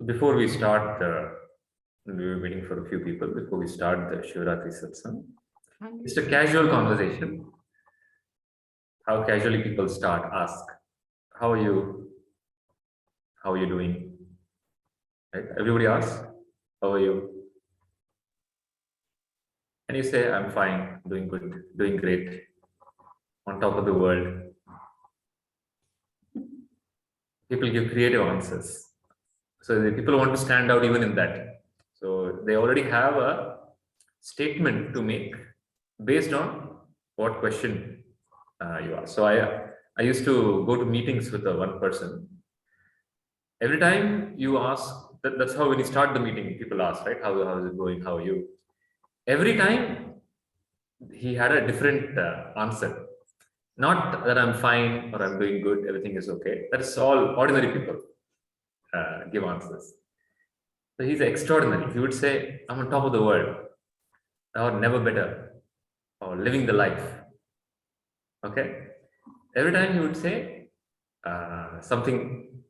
Before we start, we were waiting for a few people before we start the Shivaratri satsang. It's a casual conversation. How casually people start, ask, how are you? How are you doing? Right? Everybody asks, how are you? And you say, I'm fine, doing good, doing great, on top of the world. People give creative answers. So the people want to stand out even in that. So they already have a statement to make based on what question you ask. So I used to go to meetings with one person. Every time you ask, that's how when you start the meeting, people ask, right? How is it going? How are you? Every time he had a different answer. Not that I'm fine or I'm doing good, everything is okay. That's all ordinary people give answers. So he's extraordinary. He would say, I'm on top of the world, or never better, or living the life. Okay? Every time he would say something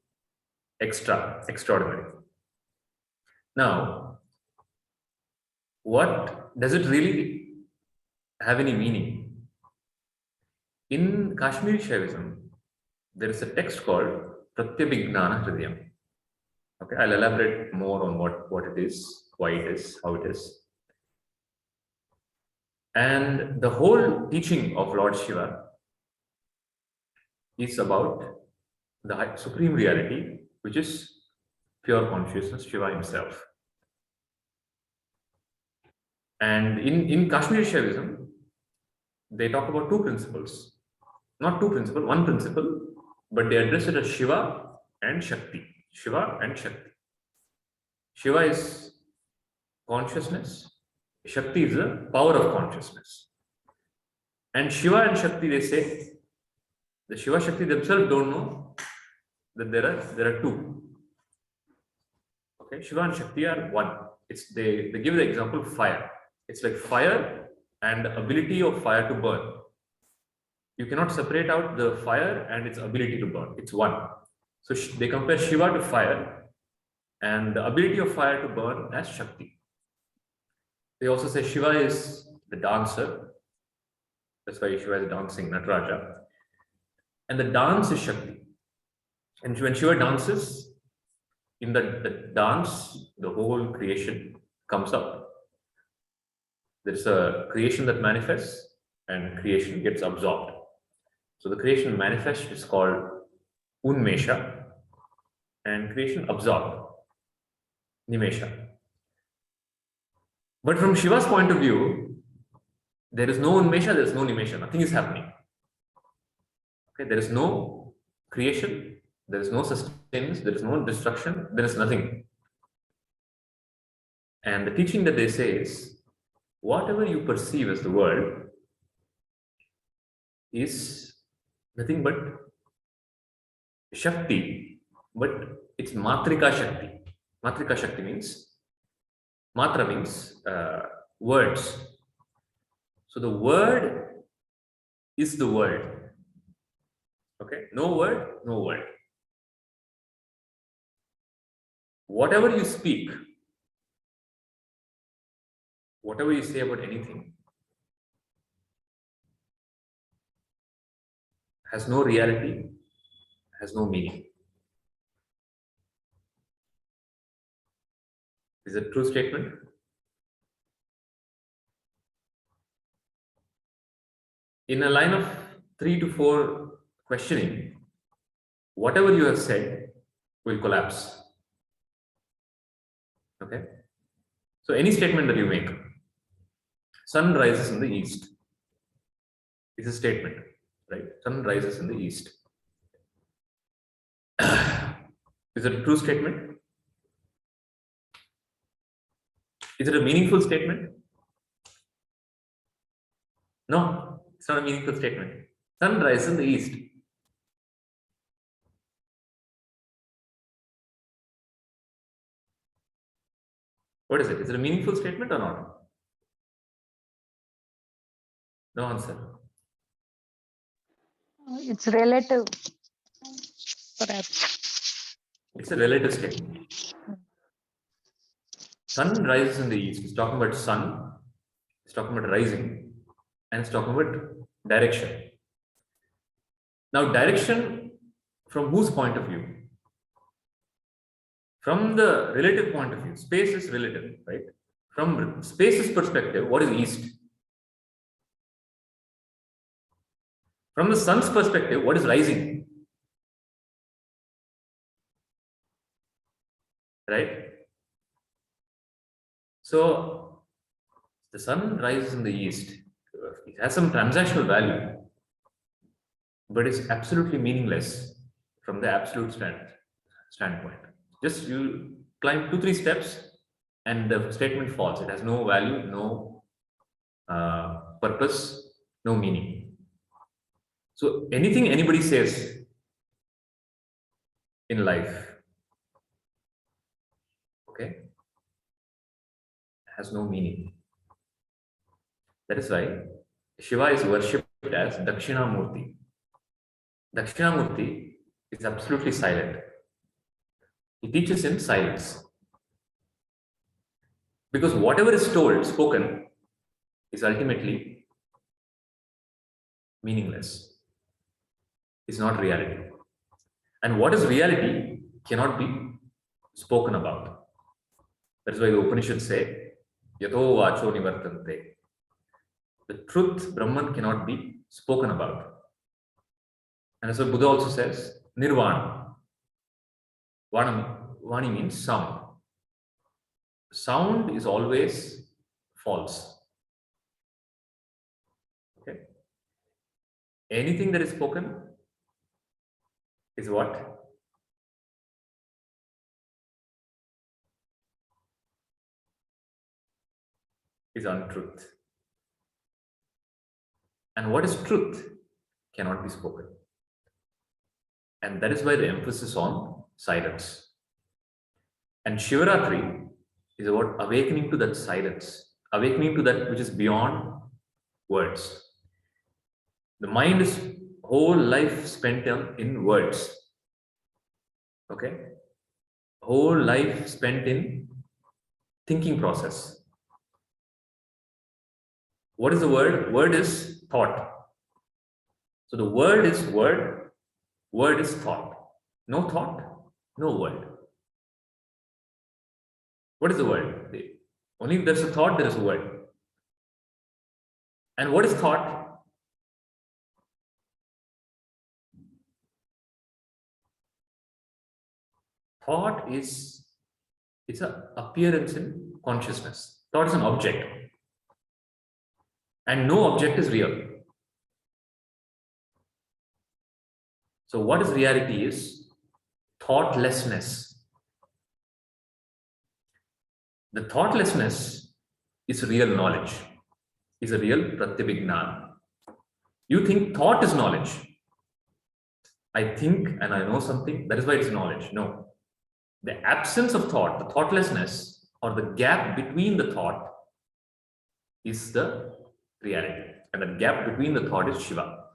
extraordinary. Now, what does it really have any meaning? In Kashmiri Shaivism, there is a text called Pratyabhignana Hridayam. Okay, I'll elaborate more on what it is, why it is, how it is. And the whole teaching of Lord Shiva is about the supreme reality, which is pure consciousness, Shiva himself. And in Kashmiri Shaivism, they talk about two principles. Not two principles, one principle, but they address it as Shiva and Shakti. Shiva and Shakti. Shiva is consciousness. Shakti is the power of consciousness. And Shiva and Shakti, they say, the Shiva Shakti themselves don't know that there are two. Okay, Shiva and Shakti are one. They give the example of fire. It's like fire and the ability of fire to burn. You cannot separate out the fire and its ability to burn. It's one. So they compare Shiva to fire and the ability of fire to burn as Shakti. They also say Shiva is the dancer. That's why Shiva is dancing, Nataraja. And the dance is Shakti. And when Shiva dances, in the dance, the whole creation comes up. There's a creation that manifests and creation gets absorbed. So the creation manifest is called Unmesha and creation absorbed, Nimesha. But from Shiva's point of view, there is no Unmesha, there is no Nimesha, nothing is happening. Okay, there is no creation, there is no sustenance, there is no destruction, there is nothing. And the teaching that they say is, whatever you perceive as the world is nothing but Shakti, but it's Matrika Shakti. Matrika Shakti means, Matra means words. So the word is the world. Okay, no word, no world. Whatever you speak, whatever you say about anything, has no reality, has no meaning. Is it a true statement? In a line of 3 to 4 questioning, whatever you have said will collapse. Okay? So any statement that you make, sun rises in the east, is a statement, right? Sun rises in the east. Is it a true statement? Is it a meaningful statement? No, it's not a meaningful statement. Sun rises in the east. What is it? Is it a meaningful statement or not? No answer. It's relative, perhaps. It's a relative statement. Sun rises in the east. It's talking about sun. It's talking about rising, and it's talking about direction. Now, direction from whose point of view? From the relative point of view. Space is relative, right? From space's perspective, what is east? From the sun's perspective, what is rising? Right? So, the sun rises in the east. It has some transactional value, but it's absolutely meaningless from the absolute standpoint. Just you climb 2-3 steps and the statement falls. It has no value, no purpose, no meaning. So anything anybody says in life, okay, has no meaning. That is why Shiva is worshipped as Dakshinamurti. Dakshinamurti is absolutely silent. He teaches in silence. Because whatever is told, spoken, is ultimately meaningless. It's not reality. And what is reality cannot be spoken about. That is why the Upanishads say, Yato vacho nivartante. The truth, Brahman, cannot be spoken about. And that's what Buddha also says, Nirvana. Vani means sound. Sound is always false. Okay. Anything that is spoken is what? Is untruth. And what is truth cannot be spoken. And that is why the emphasis on silence. And Shivaratri is about awakening to that silence, awakening to that which is beyond words. The mind is whole life spent in words. Okay? Whole life spent in thinking process. What is the word? Word is thought. So the word is word, word is thought. No thought, no word. What is the word? Only if there's a thought, there is a word. And what is thought? Thought is, it's an appearance in consciousness. Thought is an object. And no object is real. So what is reality is thoughtlessness. The thoughtlessness is real knowledge, is a real pratyabhijnana. You think thought is knowledge. I think and I know something, that is why it's knowledge. No. The absence of thought, the thoughtlessness, or the gap between the thought is the reality. And the gap between the thought is Shiva.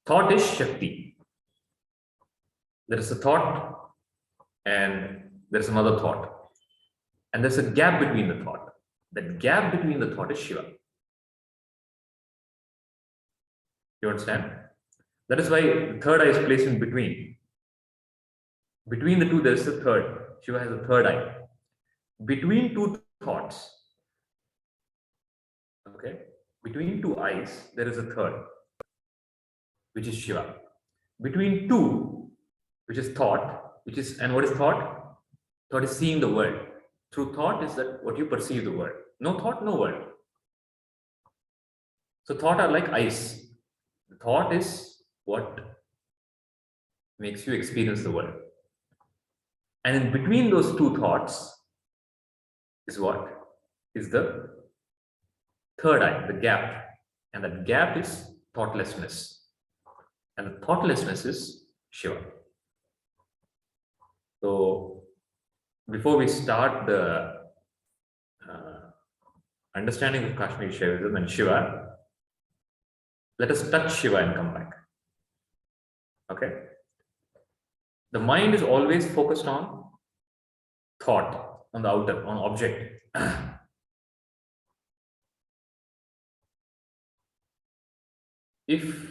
Thought is Shakti. There is a thought and there is another thought. And there's a gap between the thought. That gap between the thought is Shiva. You understand? That is why the third eye is placed in between. Between the two, there is a third. Shiva has a third eye. Between two thoughts, okay, between two eyes, there is a third, which is Shiva. Between two, which is thought, and what is thought? Thought is seeing the world. Through thought is that what you perceive the world. No thought, no world. So thought are like eyes. The thought is what makes you experience the world. And in between those two thoughts is what? Is the third eye, the gap. And that gap is thoughtlessness. And the thoughtlessness is Shiva. So, before we start the understanding of Kashmiri Shaivism and Shiva, let us touch Shiva and come back. Okay. The mind is always focused on thought, on the outer, on object. if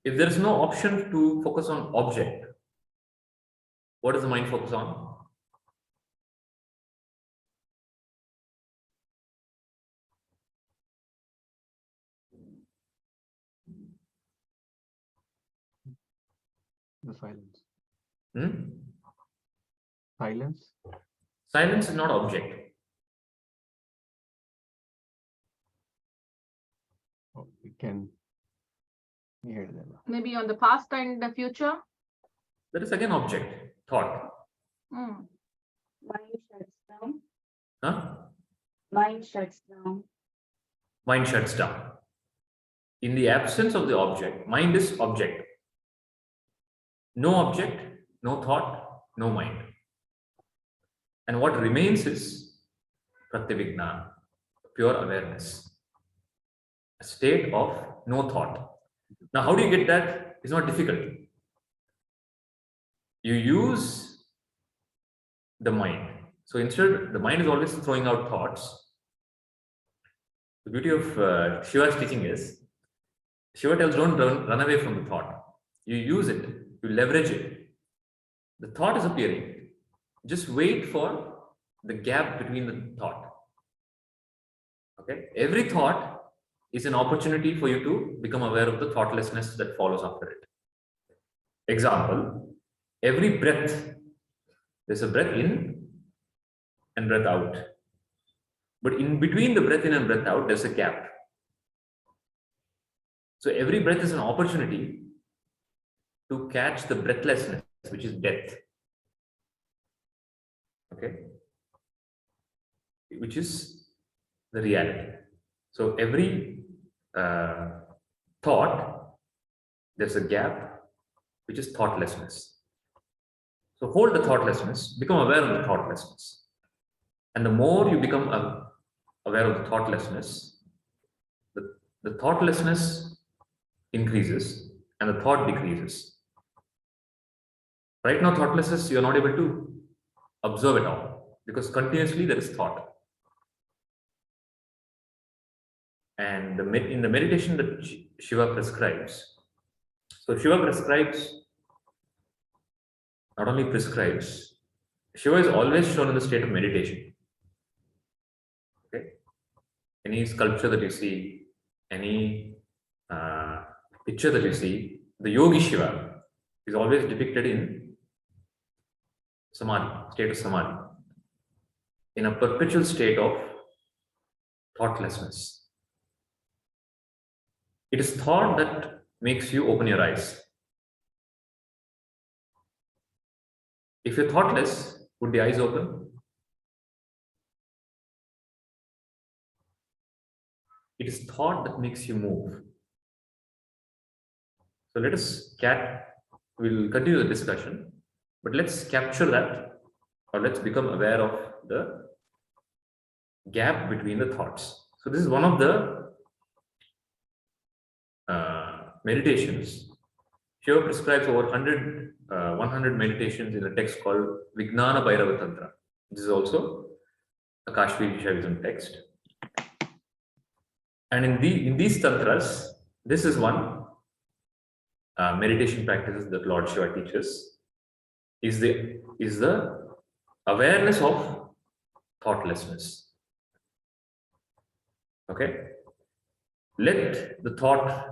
there is no option to focus on object, what does the mind focus on? The silence. Silence? Silence is not object. Oh, we can hear them. Maybe on the past and the future. That is again object, thought. Mm. Mind shuts down. Huh? Mind shuts down. Mind shuts down. In the absence of the object, mind is object. No object, no thought, no mind. And what remains is pratyavijnana, pure awareness, a state of no thought. Now, how do you get that? It's not difficult. You use the mind. So instead, the mind is always throwing out thoughts. The beauty of Shiva's teaching is, Shiva tells don't run away from the thought. You use it, you leverage it. The thought is appearing. Just wait for the gap between the thought. Okay? Every thought is an opportunity for you to become aware of the thoughtlessness that follows after it. Example, every breath, there's a breath in and breath out. But in between the breath in and breath out, there's a gap. So every breath is an opportunity to catch the breathlessness, which is death. Okay? Which is the reality. So every thought, there's a gap, which is thoughtlessness. So hold the thoughtlessness, become aware of the thoughtlessness. And the more you become aware of the thoughtlessness, the thoughtlessness increases and the thought decreases. Right now, thoughtlessness, you are not able to observe it all because continuously there is thought. And in the meditation that Shiva prescribes, so Shiva prescribes, not only prescribes, Shiva is always shown in the state of meditation. Okay? Any sculpture that you see, any picture that you see, the yogi Shiva is always depicted in Samadhi, state of Samadhi, in a perpetual state of thoughtlessness. It is thought that makes you open your eyes. If you're thoughtless, would the eyes open? It is thought that makes you move. So let us we'll continue the discussion, but let's capture that, or let's become aware of the gap between the thoughts. So this is one of the meditations. Shiva prescribes over 100 meditations in a text called Vijnana Bhairava Tantra. This is also a Kashmiri Shaivism text. And in these tantras, this is one meditation practices that Lord Shiva teaches, is the awareness of thoughtlessness. Okay? Let the thought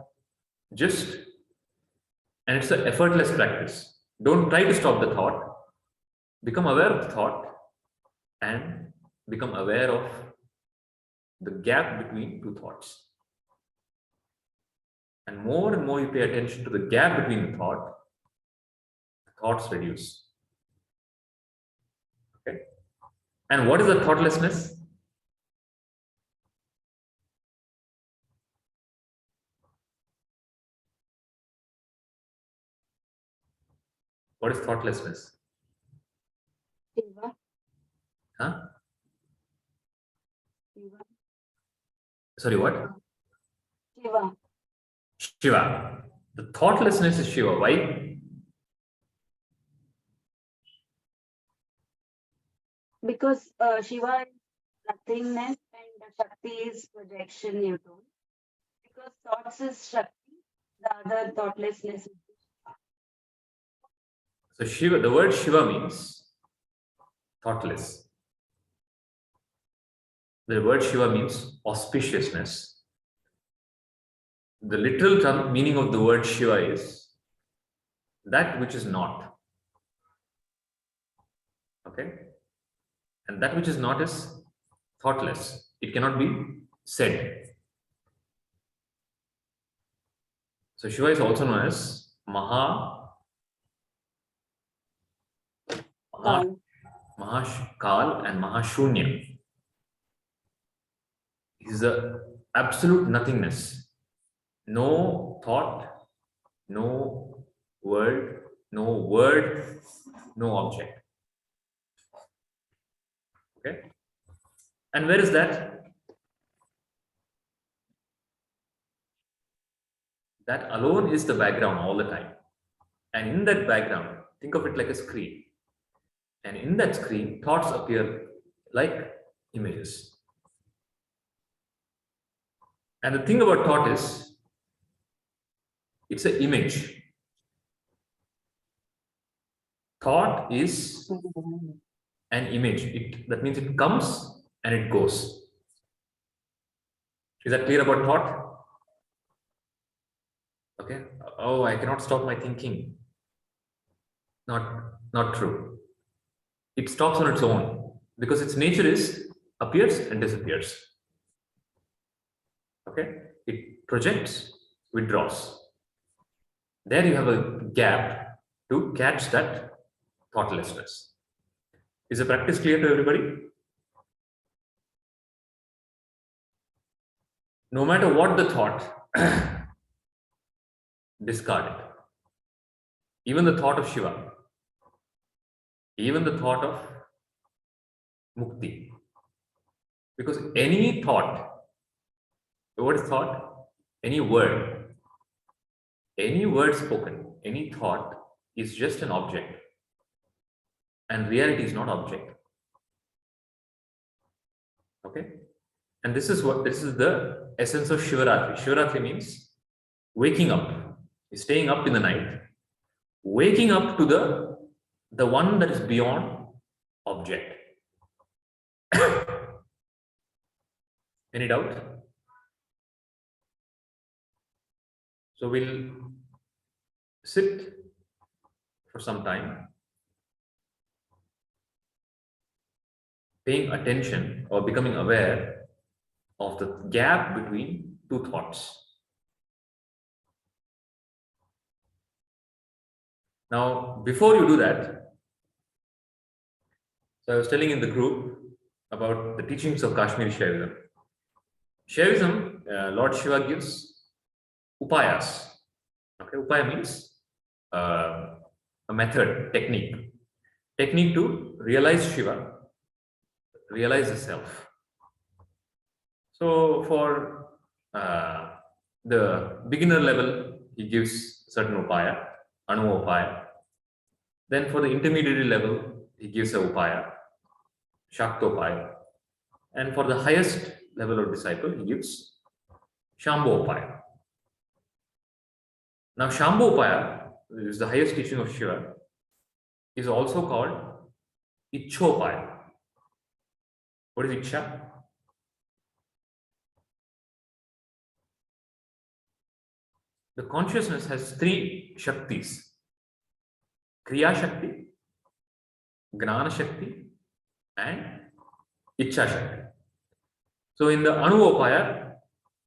and it's an effortless practice. Don't try to stop the thought. Become aware of the thought and become aware of the gap between two thoughts. And more you pay attention to the gap between the thoughts reduce. Okay? And what is the thoughtlessness? What is thoughtlessness? Shiva. Huh? Shiva. Sorry, what? Shiva. Shiva. The thoughtlessness is Shiva. Why? Because Shiva is nothingness and Shakti is projection, you told. Because thoughts is Shakti, the other thoughtlessness is So Shiva, the word Shiva means thoughtless. The word Shiva means auspiciousness. The literal meaning of the word Shiva is that which is not. Okay? And that which is not is thoughtless. It cannot be said. So Shiva is also known as Maha Kal. Kal and Mahashunya. He is the absolute nothingness. No thought, no word, no object. Okay? And where is that? That alone is the background all the time. And in that background, think of it like a screen. And in that screen, thoughts appear like images. And the thing about thought is, it's an image. Thought is an image. That means it comes and it goes. Is that clear about thought? Okay. Oh, I cannot stop my thinking. Not true. It stops on its own because its nature is appears and disappears. Okay. It projects, withdraws. There you have a gap to catch that thoughtlessness. Is the practice clear to everybody? No matter what the thought, discard it. Even the thought of Shiva, even the thought of Mukti. Because any thought, what is thought? Any word spoken, any thought is just an object. And reality is not object. Okay? And this is the essence of Shivaratri. Shivaratri means waking up, staying up in the night, waking up to the one that is beyond object. Any doubt? So we'll sit for some time, paying attention or becoming aware of the gap between two thoughts. Now, before you do that, so I was telling in the group about the teachings of Kashmiri Shaivism. Shaivism, Lord Shiva gives upayas. Okay, upaya means a method, technique to realize Shiva, realize the self. So for the beginner level, he gives certain upaya, anu upaya. Then for the intermediary level, he gives a upaya, shaktopaya. And for the highest level of disciple, he gives shambho upaya. Now shambho upaya, which is the highest teaching of Shiva, is also called ichchopaya. What is ichcha? The consciousness has three shaktis: Kriya Shakti, Gnana Shakti, and Ichcha Shakti. So in the Anuvopaya,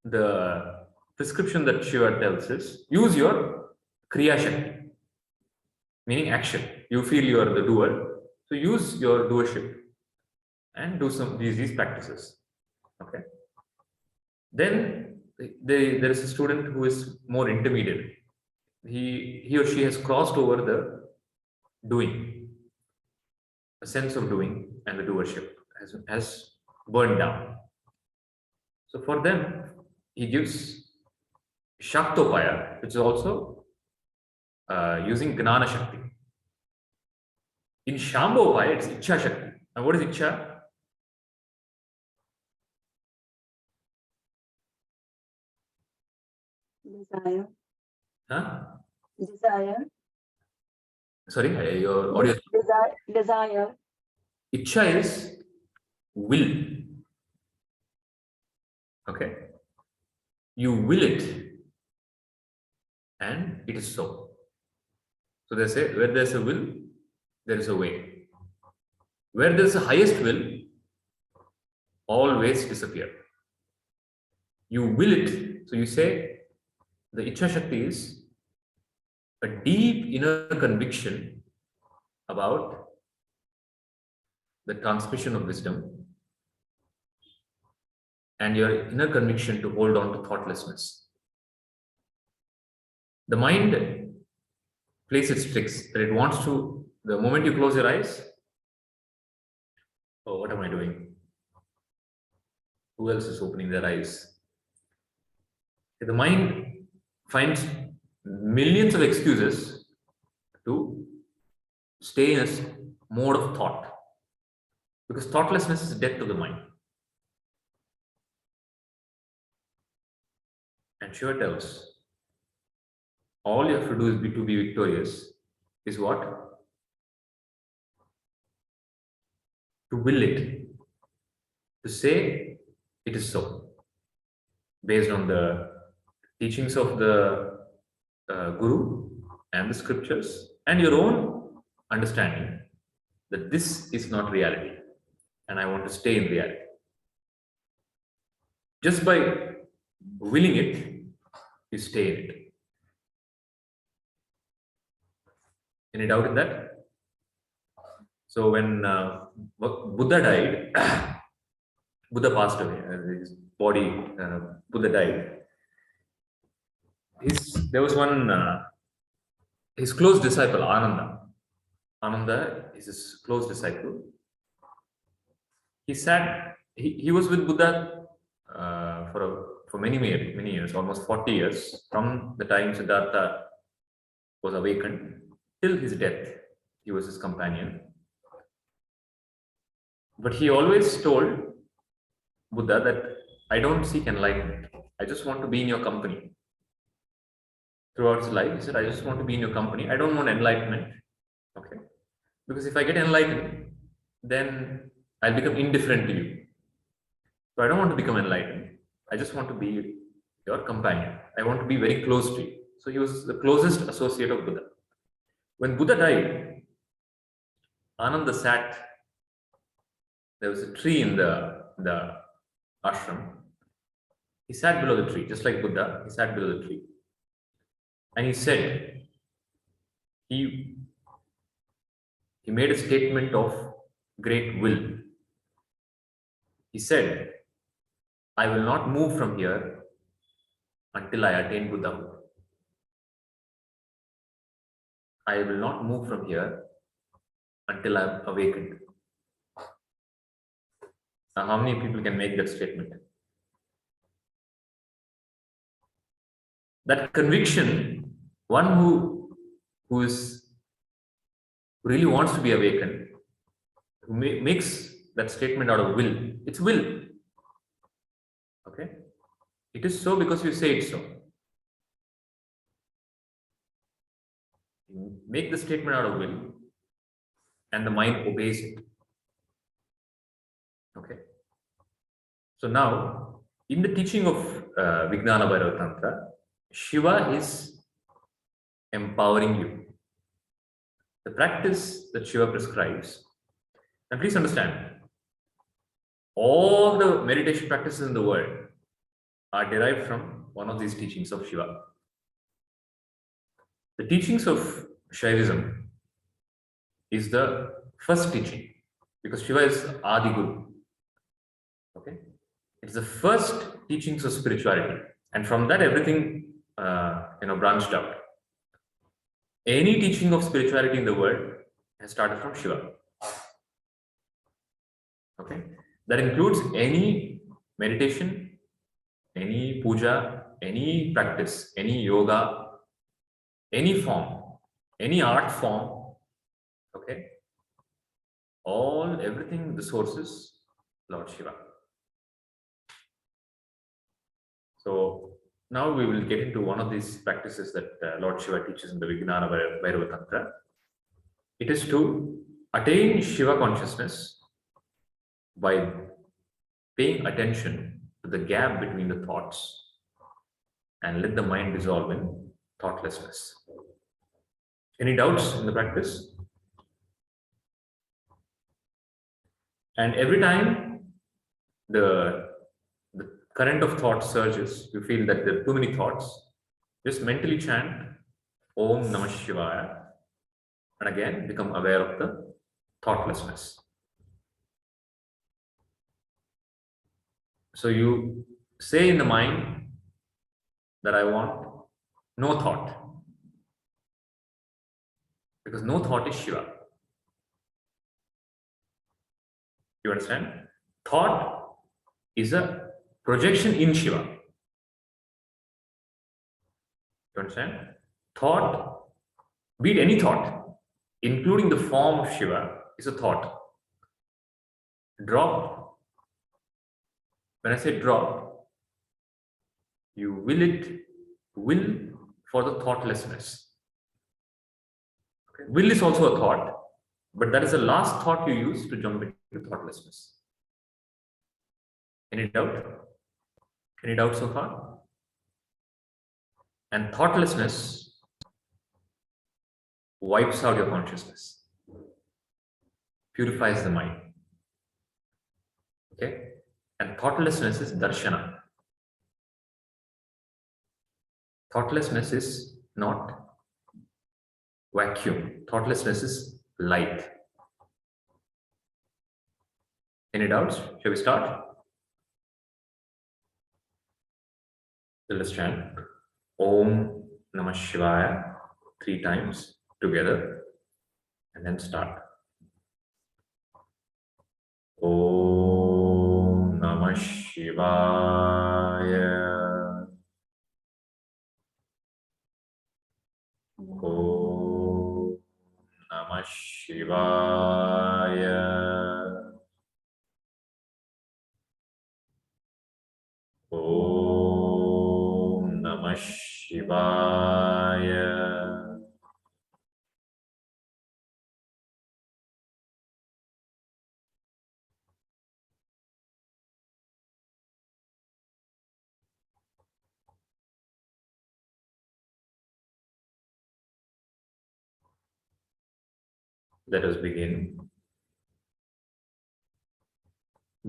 the prescription that Shiva tells is use your Kriya Shakti, meaning action. You feel you are the doer, so use your doership and do some these practices. Okay. Then there is a student who is more intermediate. He or she has crossed over the doing, a sense of doing, and the doership has burned down. So for them, he gives Shaktopaya, which is also using Gnana Shakti. In Shambhovaya, it's Ichcha Shakti, And what is Icha? Desire. Huh? Desire. Sorry, your audio. Desire. Icha is will. Okay. You will it, and it is so. So they say, where there's a will, there is a way. Where there is a highest will, all ways disappear. You will it. So you say the Icha Shakti is a deep inner conviction about the transmission of wisdom and your inner conviction to hold on to thoughtlessness. The mind plays its tricks that it wants to, the moment you close your eyes, oh, what am I doing? Who else is opening their eyes? The mind finds millions of excuses to stay in a mode of thought, because thoughtlessness is death of the mind. And Shiva tells, all you have to do is to be victorious is what? To will it, to say it is so, based on the teachings of the Guru and the scriptures and your own understanding that this is not reality and I want to stay in reality. Just by willing it, you stay in it. Any doubt in that? So when Buddha died, Buddha passed away, his body, Buddha died. There was one, his close disciple, Ananda. Ananda is his close disciple. He sat, he was with Buddha for many years, almost 40 years, from the time Siddhartha was awakened till his death. He was his companion. But he always told Buddha that I don't seek enlightenment. I just want to be in your company. Throughout his life, he said, I just want to be in your company. I don't want enlightenment. Okay. Because if I get enlightened, then I'll become indifferent to you. So I don't want to become enlightened. I just want to be your companion. I want to be very close to you. So he was the closest associate of Buddha. When Buddha died, Ananda sat. There was a tree in the ashram. He sat below the tree, just like Buddha. He sat below the tree. And he said, he made a statement of great will. He said, I will not move from here until I attain Buddhahood. I will not move from here until I am awakened. Now, how many people can make that statement? That conviction, one who really wants to be awakened, who makes that statement out of will. It's will. Okay? It is so because you say it's so. You make the statement out of will, and the mind obeys it. Okay? So now, in the teaching of Vijnana Bhairava Tantra, Shiva is empowering you. The practice that Shiva prescribes, and please understand, all the meditation practices in the world are derived from one of these teachings of Shiva. The teachings of Shaivism is the first teaching, because Shiva is Adi Guru. Okay, it's the first teachings of spirituality, and from that everything branched out. Any teaching of spirituality in the world has started from Shiva. Okay, that includes any meditation, any puja, any practice, any yoga, any form, any art form. Okay, everything, the source is Lord Shiva. So now we will get into one of these practices that Lord Shiva teaches in the Vijnana Bhairava Tantra. It is to attain Shiva consciousness by paying attention to the gap between the thoughts and let the mind dissolve in thoughtlessness. Any doubts in the practice? And every time the current of thought surges, you feel that there are too many thoughts, just mentally chant Om Namah Shivaya and again become aware of the thoughtlessness. So you say in the mind that I want no thought, because no thought is Shiva. You understand? Thought is a projection in Shiva. You understand? Thought, be it any thought, including the form of Shiva, is a thought. Drop. When I say drop, you will for the thoughtlessness. Okay. Will is also a thought, but that is the last thought you use to jump into thoughtlessness. Any doubt? Any doubt so far? And thoughtlessness wipes out your consciousness, purifies the mind. Okay? And thoughtlessness is darshana. Thoughtlessness is not vacuum. Thoughtlessness is light. Any doubts? Shall we start? Let us chant Om Namah Shivaya 3 times together and then start. Om Namah Shivaya. Om Namah Shivaya. Om Namah Shivaya. Let us begin.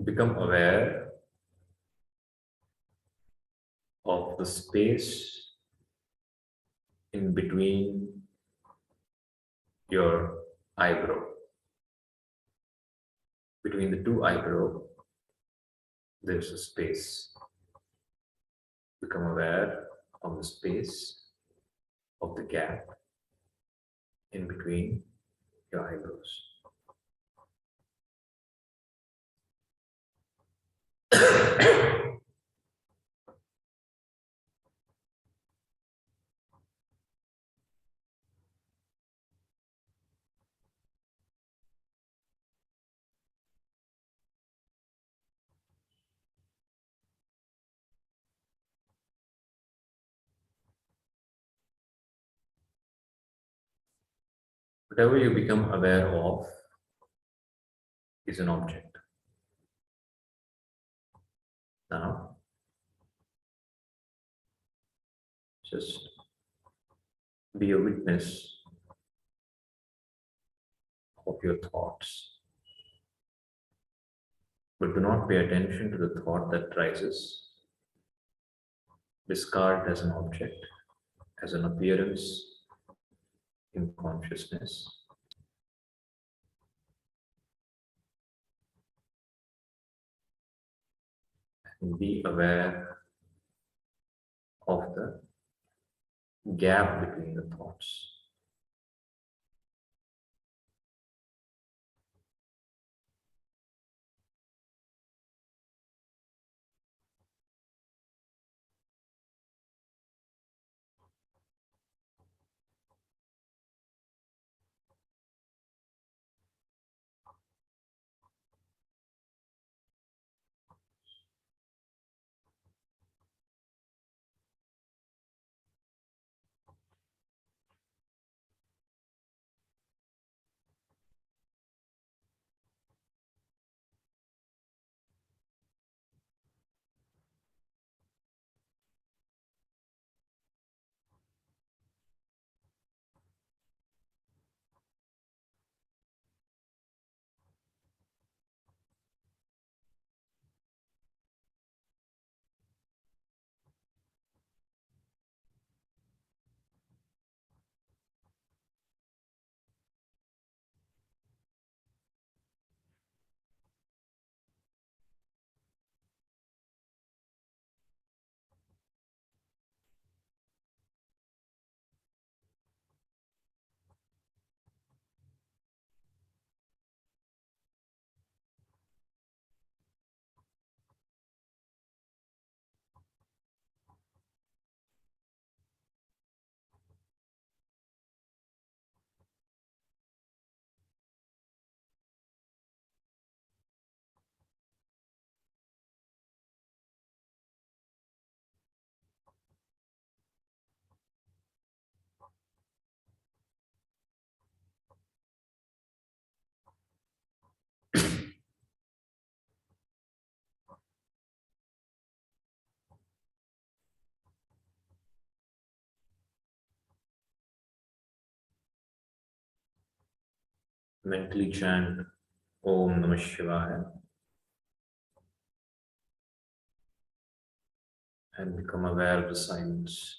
Become aware of the space in between your eyebrow. Between the 2 eyebrows, there's a space. Become aware of the space of the gap in between your eyebrows. Whatever you become aware of is an object. Now, just be a witness of your thoughts, but do not pay attention to the thought that rises. Discard as an object, as an appearance in consciousness. And be aware of the gap between the thoughts. Mentally chant Om Namah Shivaya and become aware of the silence.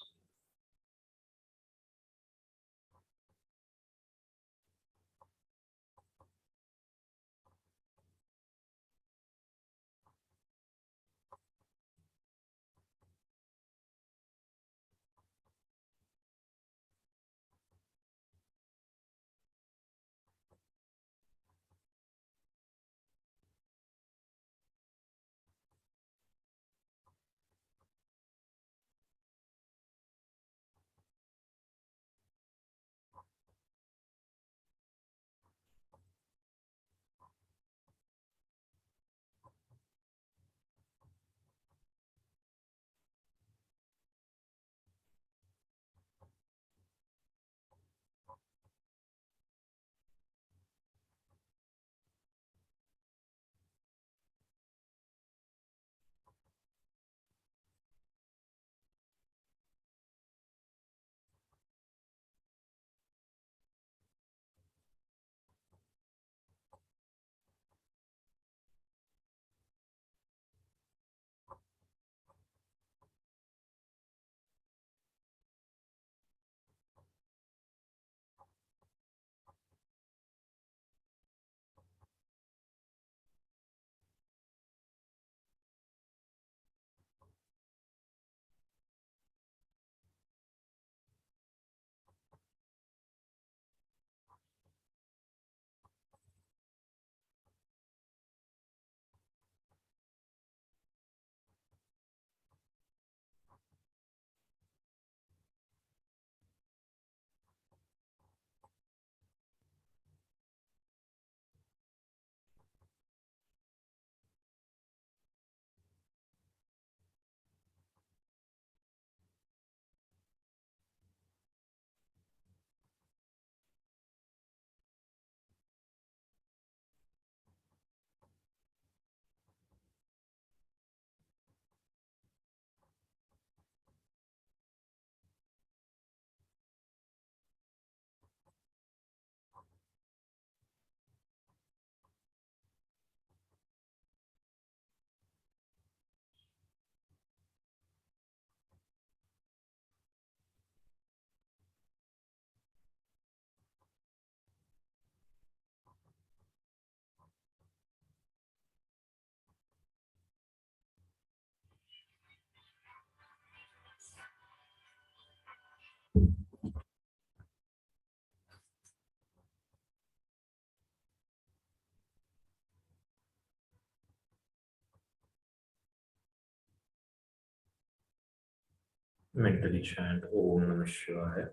Mentally chant Om Namah Shivaya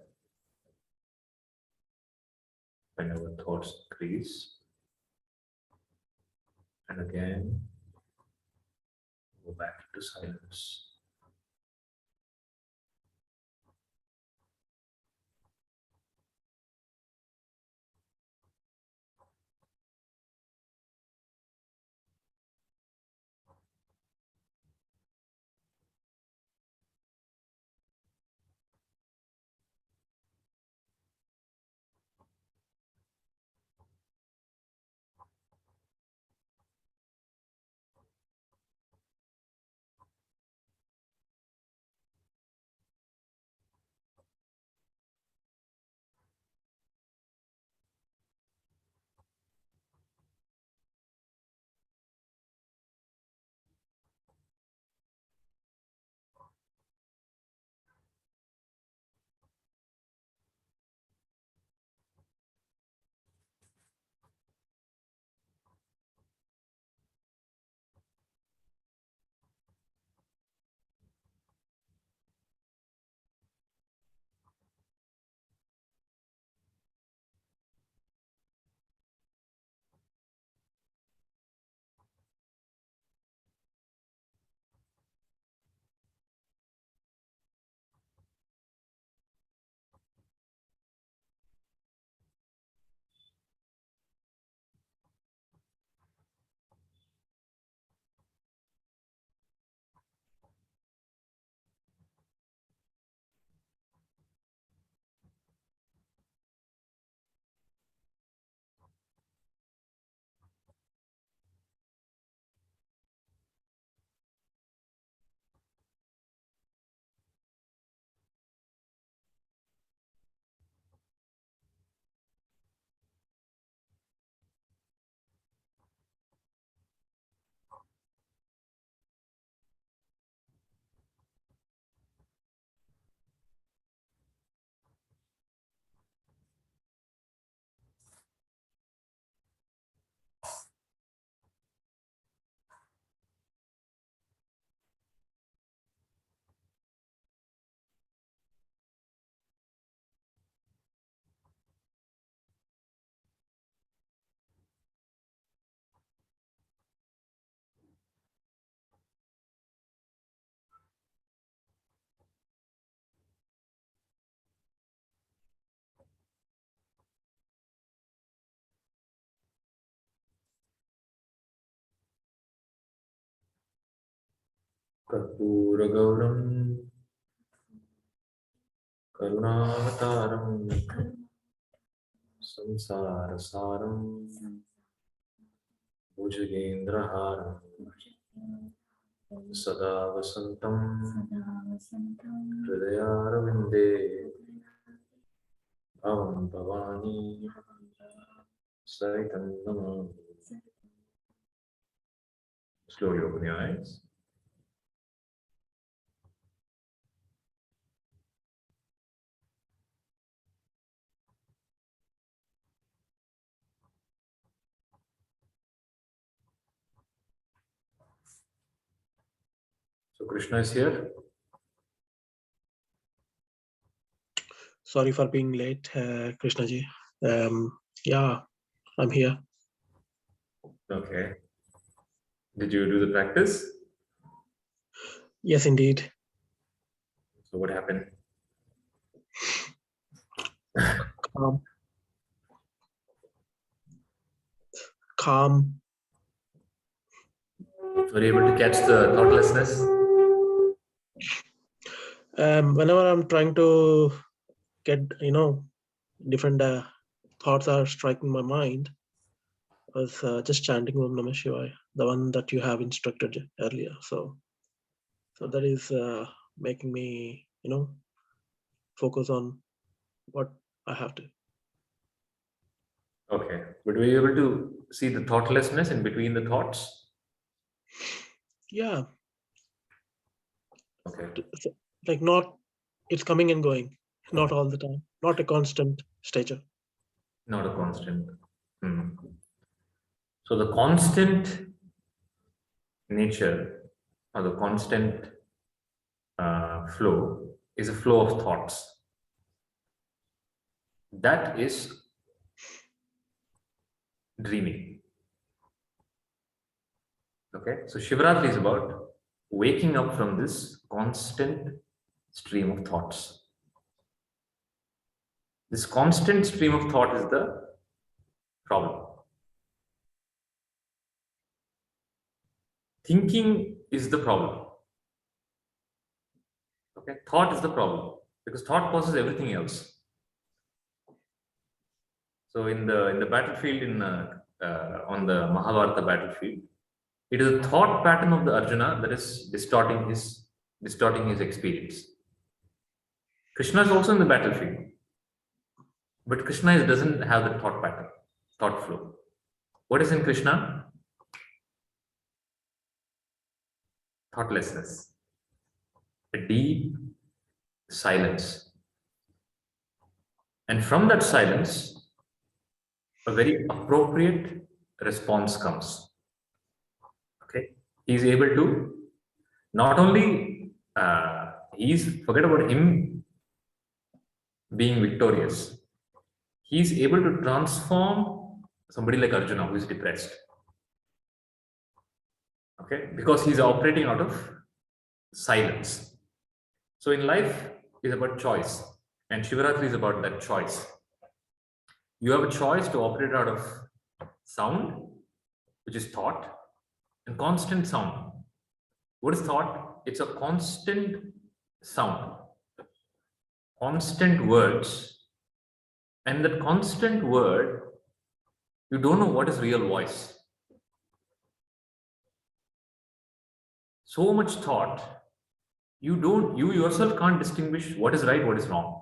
whenever thoughts increase. And again, go back to silence. Karpuragauram Karunavataram Samsarasaram Bhujagendraharam Sada Vasantam Hridayarvinde Bhavam Bhavani Saitam Namam. Slowly open your eyes. So Krishna is here. Sorry for being late, Krishna ji. Yeah, I'm here. Okay. Did you do the practice? Yes, indeed. So what happened? Calm. Were you able to catch the thoughtlessness? Whenever I'm trying to get, different thoughts are striking my mind, I was just chanting Om Namah Shivaya, the one that you have instructed earlier. So that is making me, focus on what I have to. Okay. But were you able to see the thoughtlessness in between the thoughts? Yeah, Okay. so, like not, it's coming and going, not all the time, not a constant stature. Not a constant. So the constant nature or the constant flow is a flow of thoughts. That is dreaming. Okay. So Shivaratri is about waking up from this constant stream of thoughts. This constant stream of thought is the problem. Thinking is the problem. Okay, thought is the problem because thought causes everything else. So in the battlefield on the Mahabharata battlefield, it is a thought pattern of the Arjuna that is distorting his experience. Krishna is also in the battlefield, but Krishna doesn't have the thought pattern, thought flow. What is in Krishna? Thoughtlessness, a deep silence. And from that silence, a very appropriate response comes. Okay, he's able to not only forget about him being victorious. He's able to transform somebody like Arjuna who is depressed. Okay, because he's operating out of silence. So in life is about choice, and Shivaratri is about that choice. You have a choice to operate out of sound, which is thought, and constant sound. What is thought? It's a constant sound, constant words, and that constant word, you don't know what is real voice. So much thought, you yourself can't distinguish what is right, what is wrong.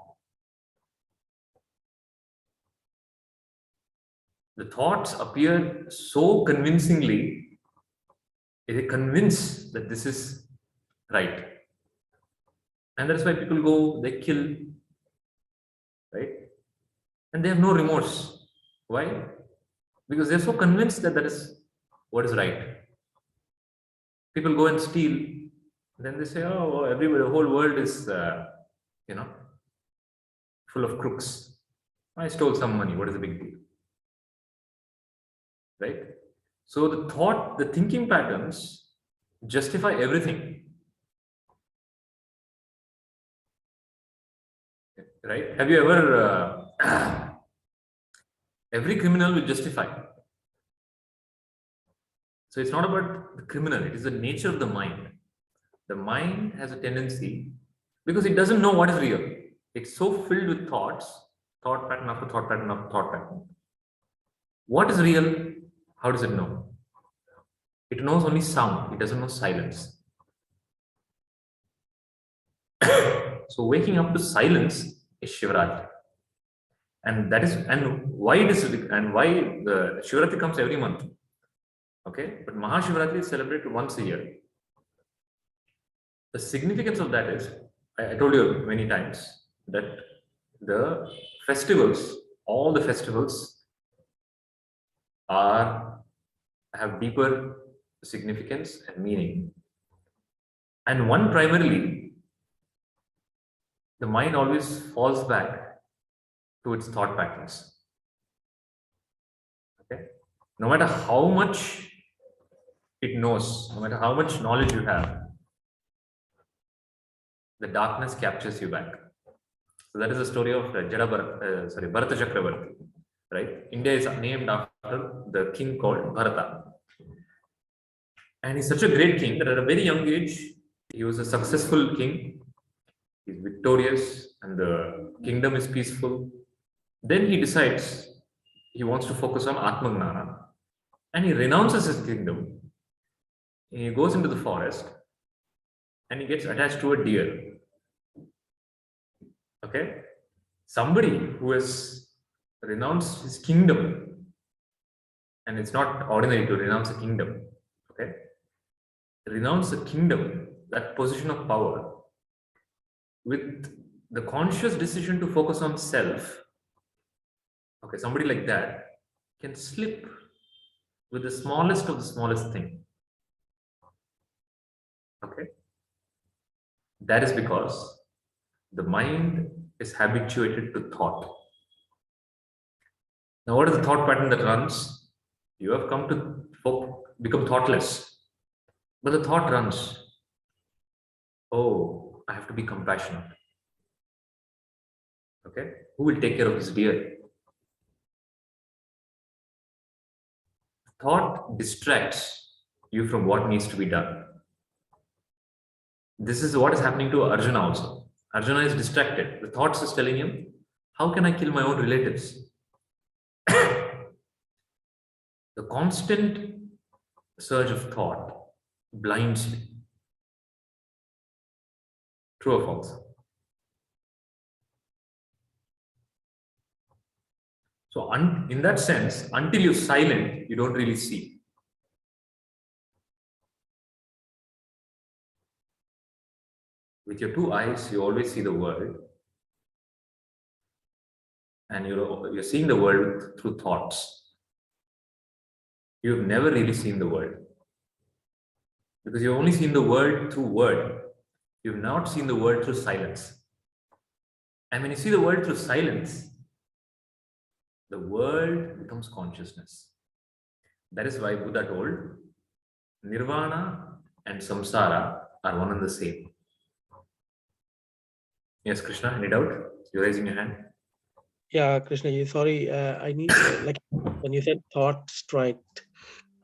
The thoughts appear so convincingly, they convince that this is right. And that's why people go, they kill, right? And they have no remorse. Why? Because they're so convinced that that is what is right. People go and steal, then they say, oh, everybody, the whole world is, full of crooks. I stole some money, what is the big deal? Right? So the thinking patterns justify everything. Right? Have you ever, every criminal will justify. So it's not about the criminal, it is the nature of the mind. the mind has a tendency, because it doesn't know what is real. It's so filled with thoughts, thought pattern after thought pattern after thought pattern. What is real? How does it know? It knows only sound. It doesn't know silence. So waking up to silence is Shivarati. And that is, and why it is, and why the Shivarati comes every month. Okay, but Maha Shivarati is celebrated once a year. The significance of that is, I told you many times that the festivals, all the festivals have deeper significance and meaning. And one primarily, the mind always falls back to its thought patterns. Okay, no matter how much it knows, no matter how much knowledge you have, the darkness captures you back. So that is the story of Bharata Chakravarti, right? India is named after the king called Bharata. And he's such a great king that at a very young age, he was a successful king. He's victorious and the kingdom is peaceful. Then he decides he wants to focus on Atmagnana and he renounces his kingdom. He goes into the forest and he gets attached to a deer. Okay, somebody who has renounced his kingdom, and it's not ordinary to renounce a kingdom. Okay, renounce a kingdom, that position of power, with the conscious decision to focus on self. Okay, somebody like that can slip with the smallest of the smallest thing. Okay, that is because the mind is habituated to thought. Now, what is the thought pattern that runs? You have come to become thoughtless. But the thought runs, oh, I have to be compassionate. Okay, who will take care of this deer? Thought distracts you from what needs to be done. This is what is happening to Arjuna also. Arjuna is distracted. The thoughts is telling him, how can I kill my own relatives? The constant surge of thought blinds you. True or false? So in that sense, until you're silent, you don't really see. With your two eyes, you always see the world. And you're seeing the world through thoughts. You've never really seen the world. Because you've only seen the world through word. You've not seen the world through silence. And when you see the world through silence, the world becomes consciousness. That is why Buddha told, Nirvana and Samsara are one and the same. Yes, Krishna, any doubt? You're raising your hand. Yeah, Krishna, sorry, I need like when you said thought strike,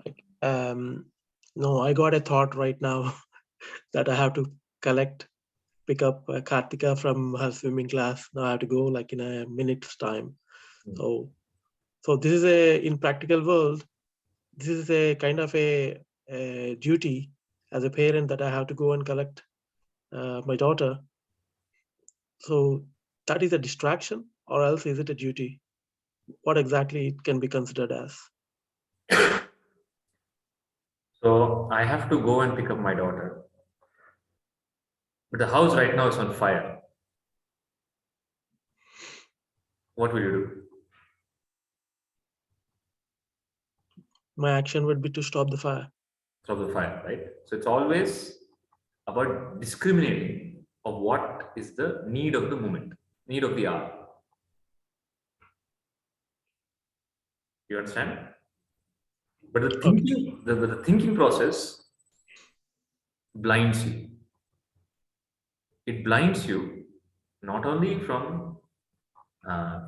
like no, I got a thought right now that I have to pick up Kartika from her swimming class. Now I have to go like in a minute's time. So this is in practical world, this is a kind of a duty as a parent that I have to go and collect my daughter. So that is a distraction, or else is it a duty? What exactly it can be considered as? So I have to go and pick up my daughter. But the house right now is on fire. What will you do? My action would be to stop the fire. Stop the fire, right? So it's always about discriminating of what is the need of the moment, need of the hour. You understand? But the thinking, the thinking process blinds you. It blinds you not only from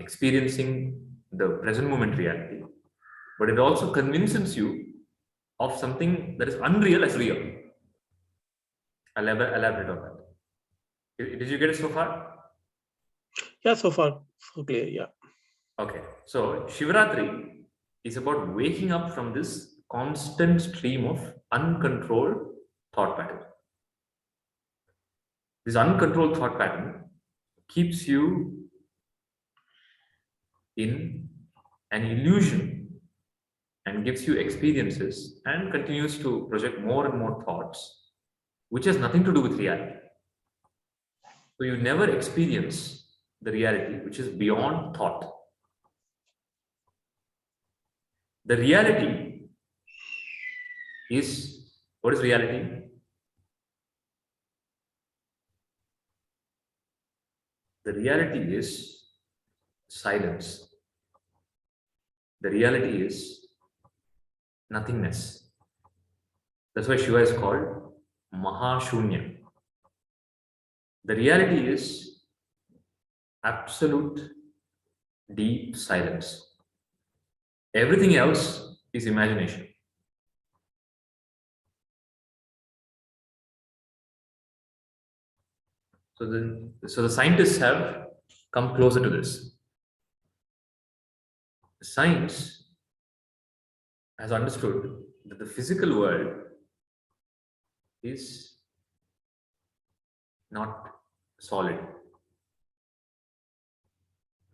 experiencing the present moment reality, but it also convinces you of something that is unreal as real. Elaborate on that. Did you get it so far? Yeah, so far so clear. Yeah. Okay, so Shivaratri is about waking up from this constant stream of uncontrolled thought pattern. This uncontrolled thought pattern keeps you in an illusion and gives you experiences and continues to project more and more thoughts, which has nothing to do with reality. So you never experience the reality which is beyond thought. The reality is, what is reality? The reality is silence. The reality is nothingness. That's why Shiva is called Maha Shunya. The reality is absolute deep silence. Everything else is imagination. So the scientists have come closer to this. Science has understood that the physical world is not solid.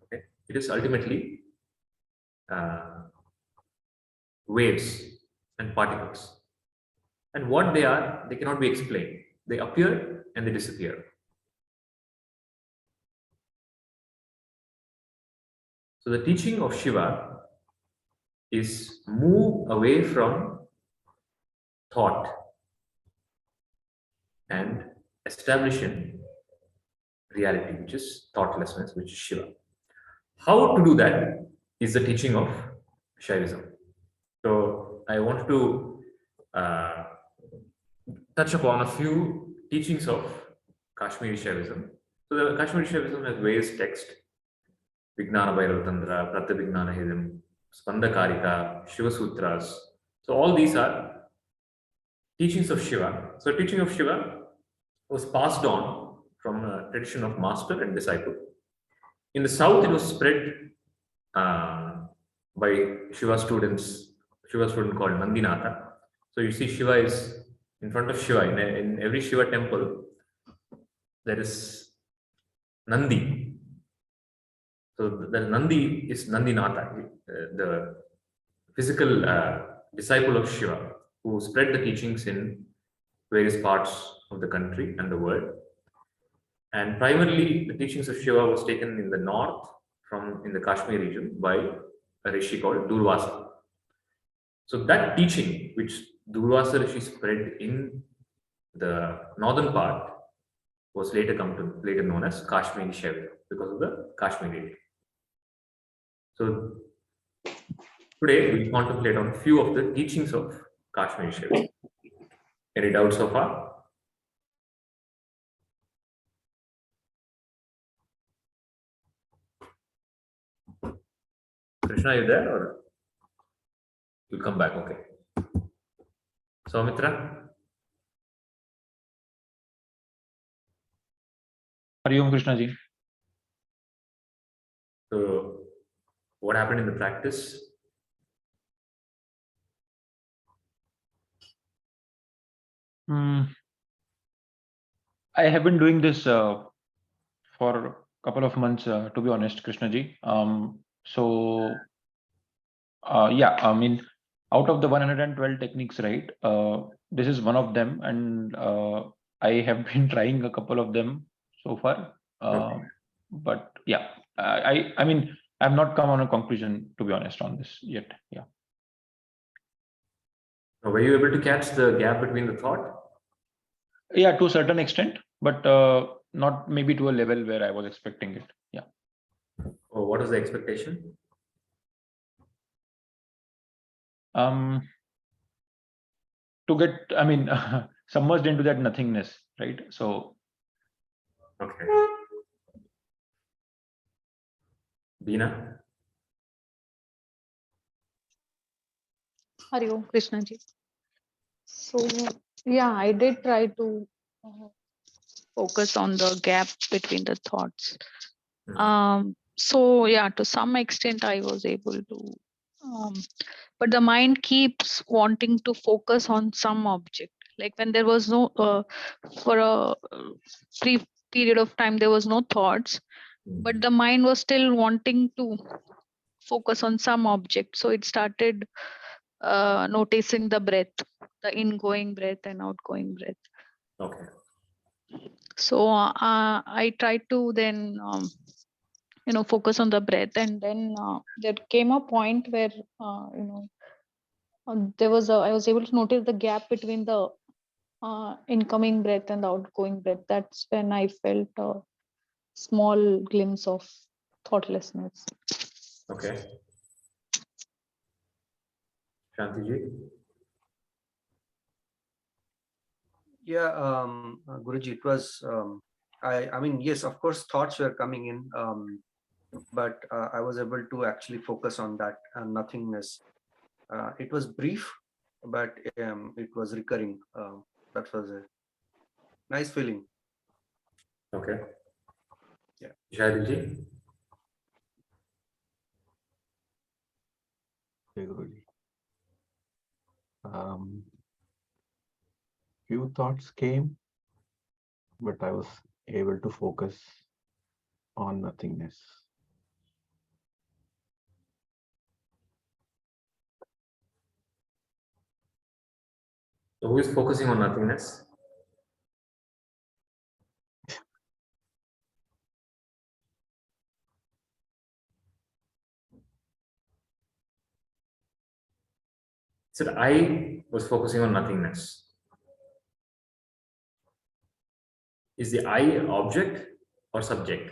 Okay? It is ultimately waves and particles. And what they are, they cannot be explained. They appear and they disappear. So the teaching of Shiva is move away from thought and establish in reality, which is thoughtlessness, which is Shiva. How to do that is the teaching of Shaivism. So I want to touch upon a few teachings of Kashmiri Shaivism. So the Kashmiri Shaivism has various texts: Vijnana Bhairavatandra, Pratyabhignanahidam, Spandakarika, Shiva Sutras. So all these are teachings of Shiva. So teaching of Shiva was passed on from a tradition of master and disciple. In the south, it was spread by Shiva students. Shiva student called Nandinatha. So you see, Shiva is in front of Shiva. In every Shiva temple, there is Nandi. So the Nandi is Nandinatha, the physical disciple of Shiva, who spread the teachings in various parts of the country and the world. And primarily, the teachings of Shiva was taken in the north, in the Kashmir region, by a rishi called Durvasa. So that teaching, which Durvasa Rishi spread in the northern part, was later known as Kashmiri Shaivism because of the Kashmiri area. So today we contemplate on a few of the teachings of Kashmiri Shaivism. Any doubts so far? Krishna, are you there or you'll come back? Okay. Soumitra? Hari Om Krishna ji. So, what happened in the practice? I have been doing this for a couple of months, to be honest, Krishna ji. Yeah, I mean, out of the 112 techniques, right? This is one of them, and I have been trying a couple of them so far. Okay. But yeah, I mean, I've not come on a conclusion, to be honest, on this yet. Yeah. Were you able to catch the gap between the thought? Yeah, to a certain extent, but not maybe to a level where I was expecting it. Yeah. Or what is the expectation? To get, I mean, submerged into that nothingness, right? So, Okay. Beena? Hari Om Krishna ji. So yeah, I did try to focus on the gap between the thoughts. Hmm. So yeah, to some extent I was able to, but the mind keeps wanting to focus on some object. Like when there was no, for a brief period of time, there was no thoughts, but the mind was still wanting to focus on some object. So it started noticing the breath, the ingoing breath and outgoing breath. Okay. So I tried to then, focus on the breath, and then there came a point where, I was able to notice the gap between the incoming breath and the outgoing breath. That's when I felt a small glimpse of thoughtlessness. Okay. Shantiji? Yeah, Guruji, it was, I mean, yes, of course, thoughts were coming in, but I was able to actually focus on that nothingness. It was brief, but it was recurring. That was a nice feeling. Okay. Yeah. Shadiji? Okay, Guruji. Few thoughts came, but I was able to focus on nothingness. So who is focusing on nothingness? Said I was focusing on nothingness. Is the I object or subject?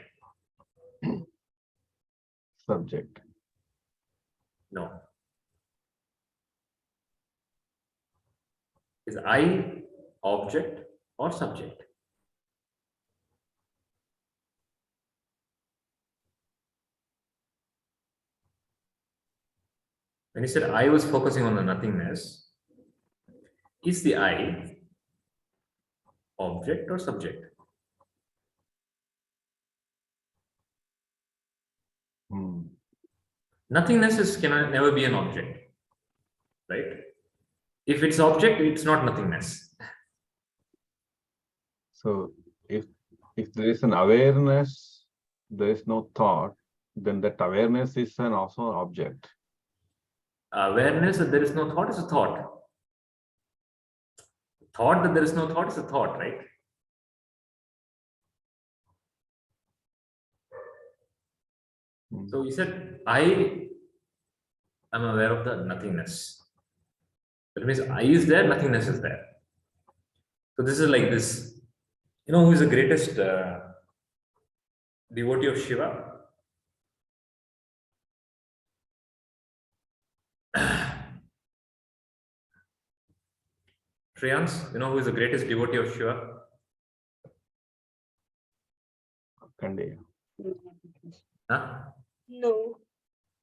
Subject. No. Is I object or subject? When you said I was focusing on the nothingness, is the I object or subject? Nothingness cannot never be an object, right? If it's object, it's not nothingness. So if there is an awareness, there is no thought, then that awareness is an also an object. Awareness that there is no thought is a thought. Thought that there is no thought is a thought, right? So you said, I am aware of the nothingness. That means I is there, nothingness is there. So this is like this. You know who is the greatest devotee of Shiva? Shreyans, you know who is the greatest devotee of Shiva? Kandeya. Huh? No.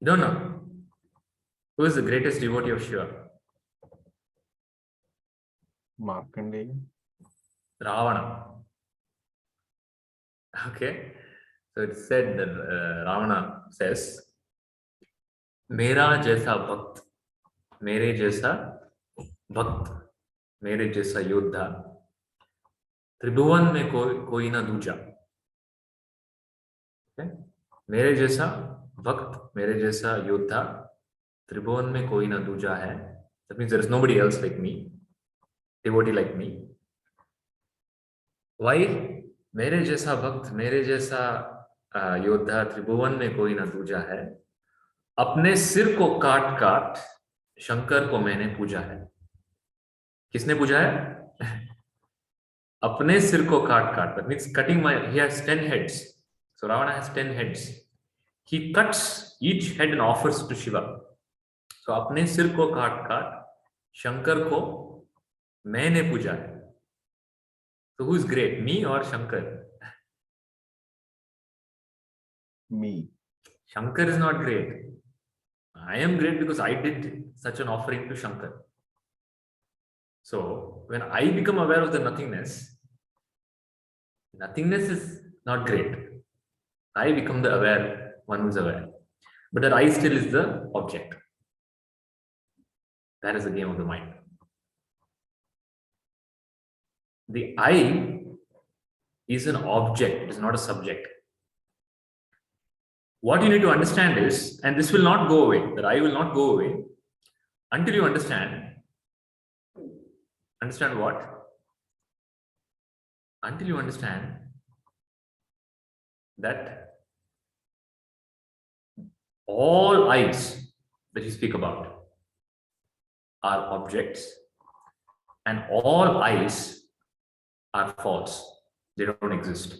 You don't know? Who is the greatest devotee of Shiva? Markandeya. Ravana. Okay. So it said that Ravana says, Mera jaisa bhakt, mere jaisa भक्त मेरे जैसा योद्धा त्रिभुवन में कोई ना दूजा. मेरे जैसा भक्त मेरे जैसा योद्धा त्रिभुवन में कोई ना दूजा है. That means there is nobody else like me, devotee like me. Why? मेरे जैसा भक्त मेरे जैसा योद्धा त्रिभुवन में कोई ना दूजा है. अपने सिर को काट काट शंकर को मैंने पूजा है. किसने पूजा है? अपने सिर को काट काट. That means cutting he has 10 heads. So Ravana has 10 heads. He cuts each head and offers to Shiva. So अपने सिर को काट काट शंकर को मैंने पूजा है. So who is great, me or Shankar? Me. Shankar is not great. I am great because I did such an offering to Shankar. So when I become aware of the nothingness, Nothingness is not great. I become the aware, one who is aware. But that I still is the object. That is the game of the mind. The I is an object, it is not a subject. What you need to understand is, and this will not go away, that I will not go away until you understand what? Until you understand that all I's that you speak about are objects and all I's are false. They don't exist.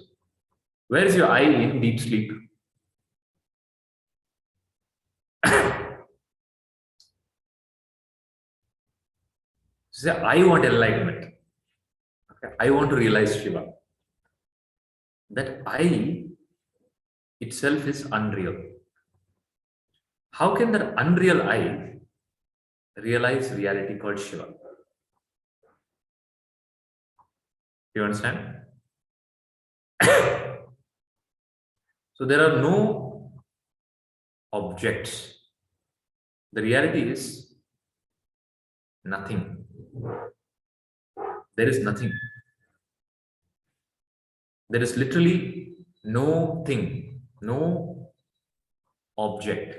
Where is your I in deep sleep? Say, I want enlightenment. Okay. I want to realize Shiva. That I itself is unreal. How can that unreal I realize reality called Shiva? Do you understand? So there are no objects. The reality is nothing. There is nothing. There is literally no thing, no object.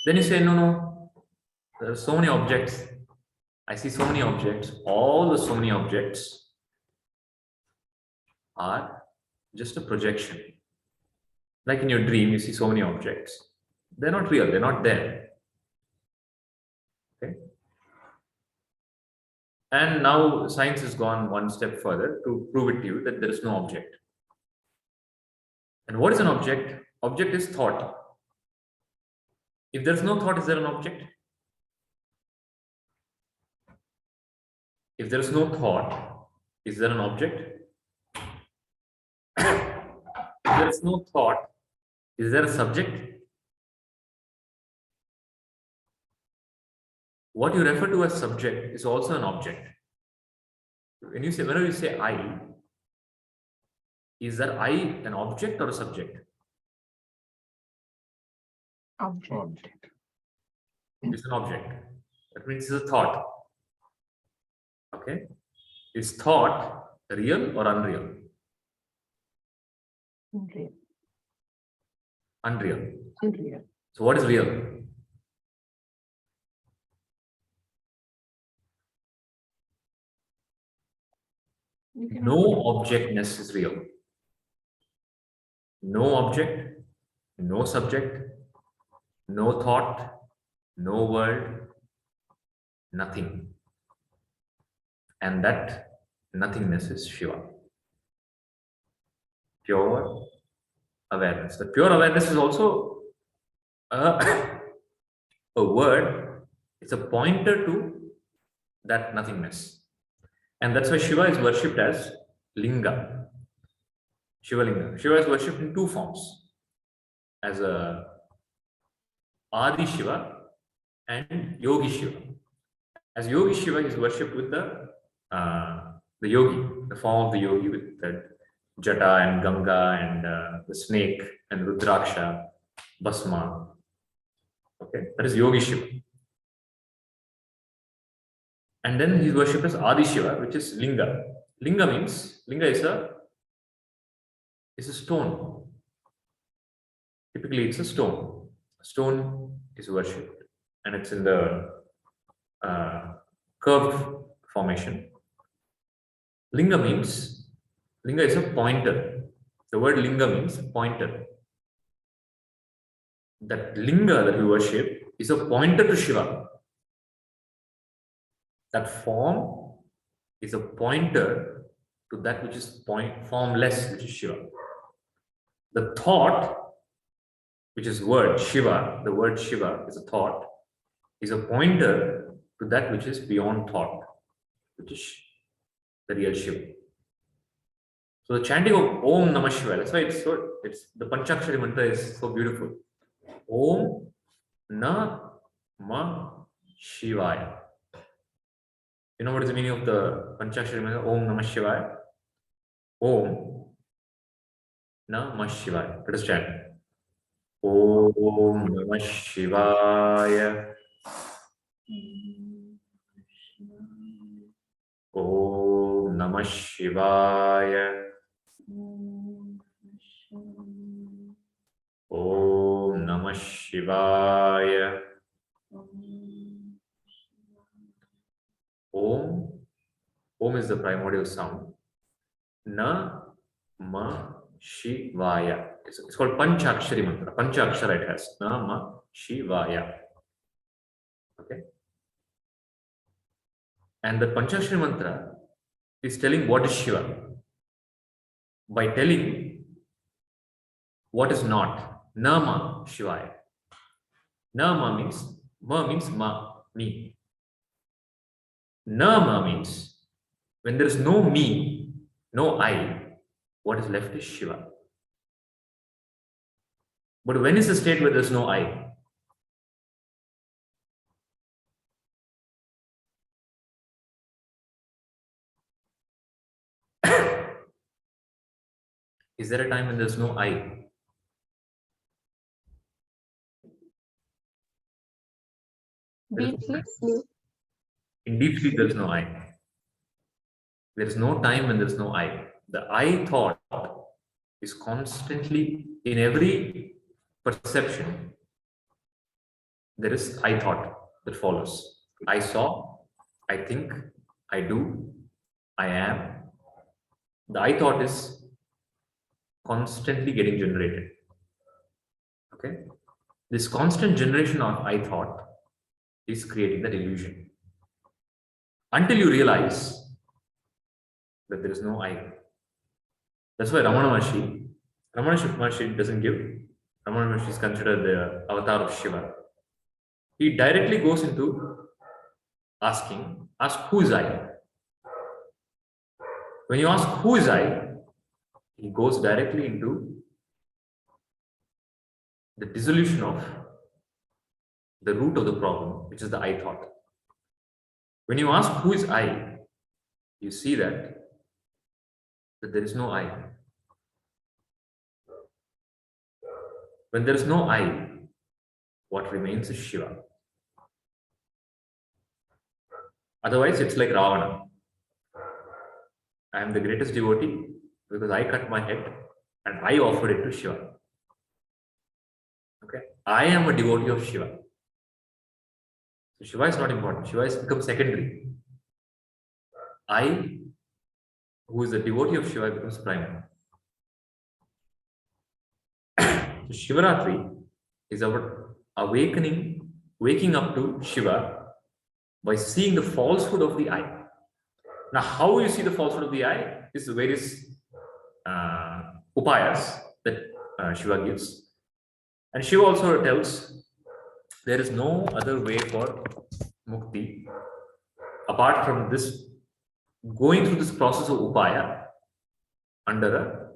Then you say, no, there are so many objects. I see so many objects. All the so many objects are just a projection. Like in your dream, you see so many objects. They're not real, they're not there. Okay. And now science has gone one step further to prove it to you that there is no object. And what is an object? Object is thought. If there's no thought, is there an object? If there is no thought, is there an object? If there is no thought, is there a subject? What you refer to as subject is also an object. When you say, whenever you say I, is that I an object or a subject? Object. It's an object. That means it's a thought. Okay. Is thought real or unreal? Unreal. Unreal. Unreal. So what is real? You can No objectness is real. No object, no subject, no thought, no world, nothing. And that nothingness is Shiva. Pure awareness. The pure awareness is also a word. It's a pointer to that nothingness. And that's why Shiva is worshipped as Linga. Shiva Linga. Shiva is worshipped in two forms. As a Adi Shiva and Yogi Shiva. As Yogi Shiva, he is worshipped with the yogi, the form of the yogi with the Jata and Ganga and the snake and Rudraksha, Basma. Okay, that is Yogi Shiva. And then he is worshipped as Adi Shiva, which is Linga. Linga means, Linga is a stone. Typically, it's a stone. A stone is worshipped, and it's in the curved formation. Linga means, Linga is a pointer. The word Linga means pointer. That Linga that we worship is a pointer to Shiva. That form is a pointer to that which is formless, which is Shiva. The thought, which is word Shiva, the word Shiva is a thought, is a pointer to that which is beyond thought, which is the real Shiva. So the chanting of Om Namah Shivaya, that's why it's the Panchakshari mantra is so beautiful. Om Namah Shivaya. You know what is the meaning of the Panchakshari mantra? Om Namah Shivaya. Om Namah Shivaya. Let us chant. Om Namah Shivaya. Om Namah Shivaya. Om Namah Shivaya. Om is the primordial sound. Na Ma Shivaya. It's called Panchakshari mantra. Panchakshara it has. Na Ma Shivaya. Okay. And the Panchakshari mantra is telling what is Shiva by telling what is not. Nama Shivaya. Nama means me. Nama means when there is no me, no I, what is left is Shiva. But when is the state where there is no I? Is there a time when there is no I? Deep sleep. In deep sleep, there is no I. There is no time when there is no I. The I thought is constantly in every perception. There is I thought that follows. I saw, I think, I do, I am. The I thought is constantly getting generated. Okay? This constant generation of I thought is creating that illusion. Until you realize that there is no I. That's why Ramana Maharshi doesn't give. Ramana Maharshi is considered the avatar of Shiva. He directly goes into ask who is I? When you ask who is I, he goes directly into the dissolution of the root of the problem, which is the I thought. When you ask who is I, you see that there is no I. When there is no I, what remains is Shiva. Otherwise, it's like Ravana. I am the greatest devotee because I cut my head and I offered it to Shiva. Okay, I am a devotee of Shiva. So Shiva is not important. Shiva has become secondary. I, who is a devotee of Shiva, becomes primary. So Shivaratri is our waking up to Shiva by seeing the falsehood of the I. Now, how you see the falsehood of the I is the various upayas that Shiva gives. And Shiva also tells there is no other way for mukti apart from this, going through this process of upaya under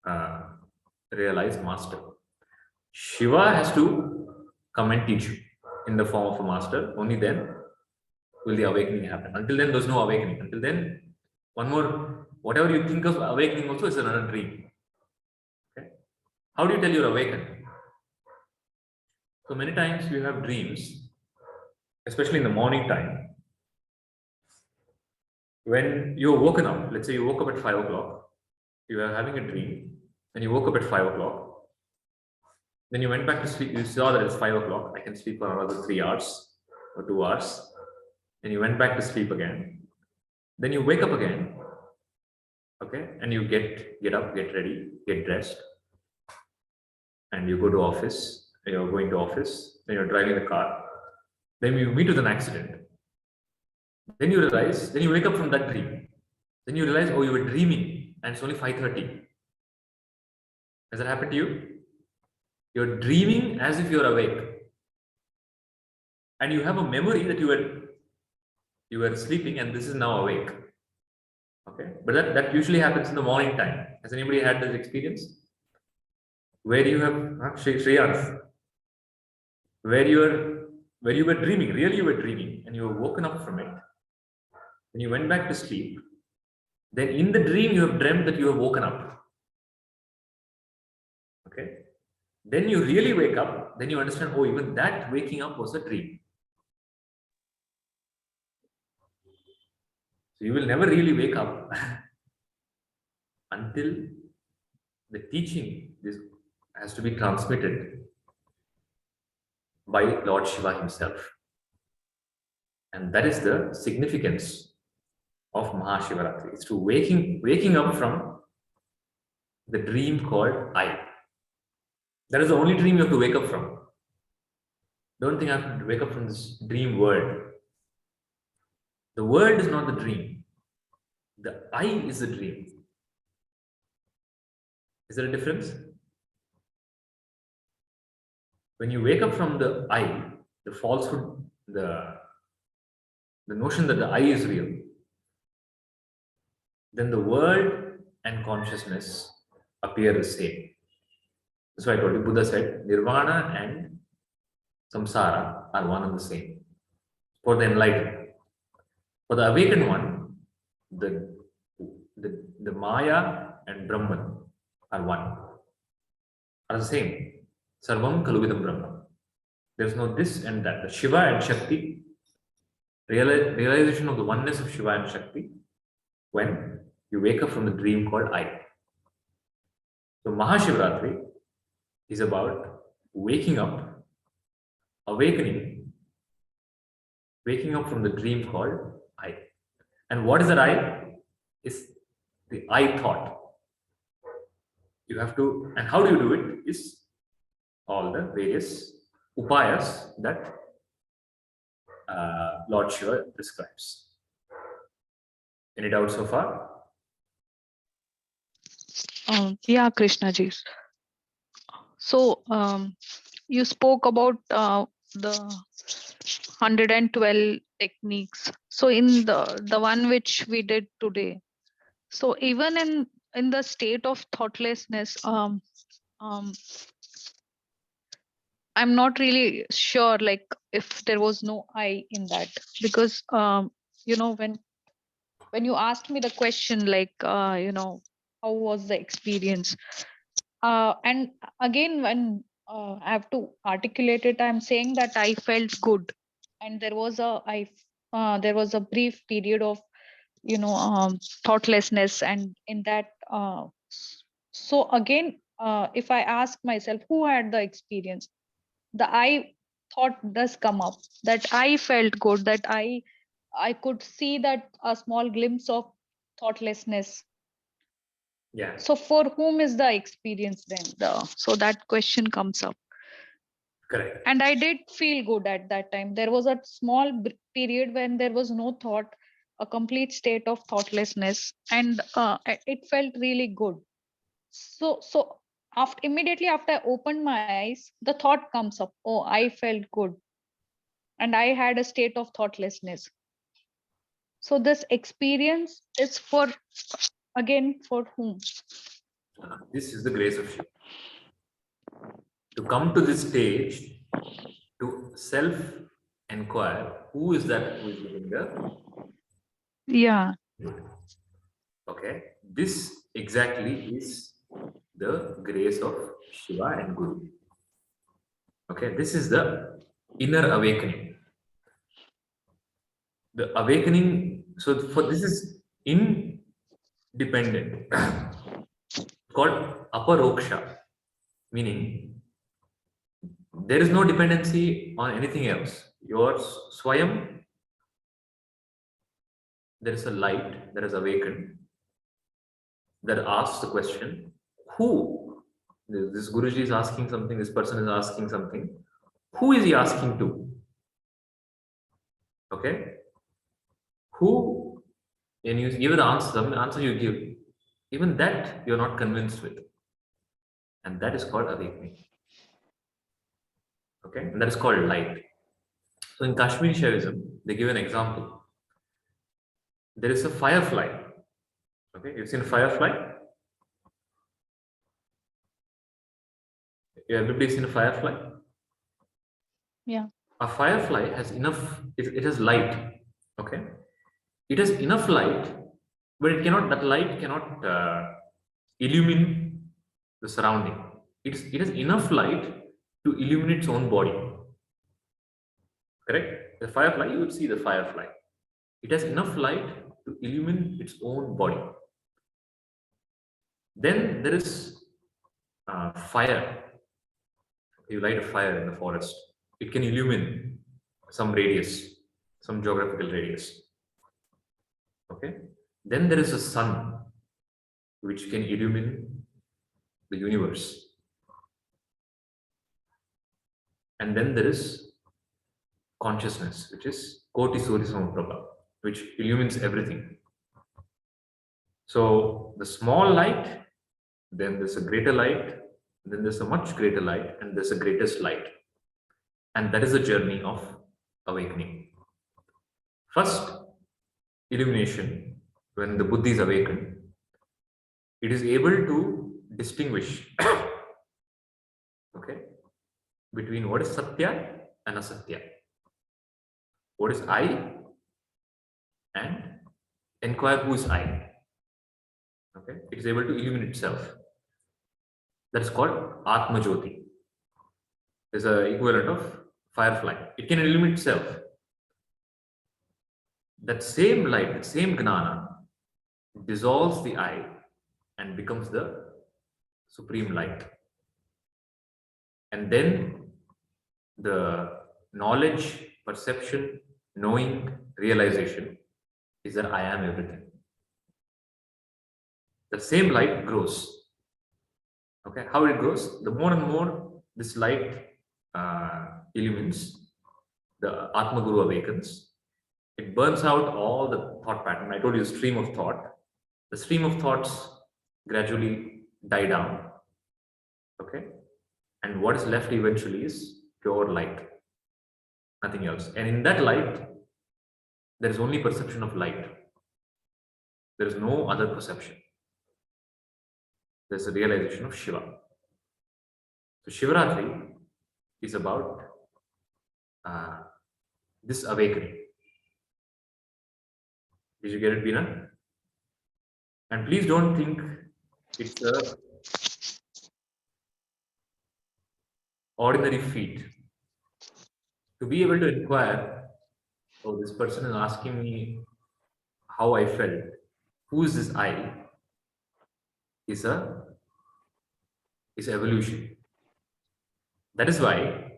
a realized master. Shiva has to come and teach you in the form of a master. Only then will the awakening happen. Until then, there's no awakening. Until then, one more, whatever you think of awakening also is another dream. Okay? How do you tell you're awakened? So many times you have dreams, especially in the morning time, when you're woken up. Let's say you woke up at 5 o'clock, you are having a dream, and you woke up at 5 o'clock. Then you went back to sleep, you saw that it's 5 o'clock, I can sleep for another 3 hours or 2 hours. Then you went back to sleep again. Then you wake up again, okay, and you get up, get ready, get dressed, and you go to office. You're going to office, then you're driving the car, then you meet with an accident. Then you realize, then you wake up from that dream. Then you realize, oh, you were dreaming and it's only 5:30. Has that happened to you? You're dreaming as if you're awake. And you have a memory that you were sleeping and this is now awake. Okay, but that usually happens in the morning time. Has anybody had this experience? Where you have Shreyans, where you were dreaming, really you were dreaming, and you were woken up from it. When you went back to sleep, Then in the dream, you have dreamt that you have woken up. Okay. Then you really wake up, then you understand, oh, even that waking up was a dream. So you will never really wake up until the teaching this has to be transmitted by Lord Shiva himself. And that is the significance of Maha Shivaratri. It's to waking up from the dream called I. That is the only dream you have to wake up from. Don't think I have to wake up from this dream world. The world is not the dream. The I is the dream. Is there a difference? When you wake up from the I, the falsehood, the notion that the I is real, then the world and consciousness appear the same. That's why I told you, Buddha said, Nirvana and Samsara are one and the same for the enlightened. For the awakened one, the Maya and Brahman are one, are the same. Sarvam Kaluvidam Brahma. There's no this and that. The Shiva and Shakti, realization of the oneness of Shiva and Shakti when you wake up from the dream called I. So Maha Shivaratri is about waking up, awakening, waking up from the dream called I. And what is that I? Is the I thought. You have to, and how do you do it? Is all the various upayas that Lord Shiva describes. Any doubts so far? Yeah, Krishna ji. So you spoke about the 112 techniques. So in the one which we did today, so even in the state of thoughtlessness, I'm not really sure, like, if there was no I in that, because when you asked me the question, like, how was the experience, and again, when I have to articulate it, I'm saying that I felt good, and there was a brief period of thoughtlessness, and in that, so again, if I ask myself who had the experience, the I thought does come up, that I felt good, that I could see that a small glimpse of thoughtlessness. Yeah. So for whom is the experience then? So that question comes up. Correct. And I did feel good at that time. There was a small period when there was no thought, a complete state of thoughtlessness, and it felt really good. So immediately after I opened my eyes, the thought comes up, oh, I felt good, and I had a state of thoughtlessness. So this experience is for whom? This is the grace of Shiva. To come to this stage, to self-enquire, who is that who is living there? Yeah. Okay. This exactly is the grace of Shiva and Guru. Okay. This is the inner awakening. The awakening, so for this is independent, called aparoksha, meaning there is no dependency on anything else. Yours, Swayam, there is a light that is awakened that asks the question, who? This Guruji is asking something, this person is asking something. Who is he asking to? Okay? Who? And you give the answer you give. Even that you're not convinced with. And that is called awakening. Okay? And that is called light. So in Kashmiri Shaivism, they give an example. There is a firefly. Okay, you've seen a firefly? Everybody's seen a firefly? Yeah. A firefly has enough, it has light. Okay? It has enough light but it cannot. That light cannot illumine the surrounding. It has enough light to illuminate its own body. Correct? The firefly, you would see the firefly. It has enough light to illumine its own body. Then there is fire. You light a fire in the forest. It can illumine some radius, some geographical radius. Okay. Then there is a sun, which can illumine the universe. And then there is consciousness, which is Koti Surya Samaprabha, which illumines everything. So the small light, then there's a greater light, then there's a much greater light, and there's a greatest light. And that is the journey of awakening. First, illumination, when the Buddha is awakened, it is able to distinguish okay, between what is Satya and Asatya. What is I, and inquire who is I. Okay, it is able to illuminate itself. That is called Atma Jyoti. Is an equivalent of firefly. It can illuminate itself. That same light, that same gnana, dissolves the I and becomes the supreme light. And then the knowledge, perception, knowing, realization is that I am everything. The same light grows. Okay, how it grows? The more and more this light illumines, the Atma Guru awakens. It burns out all the thought pattern. I told you the stream of thought. The stream of thoughts gradually die down. Okay, and what is left eventually is pure light, nothing else. And in that light, there is only perception of light. There is no other perception. There's a realization of Shiva. So Shivaratri is about this awakening. Did you get it, Bina? And please don't think it's a ordinary feat. To be able to inquire, oh, this person is asking me how I felt. Who is this I? Is evolution. That is why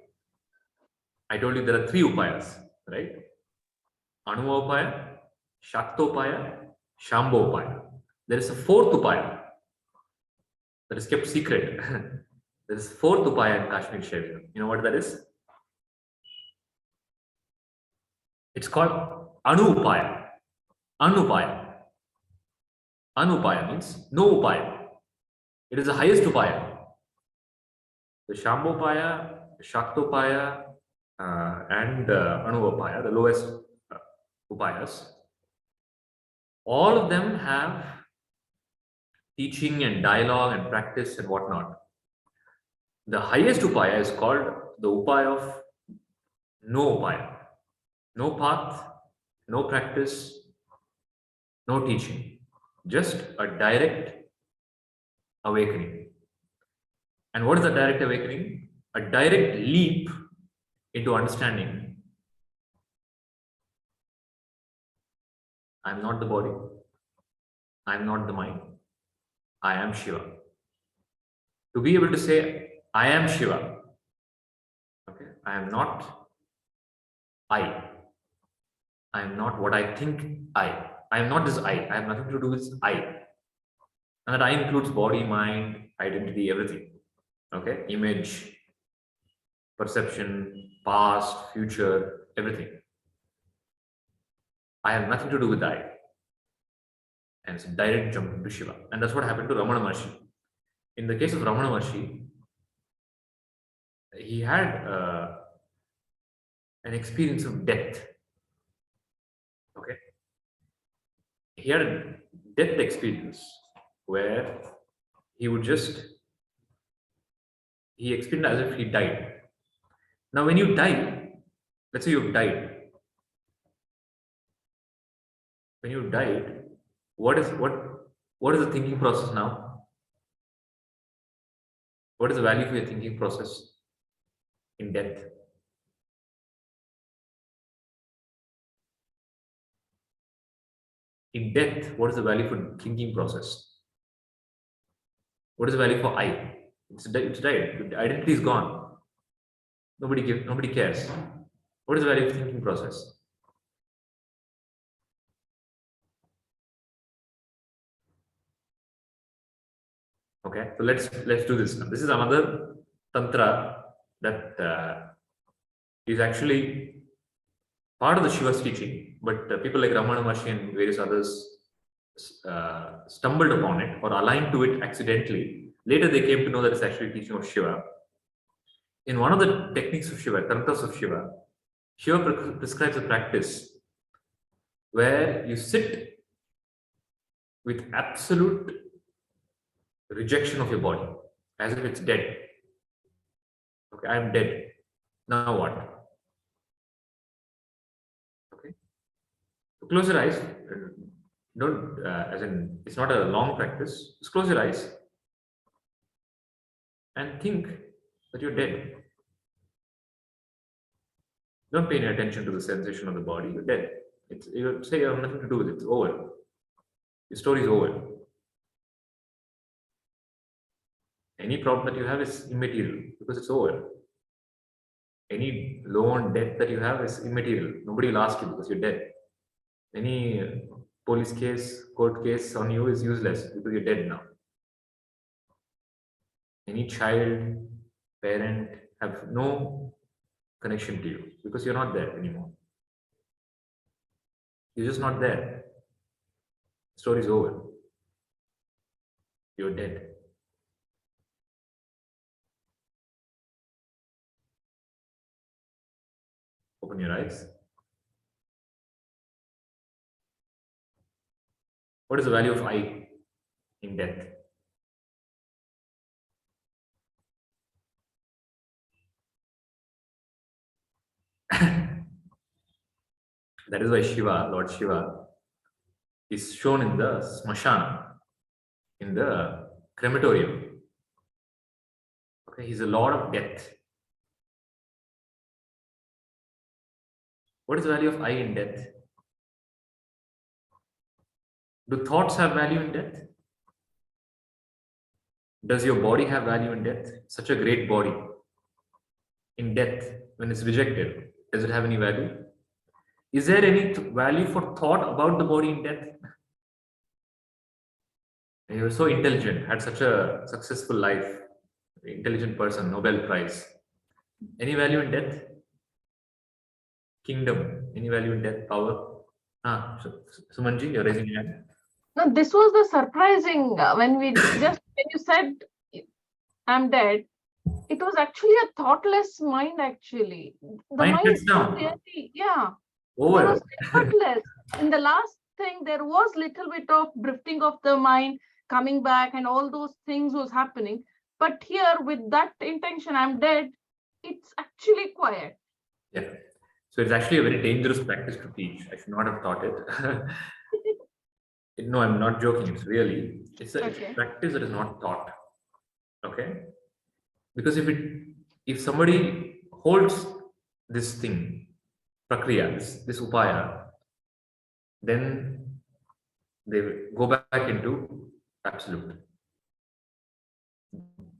I told you there are 3 upayas, right? Anuvapaya, Shaktopaya, Shambhopaya. There is a 4th upaya that is kept secret. There is 4th upaya in Kashmiri Shaivism. You know what that is? It's called Anupaya. Anupaya. Anupaya means no upaya. It is the highest upaya. The Shambhopaya, Shaktopaya, and Anuvapaya, the lowest upayas, all of them have teaching and dialogue and practice and whatnot. The highest upaya is called the upaya of no upaya. No path, no practice, no teaching. Just a direct awakening. And what is a direct awakening? A direct leap into understanding. I am not the body. I am not the mind. I am Shiva. To be able to say, I am Shiva. Okay, I am not I. I am not what I think I. I am not this I. I have nothing to do with I. And that I includes body, mind, identity, everything. Okay, image, perception, past, future, everything. I have nothing to do with I. And it's a direct jump into Shiva. And that's what happened to Ramana Maharshi. In the case of Ramana Maharshi, he had an experience of death. Okay. He had a death experience where he experienced as if he died. Now, when you die, let's say you've died. When you died, What is the thinking process now? What is the value for your thinking process in death? In death, what is the value for thinking process? What is the value for I? It's died. The identity is gone. Nobody cares. What is the value of thinking process? Okay, so let's do this now. This is another tantra that is actually part of the Shiva's teaching, but people like Ramana Maharshi and various others stumbled upon it or aligned to it accidentally. Later, they came to know that it's actually teaching of Shiva. In one of the techniques of Shiva, tantras of Shiva, Shiva prescribes a practice where you sit with absolute rejection of your body, as if it's dead. Okay, I am dead. Now what? Okay, so close your eyes. Don't, as in, it's not a long practice. Just close your eyes and think that you're dead. Don't pay any attention to the sensation of the body. You're dead. You say you have nothing to do with it. It's over. The story is over. Any problem that you have is immaterial because it's over. Any loan, debt that you have is immaterial. Nobody will ask you because you're dead. Any police case, court case on you is useless because you're dead now. Any child, parent have no connection to you because you're not there anymore. You're just not there. Story is over. You're dead. Open your eyes. What is the value of I in death? That is why Shiva, Lord Shiva, is shown in the smashan, in the crematorium. Okay, he's a lord of death. What is the value of I in death? Do thoughts have value in death? Does your body have value in death? Such a great body. In death, when it's rejected, does it have any value? Is there any value for thought about the body in death? And you were so intelligent, had such a successful life, intelligent person, Nobel Prize. Any value in death? Kingdom, any value in death? Power? Sumanji, you're raising your hand. No, this was the surprising when you said I'm dead, it was actually a thoughtless mind actually. The Mind mind shuts down. really, yeah. Over. There was effortless. In the last thing, there was little bit of drifting of the mind, coming back, and all those things was happening. But here, with that intention, I'm dead, it's actually quiet. Yeah. So it's actually a very dangerous practice to teach. I should not have taught it. No, I'm not joking. It's a Okay. practice that is not taught. Okay. Because if somebody holds this thing, prakriya, this upaya, then they will go back into absolute.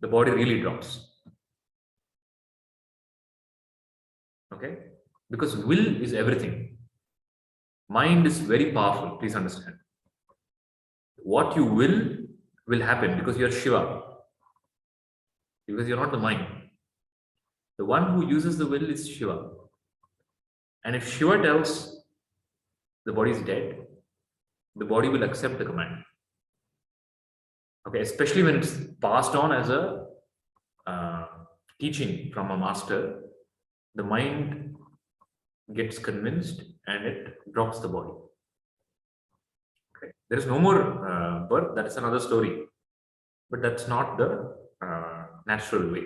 The body really drops. Okay? Because will is everything. Mind is very powerful, please understand. What you will happen because you're Shiva. Because you're not the mind. The one who uses the will is Shiva. And if Shiva tells the body is dead, the body will accept the command. Okay, especially when it's passed on as a teaching from a master, the mind gets convinced and it drops the body. Okay, there is no more birth. That is another story, but that's not the natural way.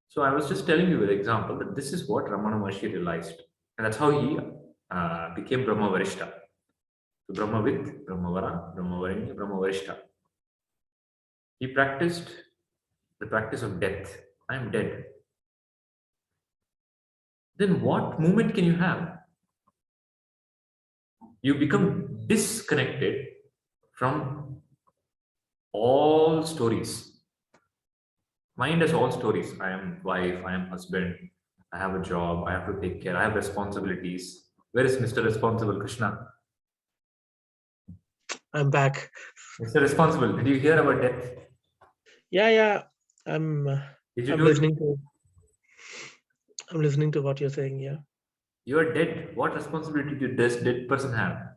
So I was just telling you an example that this is what Ramana Maharshi realized, and that's how he became Brahma Varishta. to Brahmavid, Brahmavara, Brahmavaranya, Brahmavarishta. He practiced the practice of death. I am dead. Then what movement can you have? You become disconnected from all stories. Mind has all stories. I am wife, I am husband, I have a job, I have to take care, I have responsibilities. Where is Mr. Responsible, Krishna? I'm back. Mr. Responsible, did you hear about death? Yeah. I'm Did you I'm do listening to I'm listening to what you're saying. Yeah. You are dead. What responsibility does dead person have?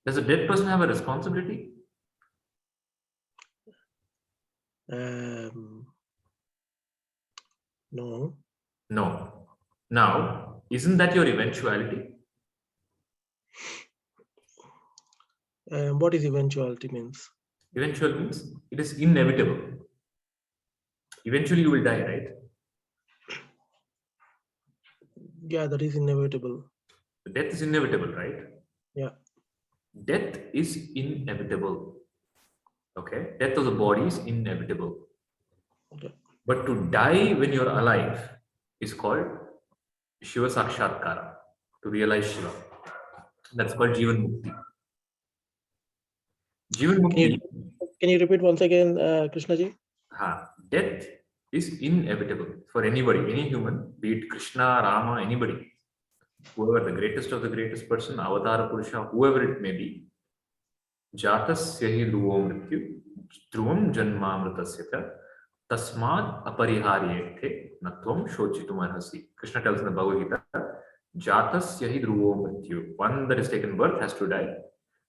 Does a dead person have a responsibility? No. No. Now, isn't that your eventuality? What is eventuality means? Eventual means it is inevitable. Eventually you will die, right? Yeah, that is inevitable. Death is inevitable, right? Yeah. Death is inevitable. Okay? Death of the body is inevitable. Okay. But to die when you're alive is called Shiva Sakshatkara, to realize Shiva. That's called Jivan Mukti. Jivan Mukti, Can you repeat once again, Krishna ji? death is inevitable for anybody, any human, be it Krishna, Rama, anybody, whoever, the greatest of the greatest person, Avatara Purusha, whoever it may be. Jatasya hi dhruvam mrityu, dhruvam janmamritasya cha, tasmad apariharyethe natvam shochitum arhasi. Krishna tells in the Bhagavad Gita, Jatasya hi dhruvam mrityu, one that is taken birth has to die.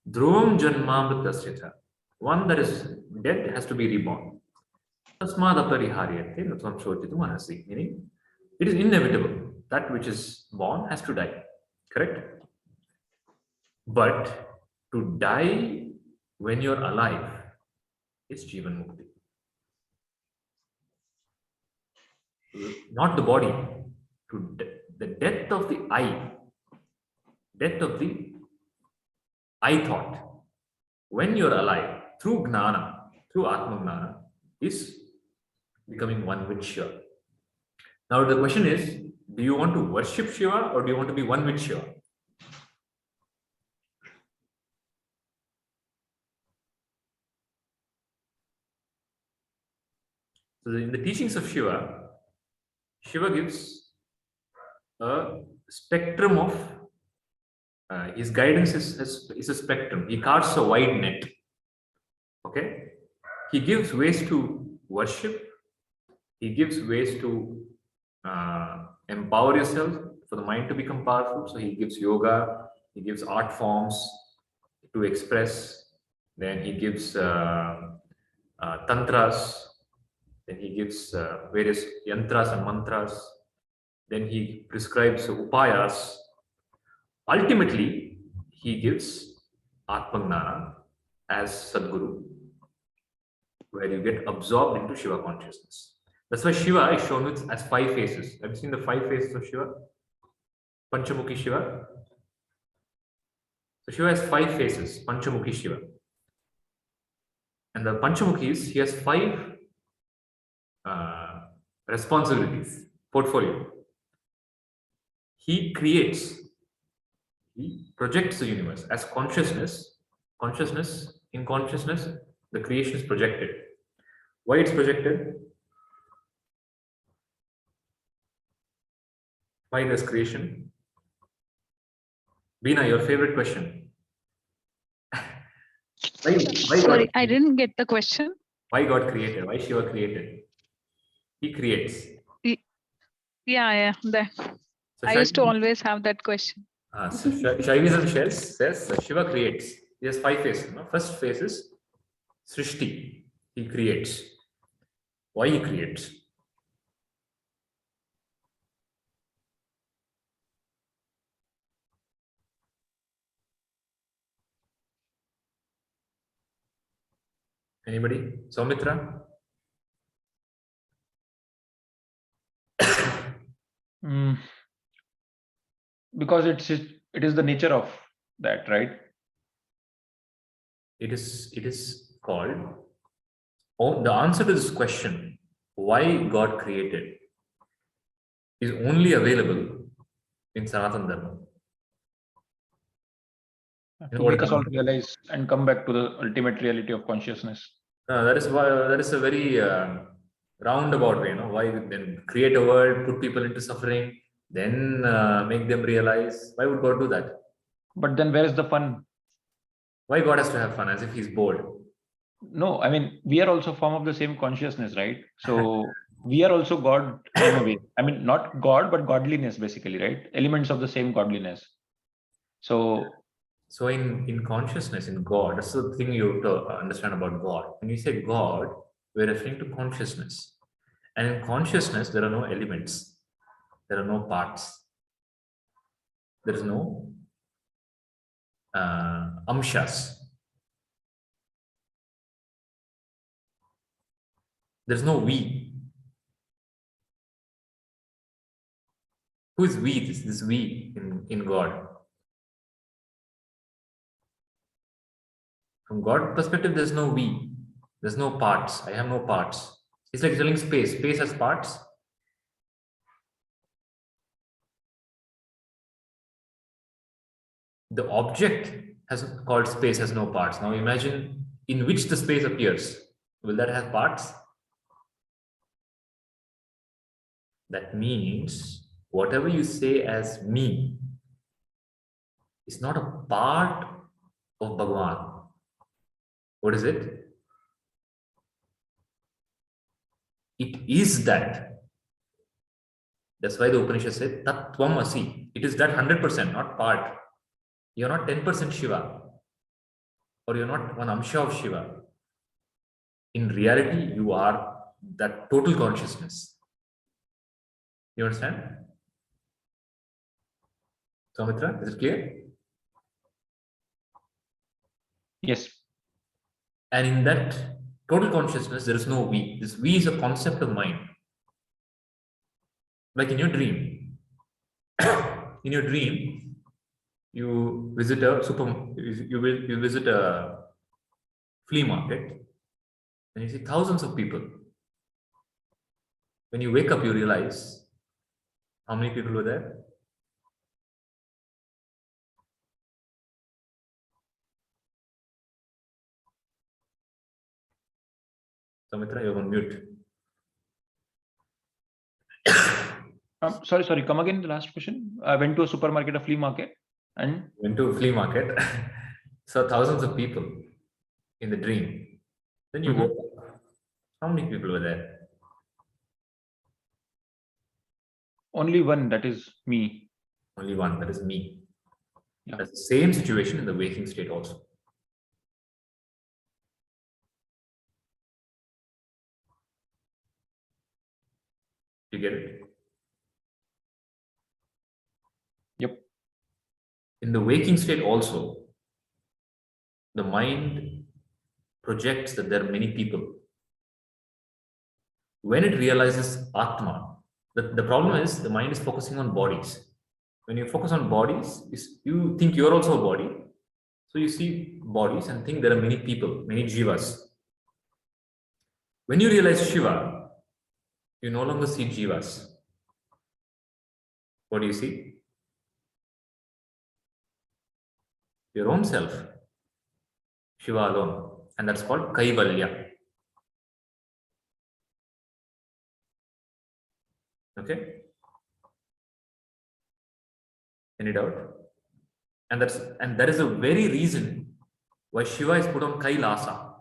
Dhruvam janmamritasya cha, one that is dead has to be reborn. Tasmad apariharyate natvam shochitum arhasi. Meaning, it is inevitable. That which is born has to die. Correct? But to die when you're alive is Jivan Mukti. Not the body. The death of the I. Death of the I thought. When you're alive, through Gnana, through Atma Gnana, is becoming one with Shiva. Now the question is, do you want to worship Shiva or do you want to be one with Shiva? So in the teachings of Shiva, Shiva gives a spectrum of, his guidance is a spectrum. He casts a wide net. Okay? He gives ways to worship. He gives ways to empower yourself, for the mind to become powerful. So he gives yoga, he gives art forms to express, then he gives tantras, then he gives various yantras and mantras, then he prescribes upayas. Ultimately, he gives Atmagnana as Sadguru, where you get absorbed into Shiva consciousness. That's why Shiva is shown with as 5 faces. Have you seen the 5 faces of Shiva? Panchamukhi Shiva. So Shiva has 5 faces, Panchamukhi Shiva. And the Panchamukhis, he has 5 responsibilities, portfolio. He creates, he projects the universe as consciousness. Consciousness, in consciousness, the creation is projected. Why it's projected? Why this creation? Veena, your favorite question. why Sorry, God, I didn't get the question. why God created? Why Shiva created? He creates. Yeah. So I used to always have that question. So Shaivism says Shiva creates. He has 5 phases. No? First phase is Srishti. He creates. Why he creates? Anybody? Soumitra? Because it is the nature of that, right? It is called, oh, the answer to this question, why God created, is only available in Sanatana Dharma. To make us all realize and come back to the ultimate reality of consciousness. That is why that is a very roundabout way. Why then create a world, put people into suffering, then make them realize? Why would God do that? But then where is the fun? Why God has to have fun as if he's bored? No, I mean, we are also form of the same consciousness, right? So we are also God in a way. I mean, not God, but godliness, basically, right? Elements of the same godliness. So in consciousness, in God, that's the thing you have to understand about God. When you say God, we're referring to consciousness. And in consciousness, there are no elements. There are no parts. There is no amshas. There's no we. Who is we? This we in God. From God perspective, there's no we. There's no parts. I have no parts. It's like telling space. Space has parts. The object has called space has no parts. Now imagine in which the space appears. Will that have parts? That means whatever you say as me is not a part of Bhagavan. What is it? It is that. That's why the Upanishad said Tattvam Asi. It is that 100%, not part. You're not 10% Shiva, or you're not one Amsha of Shiva. In reality, you are that total consciousness. You understand? Soumitra, is it clear? yes, And in that total consciousness, there is no we. This we is a concept of mind. Like in your dream. In your dream, you visit a you visit a flea market, and you see thousands of people. When you wake up, you realize how many people were there. Soumitra, you're on mute. sorry, come again, the last question. I went to a supermarket, a flea market, and Went to a flea market, saw thousands of people in the dream. Then you woke up. How many people were there? only one, that is me. Only one, that is me. Yeah. That's the same situation in the waking state also. You get it? Yep. In the waking state also, the mind projects that there are many people. When it realizes Atma, the problem is the mind is focusing on bodies. When you focus on bodies, you think you're also a body. So you see bodies and think there are many people, many jivas. When you realize Shiva, you no longer see jivas. What do you see? Your own self, Shiva alone. And that's called Kaivalya. Okay? Any doubt? And that is the very reason why Shiva is put on Kailasa.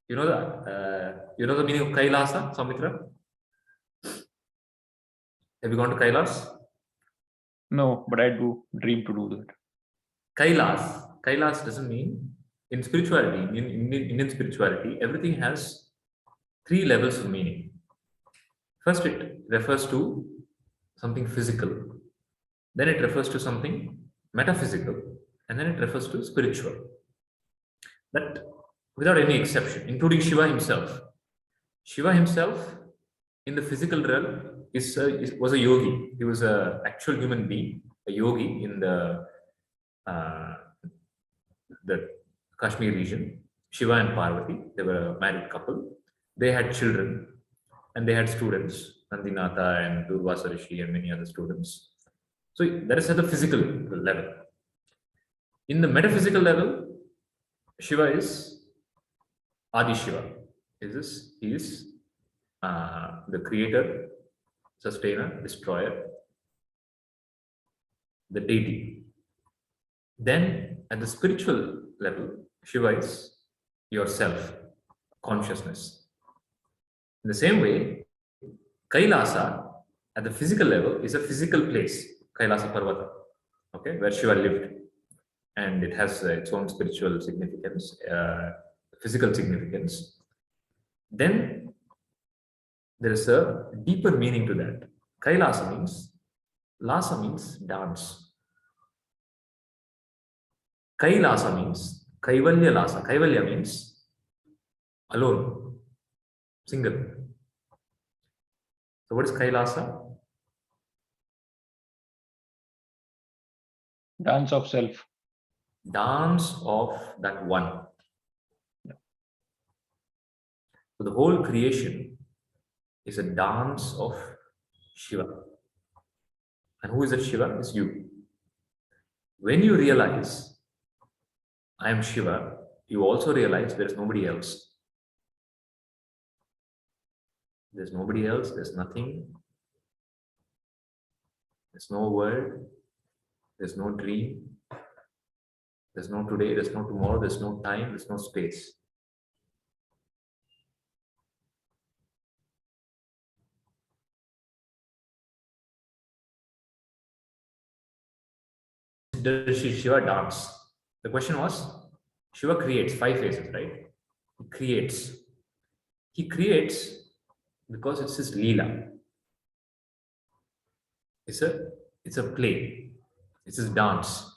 You know that? You know the meaning of Kailasa, Soumitra? Have you gone to Kailas? No, but I do dream to do that. Kailas doesn't mean in spirituality, in Indian spirituality, everything has 3 levels of meaning. First, it refers to something physical, then it refers to something metaphysical, and then it refers to spiritual. That without any exception, including Shiva himself. Shiva himself in the physical realm was a yogi. He was an actual human being, a yogi in the Kashmir region. Shiva and Parvati, they were a married couple. They had children and they had students, Nandinatha and Durvasa Rishi and many other students. So that is at the physical level. In the metaphysical level, Shiva is Adi Shiva. He is the creator, sustainer, destroyer, the deity. Then at the spiritual level, Shiva is yourself, consciousness. In the same way, Kailasa at the physical level is a physical place, Kailasa Parvata, okay, where Shiva lived. And it has its own spiritual significance, physical significance. Then there is a deeper meaning to that. Kailasa means, Lasa means dance. Kailasa means, Kaivalya Lasa. Kaivalya means alone, single. So what is Kailasa? Dance of self. Dance of that one. So the whole creation is a dance of Shiva. And who is that Shiva? It's you. When you realize I am Shiva, you also realize there is nobody else. There's nobody else, there's nothing. There's no world, there's no dream, there's no today, there's no tomorrow, there's no time, there's no space. Does Shiva dance? The question was, Shiva creates 5 phases, right? He creates. He creates because it's his Leela. It's a play. It's his dance.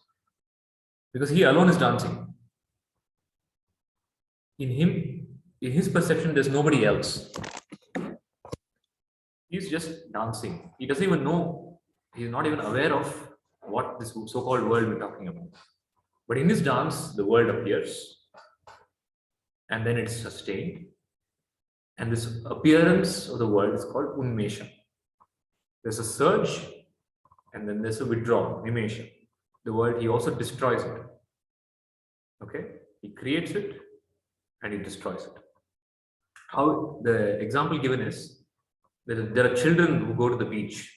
Because he alone is dancing. In him, in his perception, there's nobody else. He's just dancing. He doesn't even know. He's not even aware of what this so-called world we're talking about. But in his dance, the world appears. And then it's sustained. And this appearance of the world is called Unmesha. There's a surge, and then there's a withdrawal, Nimesha. The world, he also destroys it. Okay? He creates it, and he destroys it. How the example given is, there are children who go to the beach.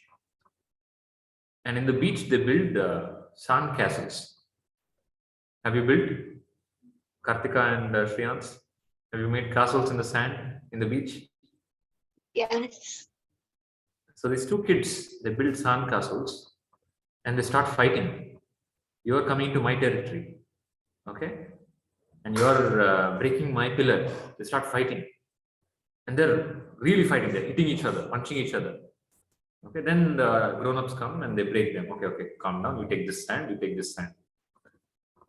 And in the beach, they build sand castles. Have you built? Kartika and Shriyans? Have you made castles in the sand, in the beach? Yes. So these 2 kids, they build sand castles and they start fighting. You are coming to my territory, okay? And you are breaking my pillar. They start fighting. And they're really fighting. They're hitting each other, punching each other. Okay, then the grown-ups come and they break them. Okay, calm down. You take this sand, you take this sand.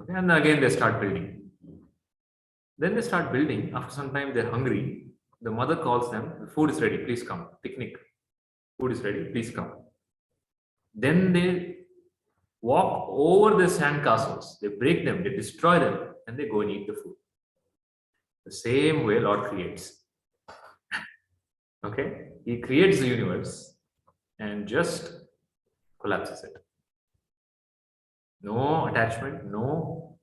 Okay, and again they start building. Then they start building. After some time, they're hungry. The mother calls them, the food is ready, please come. Picnic. Food is ready, please come. Then they walk over the sand castles. They break them, they destroy them, and they go and eat the food. The same way Lord creates. Okay? He creates the universe and just collapses it. No attachment, no.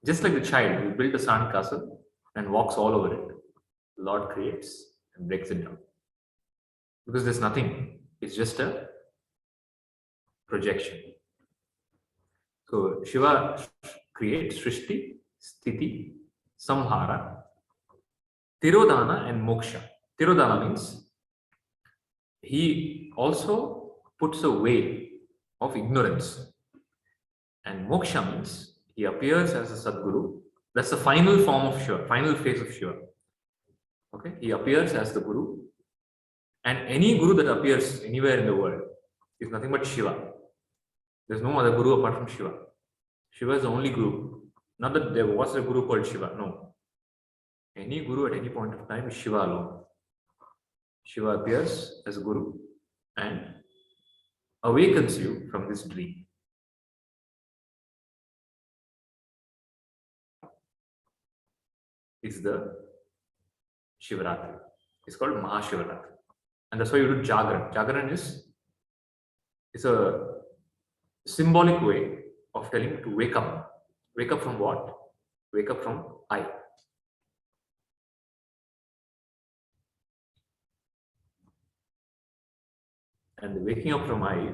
Just like the child who built a sand castle and walks all over it. The Lord creates and breaks it down. Because there's nothing. It's just a projection. So Shiva creates Srishti, Sthiti, Samhara, Tirodhana and Moksha. Tirodhana means he also puts away of ignorance. And Moksha means he appears as a Sadguru. That's the final form of Shiva, final phase of Shiva. Okay, he appears as the Guru. And any Guru that appears anywhere in the world is nothing but Shiva. There's no other Guru apart from Shiva. Shiva is the only Guru. Not that there was a Guru called Shiva, no. Any Guru at any point of time is Shiva alone. Shiva appears as a Guru. and awakens you from this dream. Is the Shivaratri. It's called Maha Shivarati. And that's why you do Jagaran. Jagaran is a symbolic way of telling you to wake up. Wake up from what? Wake up from I. And the waking up from I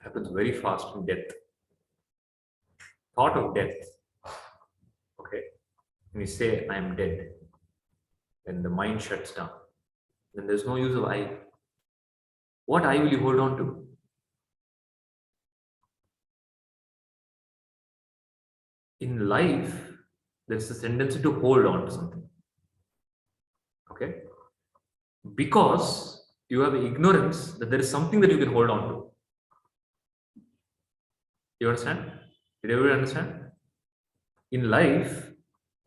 happens very fast in death. Thought of death. Okay. When you say I am dead, then the mind shuts down. Then there's no use of I. What I will you hold on to? In life, there's a tendency to hold on to something. Okay? Because you have ignorance that there is something that you can hold on to. You understand? Did everybody understand? In life,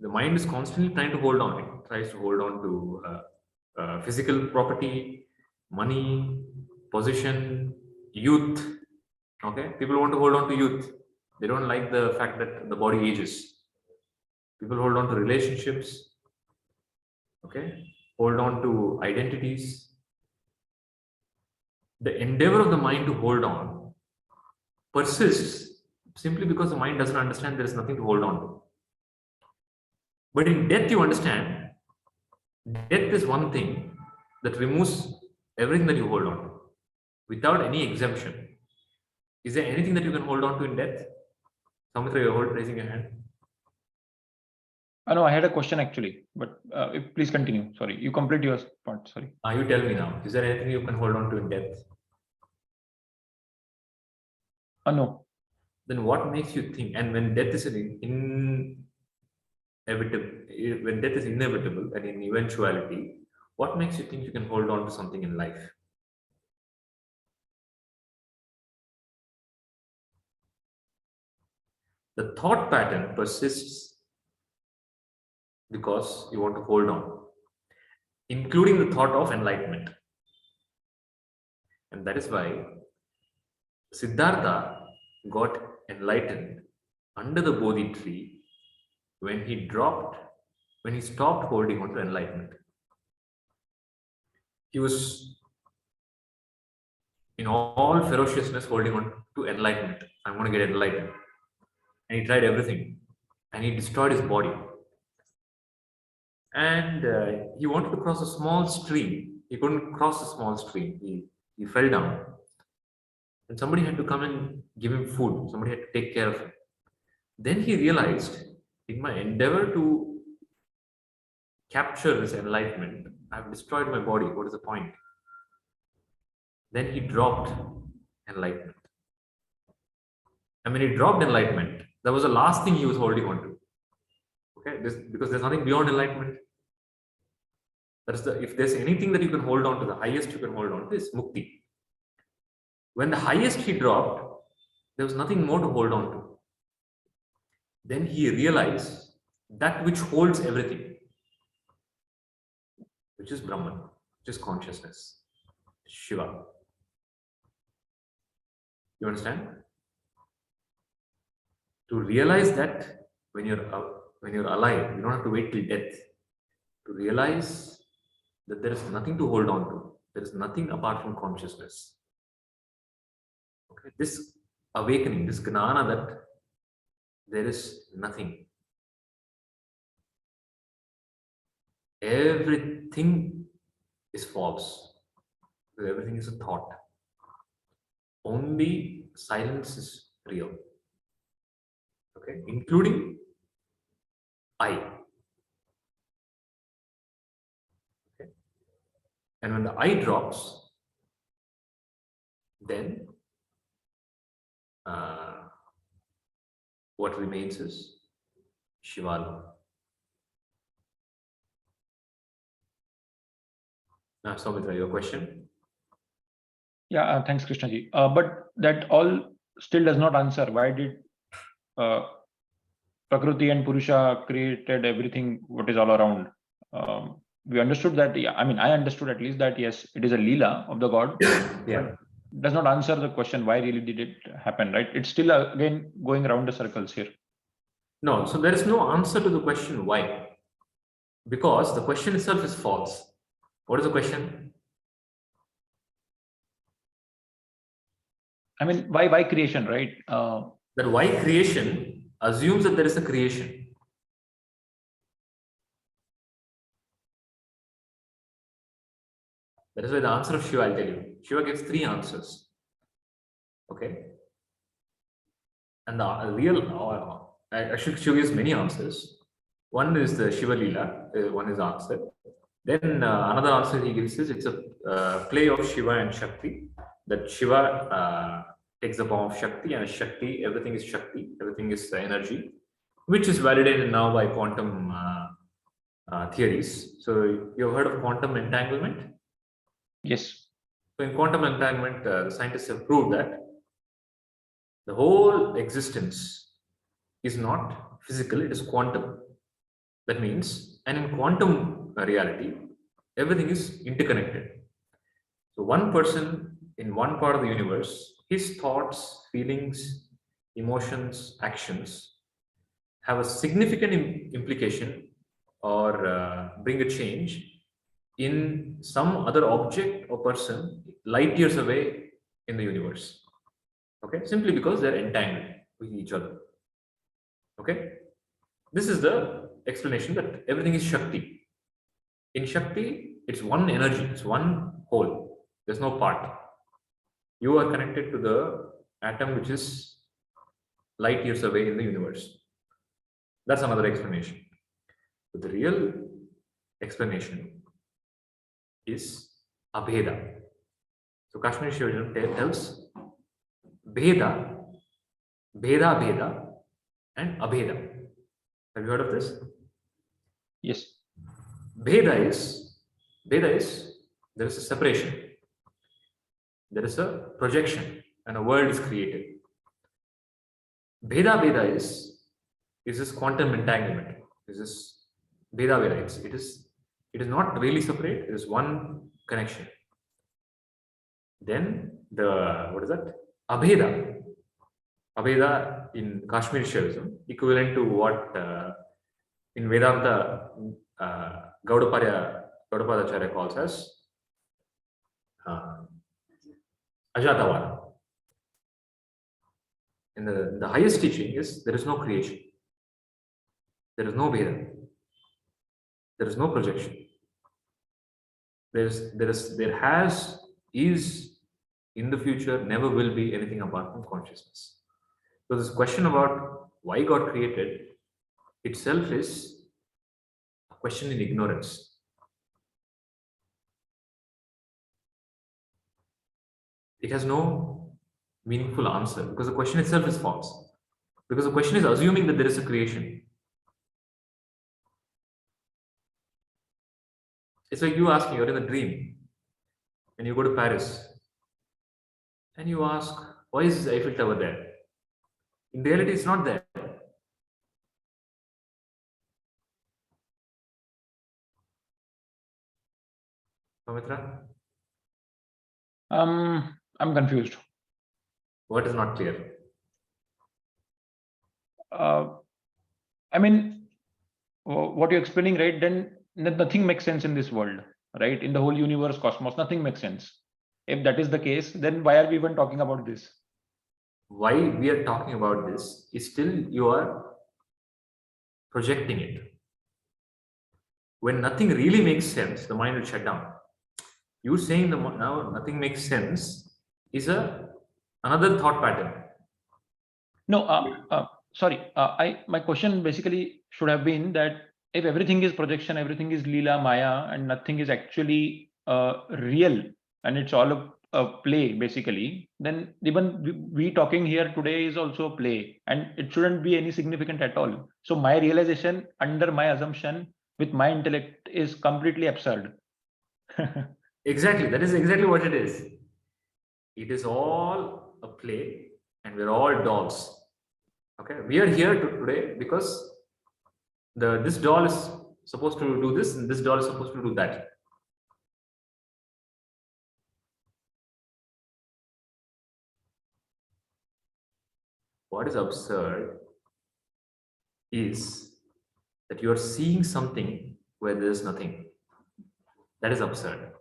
the mind is constantly trying to hold on. It tries to hold on to physical property, money, position, youth. Okay? People want to hold on to youth. They don't like the fact that the body ages. People hold on to relationships. Okay? Hold on to identities. The endeavor of the mind to hold on persists simply because the mind doesn't understand there is nothing to hold on to. But in death, you understand death is one thing that removes everything that you hold on to without any exemption. Is there anything that you can hold on to in death? Samitra, you're raising your hand. No, I had a question actually, but please continue. Sorry, you complete your part. Sorry. You tell me now. Is there anything you can hold on to in death? No. Then what makes you think? And when death is inevitable and in eventuality, what makes you think you can hold on to something in life? The thought pattern persists because you want to hold on, including the thought of enlightenment. And that is why Siddhartha got enlightened under the Bodhi tree when he stopped holding on to enlightenment. He was in all ferociousness holding on to enlightenment. I'm going to get enlightened. And he tried everything. And he destroyed his body. And he wanted to cross a small stream. He couldn't cross a small stream. He fell down. And somebody had to come and give him food. Somebody had to take care of him. Then he realized, in my endeavor to capture this enlightenment, I've destroyed my body. What is the point? Then he dropped enlightenment. And when he dropped enlightenment, that was the last thing he was holding on to. Okay, because there's nothing beyond enlightenment. If there's anything that you can hold on to, the highest you can hold on to is mukti. When the highest he dropped, there was nothing more to hold on to. Then he realized that which holds everything, which is Brahman, which is consciousness, Shiva. You understand? To realize that when you're alive, you don't have to wait till death. To realize that there is nothing to hold on to. There is nothing apart from consciousness. Okay, this awakening, this gnana that there is nothing. Everything is false. Everything is a thought. Only silence is real. Okay, including I. Okay. And when the I drops, then what remains is Shivala. Now, Soumitra, your question? Yeah, thanks, Krishnaji. But that all still does not answer. Why did Prakriti and Purusha created everything what is all around? we understood that, yeah, I mean, I understood at least that, yes, it is a Leela of the God. Yeah. Does not answer the question, why really did it happen, right? It's still again going around the circles here. No, so there is no answer to the question why. Because the question itself is false. What is the question? I mean, why creation, right? That why creation assumes that there is a creation. That is why the answer of Shiva, I'll tell you. Shiva gives 3 answers. Okay. And the real, actually, Shiva gives many answers. One is the Shiva Leela, one is the answer. Then another answer he gives is it's a play of Shiva and Shakti. That Shiva takes the form of Shakti, and Shakti, everything is Shakti, everything is energy, which is validated now by quantum theories. So you've heard of quantum entanglement? Yes. So in quantum entanglement, the scientists have proved that the whole existence is not physical, it is quantum. That means, and in quantum reality, everything is interconnected. So one person in one part of the universe, his thoughts, feelings, emotions, actions have a significant implication or bring a change in some other object or person light years away in the universe. Okay, simply because they're entangled with each other. Okay, this is the explanation that everything is Shakti. In Shakti, it's one energy, it's one whole, there's no part. You are connected to the atom which is light years away in the universe. That's another explanation. But the real explanation is Abheda. So Kashmiri Shaivism tells Bheda, Bheda, Bheda, and Abheda. Have you heard of this? Yes. Bheda is there is a separation, there is a projection, and a world is created. Bheda is this quantum entanglement. Is this Bheda? It is not really separate. It is one connection. Then what is that? Abheda. Abheda in Kashmiri Shaivism, equivalent to what in Vedanta Gaudapadacharya calls as Ajatavada. And the highest teaching is there is no creation, there is no Veda, there is no projection. There has, is, in the future, never will be anything apart from consciousness. So this question about why God created itself is a question in ignorance. It has no meaningful answer because the question itself is false. Because the question is assuming that there is a creation. It's like you asking, you're in a dream and you go to Paris and you ask, why is the Eiffel Tower there? In reality, it's not there. Pavitra? I'm confused. What is not clear? I mean, what you're explaining, right? Then nothing makes sense in this world, right? In the whole universe, cosmos, nothing makes sense. If that is the case, then why are we even talking about this? Why we are talking about this is still you are projecting it. When nothing really makes sense, the mind will shut down. You saying now nothing makes sense is another thought pattern. No, sorry. My question basically should have been that if everything is projection, everything is Leela, Maya, and nothing is actually real, and it's all a play basically, then even we talking here today is also a play, and it shouldn't be any significant at all. So my realization under my assumption with my intellect is completely absurd. Exactly, that is exactly what it is. It is all a play, and we're all dolls. Okay, we are here today because this doll is supposed to do this, and this doll is supposed to do that. What is absurd is that you are seeing something where there is nothing. That is absurd.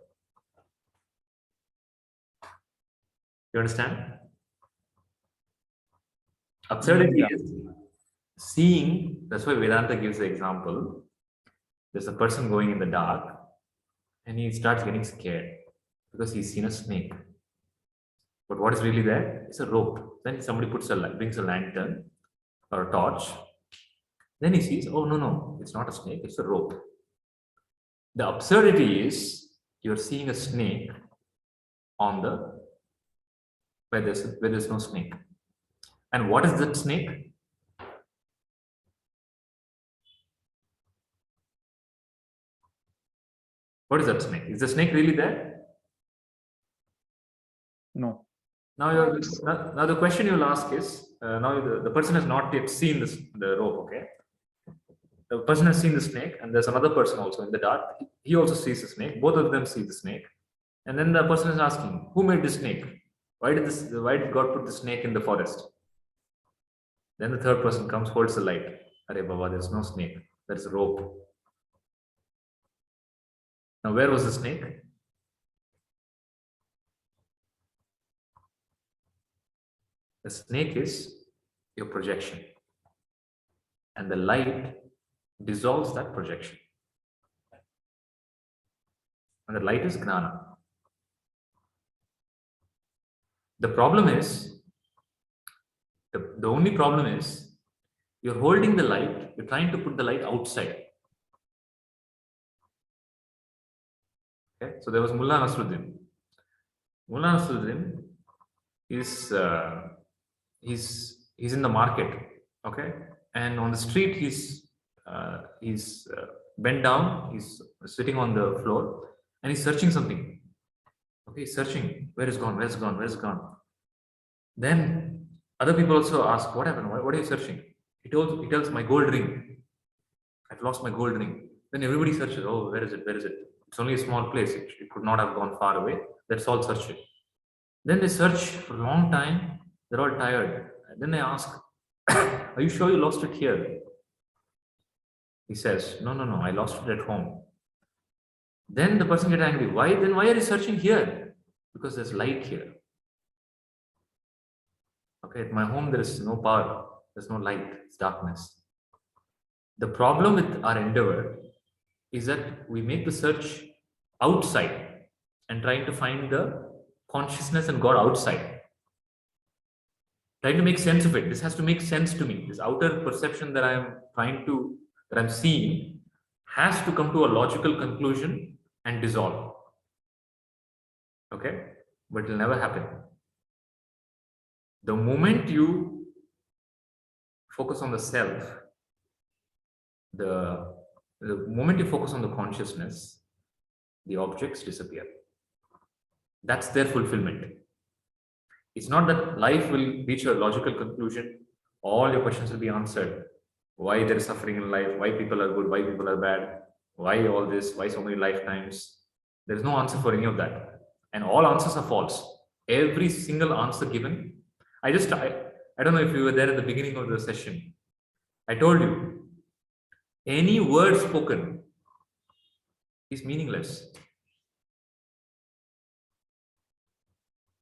You understand? Absurdity Yeah. is seeing. That's why Vedanta gives the example. There's a person going in the dark and he starts getting scared because he's seen a snake. But what is really there? It's a rope. Then somebody brings a lantern or a torch. Then he sees, oh no, it's not a snake, it's a rope. The absurdity is you're seeing a snake on the where there's no snake. And what is that snake? What is that snake? Is the snake really there? No. Now, now the question you'll ask is, now the person has not yet seen the rope, okay? The person has seen the snake, and there's another person also in the dark. He also sees the snake. Both of them see the snake. And then the person is asking, who made the snake? Why did God put the snake in the forest? Then the third person comes, holds the light. Arey Baba, there's no snake. There's a rope. Now, where was the snake? The snake is your projection. And the light dissolves that projection. And the light is Gnana. The problem is, the only problem is, you're holding the light, you're trying to put the light outside. Okay, so there was Mullah Nasruddin. Mullah Nasruddin is he's in the market, okay, and on the street he's bent down, he's sitting on the floor, and he's searching something. Okay, he's searching. Where is gone? Where's gone? Where's gone? Then other people also ask, what happened? What are you searching? He tells my gold ring. I've lost my gold ring. Then everybody searches. Oh, where is it? Where is it? It's only a small place. It could not have gone far away. Let's all search it. Then they search for a long time. They're all tired. And then they ask, are you sure you lost it here? He says, no, I lost it at home. Then the person gets angry. Why are you searching here? Because there's light here. Okay, at my home there is no power. There's no light. It's darkness. The problem with our endeavor is that we make the search outside and trying to find the consciousness and God outside. Trying to make sense of it. This has to make sense to me. This outer perception that I'm seeing has to come to a logical conclusion and dissolve. Okay? But it will never happen. The moment you focus on the self, the moment you focus on the consciousness, the objects disappear. That's their fulfillment. It's not that life will reach a logical conclusion, all your questions will be answered. Why there is suffering in life, why people are good, why people are bad, why all this, why so many lifetimes. There's no answer for any of that. And all answers are false. Every single answer given. I don't know if you were there at the beginning of the session. I told you, any word spoken is meaningless.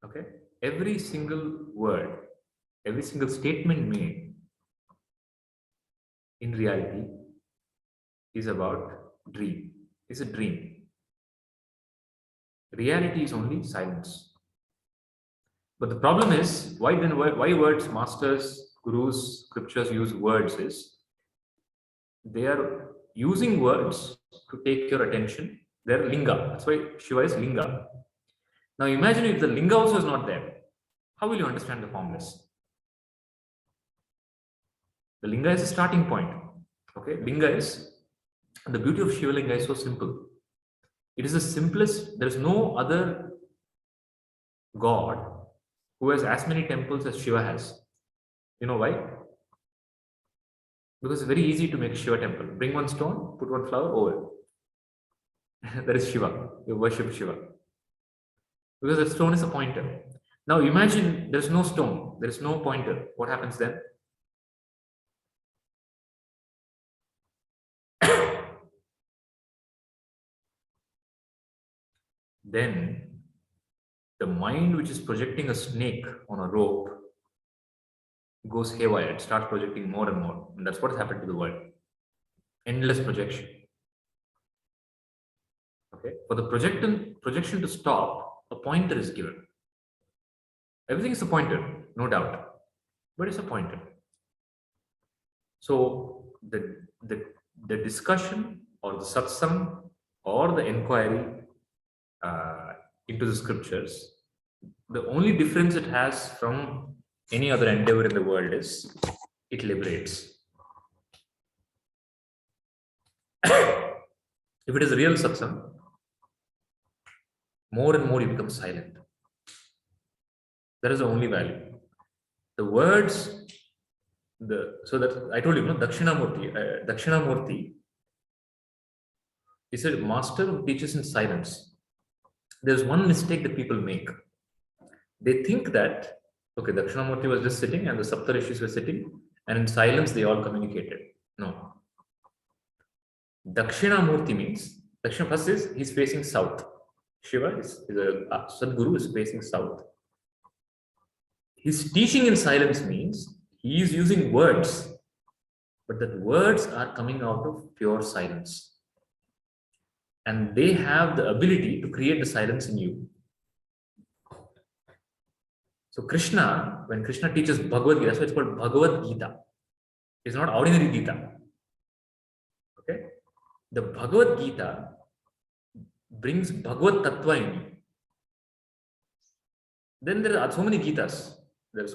Okay? Every single word, every single statement made in reality is about dream. It's a dream. Reality is only silence. But the problem is, why words, masters, gurus, scriptures use words is, they are using words to take your attention. They're linga. That's why Shiva is linga. Now imagine if the linga also is not there. How will you understand the formless? The linga is a starting point. Okay, linga is, the beauty of Shiva linga is so simple. It is the simplest. There is no other god who has as many temples as Shiva has. You know why? Because it's very easy to make Shiva temple. Bring one stone, put one flower over. That is Shiva. You worship Shiva. Because the stone is a pointer. Now imagine there's no stone, there is no pointer. What happens then? Then the mind which is projecting a snake on a rope goes haywire. It starts projecting more and more. And that's what has happened to the world. Endless projection. Okay. For the projection to stop, a pointer is given. Everything is a pointer, no doubt. But it's a pointer. So the discussion or the satsang or the inquiry into the scriptures, the only difference it has from any other endeavor in the world is it liberates. If it is a real satsang, more and more you become silent. That is the only value. The words, so that I told you, Dakshinamurti is a master who teaches in silence. There's one mistake that people make. They think that, okay, Dakshinamurti was just sitting and the Saptarishis were sitting, and in silence they all communicated. No. Dakshinamurti means, Dakshina first is he's facing south. Shiva is a Sadguru is facing south. His teaching in silence means he is using words, but that words are coming out of pure silence. And they have the ability to create the silence in you. So Krishna, when Krishna teaches Bhagavad Gita, so it's called Bhagavad Gita. It's not ordinary Gita. Okay? The Bhagavad Gita brings Bhagavad Tattva in you. Then there are so many Gitas. There's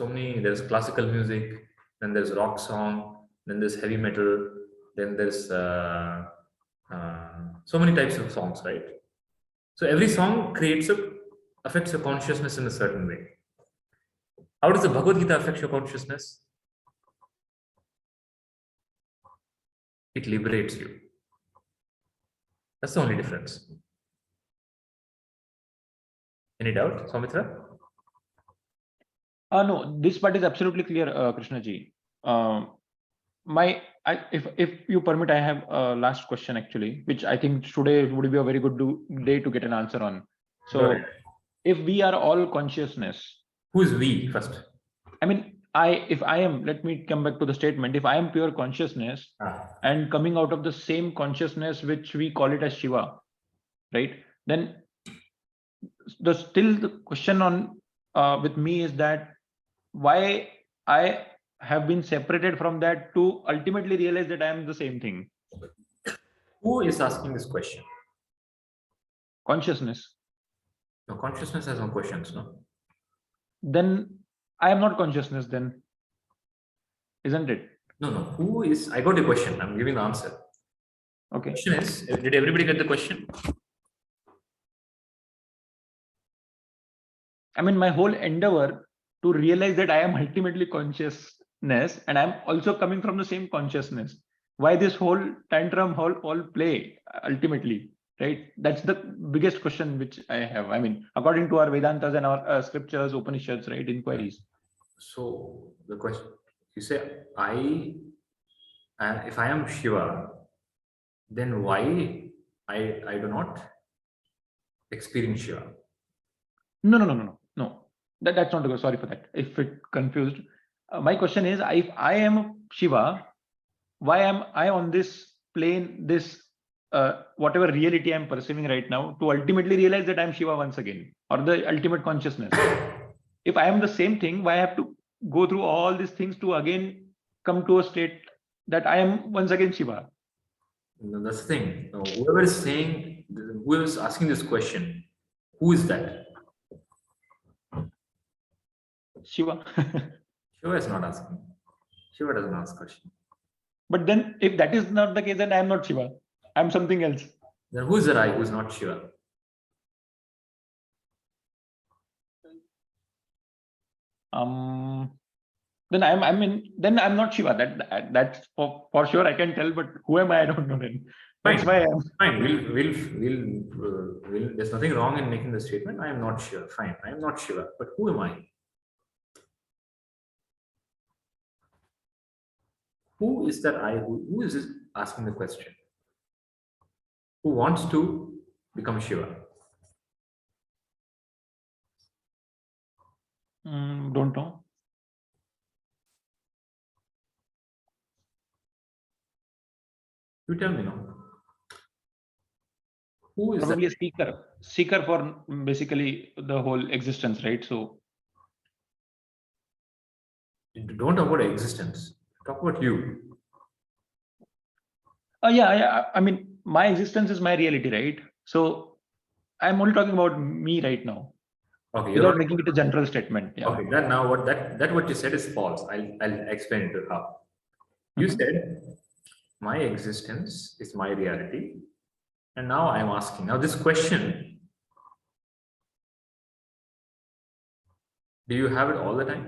classical music, then there's rock song, then there's heavy metal, then there's so many types of songs, right? So every song affects your consciousness in a certain way. How does the Bhagavad Gita affect your consciousness? It liberates you. That's the only difference. Any doubt, Soumitra? No, this part is absolutely clear, Krishnaji. If you permit, I have a last question actually, which I think today would be a very good day to get an answer on. So, if we are all consciousness, who is we first? I mean, let me come back to the statement. If I am pure consciousness and coming out of the same consciousness which we call it as Shiva, right? Then the question on with me is that why I have been separated from that to ultimately realize that I am the same thing. Who is asking this question? Consciousness. No, consciousness has no questions, no? Then I am not consciousness then, isn't it? No. Who is, I got the question, I'm giving the answer. Okay. Question is, did everybody get the question? I mean, my whole endeavor to realize that I am ultimately consciousness and I'm also coming from the same consciousness. Why this whole tantrum, whole play ultimately, right? That's the biggest question which I have. I mean, according to our Vedantas and our scriptures, Upanishads, right? Inquiries. So the question, you say, if I am Shiva, then why I do not experience Shiva? No. That's not good. Sorry for that. If it confused. My question is, if I am Shiva, why am I on this plane, this whatever reality I'm perceiving right now, to ultimately realize that I'm Shiva once again, or the ultimate consciousness? If I am the same thing, why I have to go through all these things to again come to a state that I am once again Shiva? No, that's the thing. Whoever is asking this question, who is that? Shiva. Shiva is not asking. Shiva doesn't ask question. But then if that is not the case, then I am not Shiva. I am something else. Then who is the I who is not Shiva? then then I'm not Shiva. That's for sure I can tell, but who am I? I don't know then. That's why I'm Fine. There's nothing wrong in making the statement. I am not Shiva. Fine. I am not Shiva. But who am I? Who is that I? Who is this asking the question? Who wants to become Shiva? don't know. You tell me now. Who is Probably that? a seeker for basically the whole existence, right? So Don't talk about existence. Talk about you. yeah. I mean, my existence is my reality, right? So I'm only talking about me right now, Okay. without making it a general statement. Yeah. Okay. Then now what you said is false. I'll explain it to how. You Mhm. said my existence is my reality, and now I'm asking. Now this question, do you have it all the time?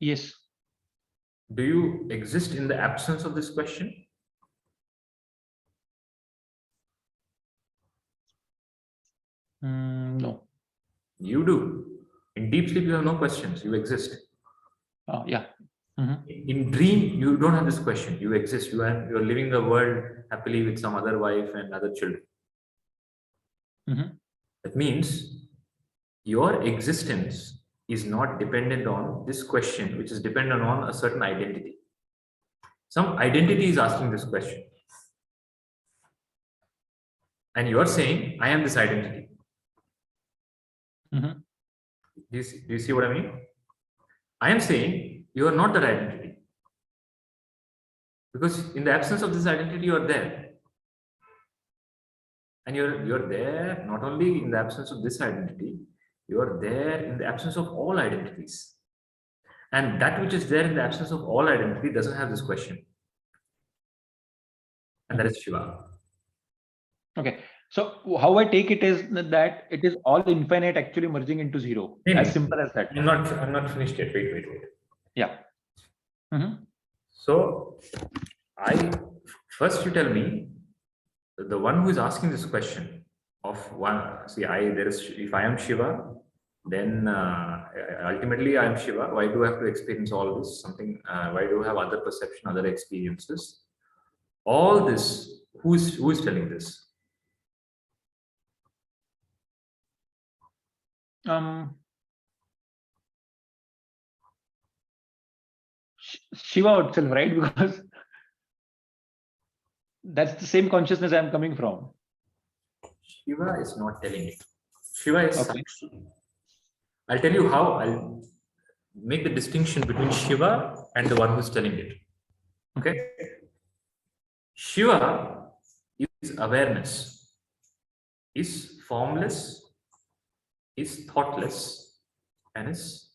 Yes. Do you exist in the absence of this question? No. You do. In deep sleep, you have no questions. You exist. Yeah. Mhm. In dream, you don't have this question. You exist. You're living a world happily with some other wife and other children. Mhm. That means your existence is not dependent on this question, which is dependent on a certain identity. Some identity is asking this question. And you're saying, I am this identity. Mhm. Do you see what I mean? I am saying you are not that identity. Because in the absence of this identity, you are there. And you're there not only in the absence of this identity, you are there in the absence of all identities. And that which is there in the absence of all identity doesn't have this question. And that is Shiva. Okay. So how I take it is that it is all infinite actually merging into zero. As simple as that. I'm not finished yet. Wait. Yeah. Mhm. So first you tell me, the one who is asking this question of one, see, if I am Shiva, then ultimately I am Shiva. Why do I have to experience all this? Why do I have other perception, other experiences? All this, who is telling this? Shiva itself, right? Because that's the same consciousness I'm coming from. Shiva is not telling it. Shiva is Okay. Sakshi. I'll tell you how. I'll make the distinction between Shiva and the one who's telling it. Okay? Shiva is awareness, is formless, is thoughtless, and is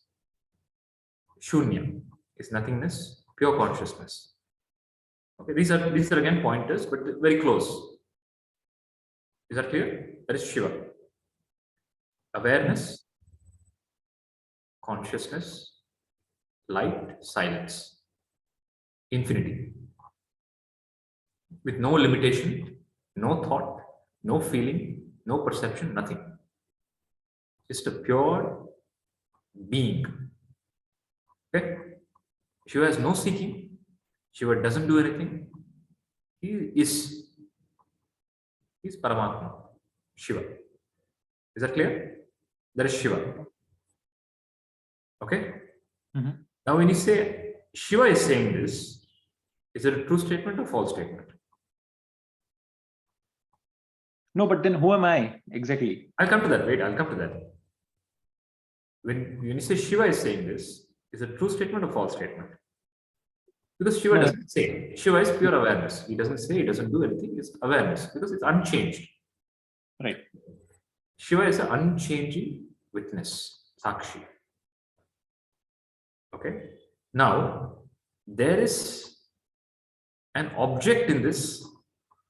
shunya, is nothingness, pure consciousness. Okay, these are again pointers, but very close. Is that clear? That is Shiva. Awareness, consciousness, light, silence, infinity. With no limitation, no thought, no feeling, no perception, nothing. Just a pure being. Okay? Shiva has no seeking. Shiva doesn't do anything. He is Paramatma, Shiva. Is that clear? That is Shiva. Okay? Mhm. Now, when you say Shiva is saying this, is it a true statement or false statement? No, but then who am I exactly? I'll come to that. Wait, I'll come to that. When you say Shiva is saying this, is it a true statement or false statement? Because Shiva No. doesn't say. Shiva is pure awareness. He doesn't say, he doesn't do anything. It's awareness because it's unchanged. Right. Shiva is an unchanging witness, Sakshi. Okay. Now, there is an object in this.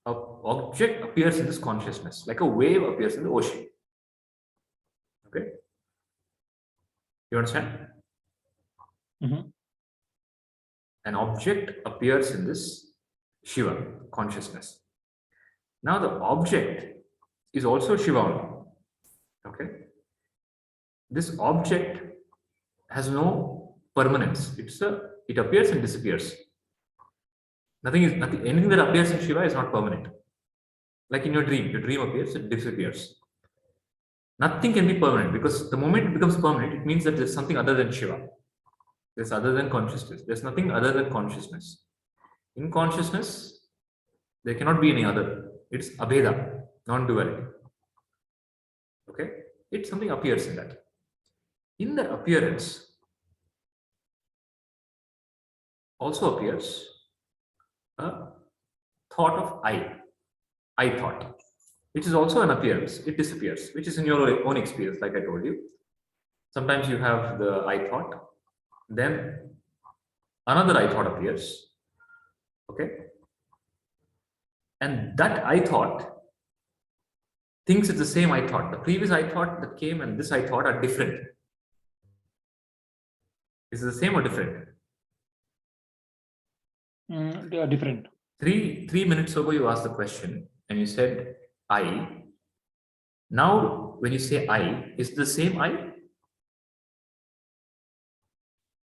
An object appears in this consciousness, like a wave appears in the ocean. Okay. You understand? Mhm. An object appears in this Shiva consciousness. Now the object is also Shiva only. Okay. This object has no permanence. It appears and disappears. Nothing. Anything that appears in Shiva is not permanent. Like in your dream appears, it disappears. Nothing can be permanent, because the moment it becomes permanent, it means that there's something other than Shiva. There's other than consciousness. There's nothing other than consciousness. In consciousness, there cannot be any other. It's abheda, non-duality. Okay? It's something appears in that. In that appearance also appears a thought of I thought, which is also an appearance. It disappears, which is in your own experience, like I told you. Sometimes you have the I thought, then another I thought appears. Okay? And that I thought thinks it's the same I thought. The previous I thought that came and this I thought are different. Is it the same or different? They are different. Three minutes ago, you asked the question and you said I. Now, when you say I, is it the same I?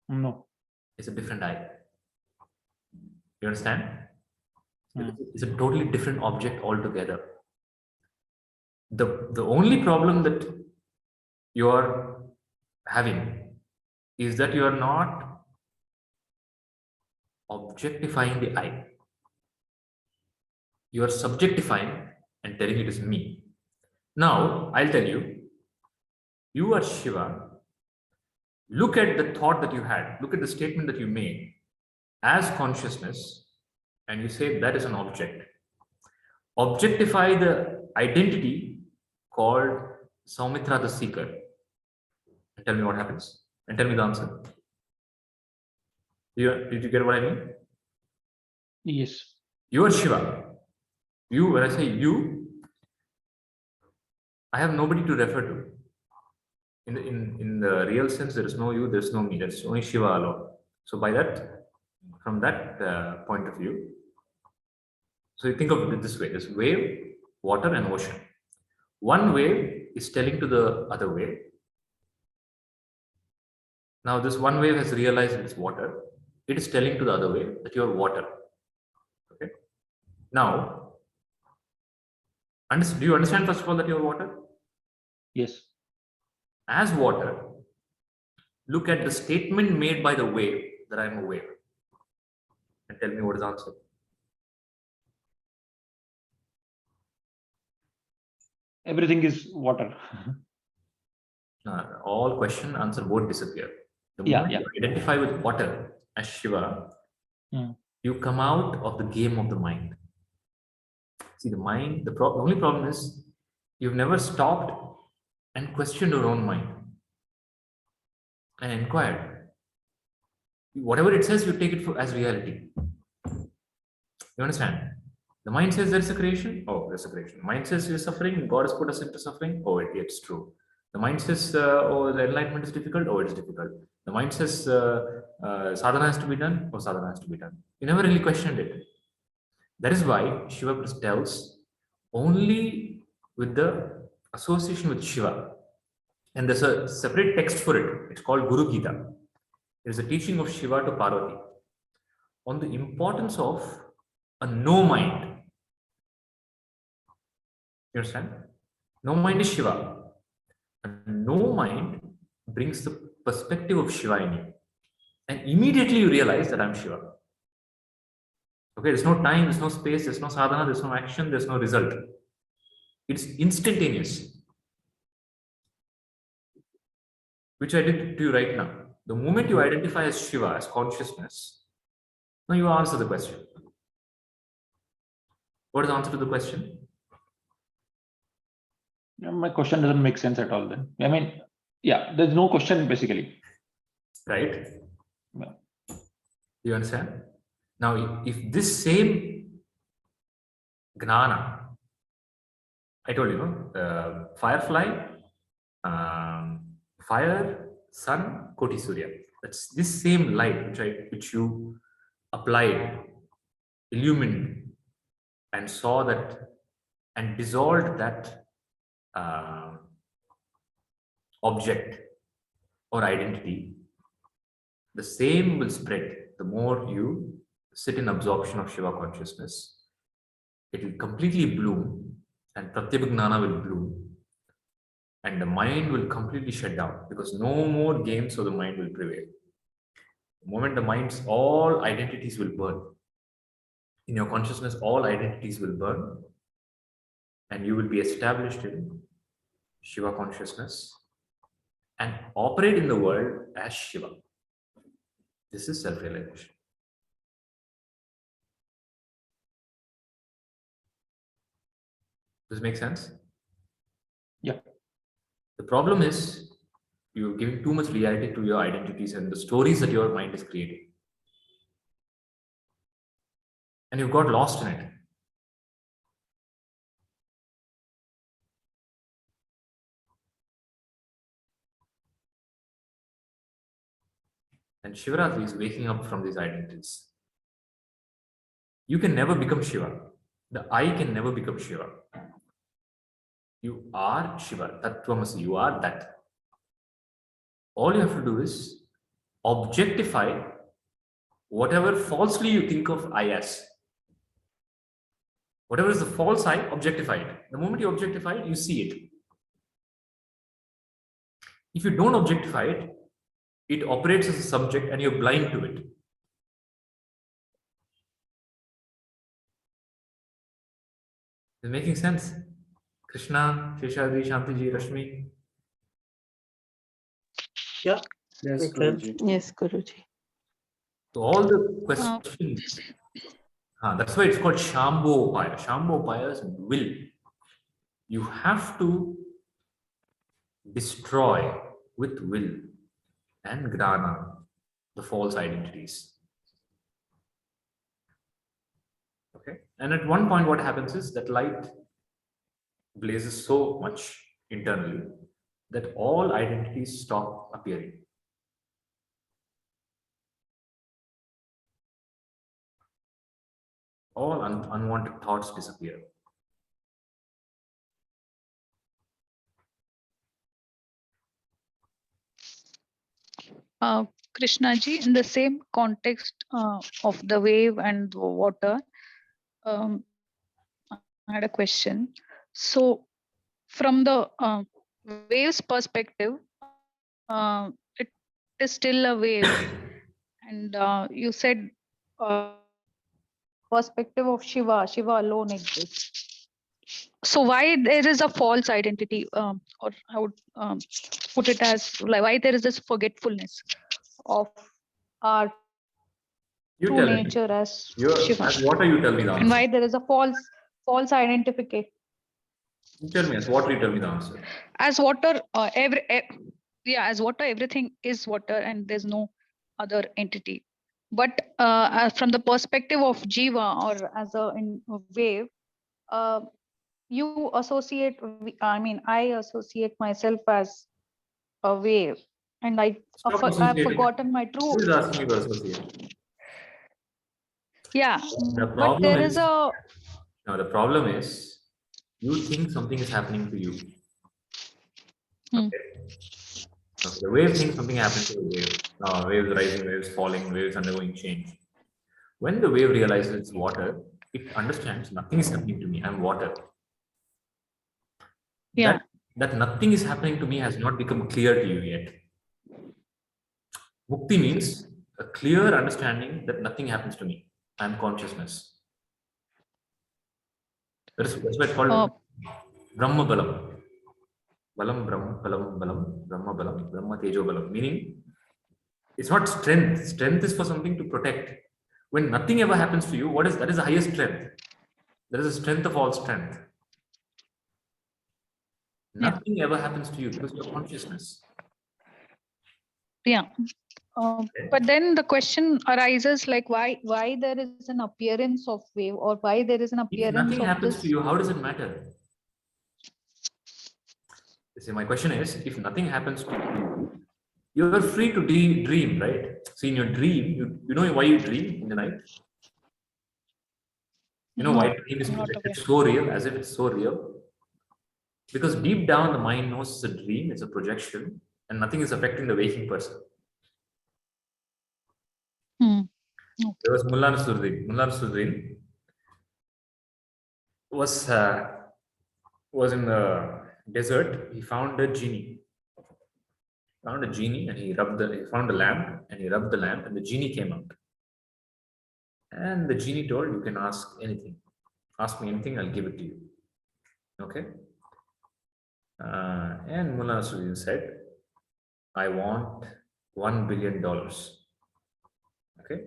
No. It's a different I. You understand? Mm. It's a totally different object altogether. The only problem that you are having is that you are not objectifying the I. You are subjectifying and telling it is me. Now, I'll tell you, you are Shiva. Look at the thought that you had, look at the statement that you made as consciousness, and you say that is an object. Objectify the identity called Saumitra the seeker. And tell me what happens. And tell me the answer. Did you get what I mean? Yes. You are Shiva. You, when I say you, I have nobody to refer to. In the real sense, there is no you, there is no me, there's only Shiva alone. So by that, from that point of view, so you think of it this way: there's wave, water, and ocean. One wave is telling to the other wave. Now this one wave has realized it's water. It is telling to the other wave that you are water. Okay. Now, do you understand first of all that you are water? Yes. As water, look at the statement made by the wave that I am a wave, and tell me what is the answer. Everything is water. All question answer both disappear. The Yeah, moment yeah. you identify with water as Shiva, you come out of the game of the mind. See, the mind, the only problem is you've never stopped and questioned your own mind and inquired. Whatever it says, you take it as reality. You understand? The mind says there is a creation. Oh, there's a creation. Mind says you're suffering. God has put us into suffering. Oh, it's true. The mind says, oh, the enlightenment is difficult. Oh, it's difficult. The mind says sadhana has to be done. Oh, sadhana has to be done. You never really questioned it. That is why Shiva tells only with the association with Shiva. And there's a separate text for it. It's called Guru Gita. It is a teaching of Shiva to Parvati on the importance of a no mind. You understand? No mind is Shiva. And no mind brings the perspective of Shiva in you. And immediately you realize that I'm Shiva. Okay, there's no time, there's no space, there's no sadhana, there's no action, there's no result. It's instantaneous. Which I did to you right now. The moment you identify as Shiva, as consciousness, now you answer the question. What is the answer to the question? My question doesn't make sense at all then. I mean, yeah, there's no question basically. Right? Yeah. You understand? Now, if this same gnana, I told you, firefly, fire, sun, Koti Surya. That's this same light which you applied, illumined, and saw that and dissolved that object or identity. The same will spread the more you sit in absorption of Shiva consciousness. It will completely bloom, and Pratyabhignana will bloom, and the mind will completely shut down because no more games of the mind will prevail. The moment the mind's all identities will burn. In your consciousness, all identities will burn, and you will be established in Shiva consciousness and operate in the world as Shiva. This is self-realization. Does it make sense? Yeah. The problem is you're giving too much reality to your identities and the stories that your mind is creating. And you've got lost in it. And Shivaratri is waking up from these identities. You can never become Shiva. The I can never become Shiva. You are Shiva. Tattvamasi. You are that. All you have to do is objectify whatever falsely you think of I as. Whatever is the false I, objectify it. The moment you objectify it, you see it. If you don't objectify it, it operates as a subject and you're blind to it. Is it making sense? Krishna, Sheshadri, Shantiji, Rashmi? Yeah, Yes, makes sense. Guruji. Yes, Guruji. So all the questions, that's why it's called Shambho Upaya. Shambho Upaya is will. You have to destroy with will and Gnana the false identities. Okay, and at one point, what happens is that light blazes so much internally that all identities stop appearing. All unwanted thoughts disappear. Krishna ji, in the same context of the wave and the water, I had a question. So, from the wave's perspective, it is still a wave, and you said perspective of Shiva, Shiva alone exists. So why there is a false identity, or I would put it as like why there is this forgetfulness of our You true tell me. nature as You're, Shiva, as water, you tell me the and answer. why there is a false identification You tell me as water, you tell me the answer. as water. As water, everything is water, and there's no other entity. But from the perspective of Jiva or as a wave, you associate. I associate myself as a wave, and I've Associating. forgotten my true. Who is asking you to associate? Yeah, The but problem there is, is a. no, the problem is you think something is happening to you. Okay. Okay. The wave thinks something happened to the wave. Waves rising, waves falling, waves undergoing change. When the wave realizes it's water, it understands nothing is happening to me. I'm water. Yeah. That nothing is happening to me has not become clear to you yet. Mukti means a clear understanding that nothing happens to me. I'm consciousness. That's why it's called Brahma Balam. Balam, Brahma, Balam, Balam, Brahma Balam, Brahma Tejo Balam. Meaning, it's not strength. Strength is for something to protect. When nothing ever happens to you, that is the highest strength. That is the strength of all strength. Nothing ever happens to you because you're consciousness. Yeah. But then the question arises like why there is an appearance of wave, or why there is an If appearance nothing of happens this. to you, how does it matter? You see, my question is, if nothing happens to you, You are free to dream, right? See, in your dream, you know why you dream in the night? You know why No, dream is I'm not projected aware. so real, as if it's so real? Because deep down, the mind knows it's a dream, it's a projection, and nothing is affecting the waking person. Hmm. There was Mullah Nasruddin. Mullah Nasruddin was in the desert. He found a genie. Found a genie, and he found a lamp, and he rubbed the lamp, and the genie came out. And the genie told, "You can ask anything. Ask me anything, I'll give it to you." Okay. And Mullah Nasruddin said, "I want $1 billion." Okay.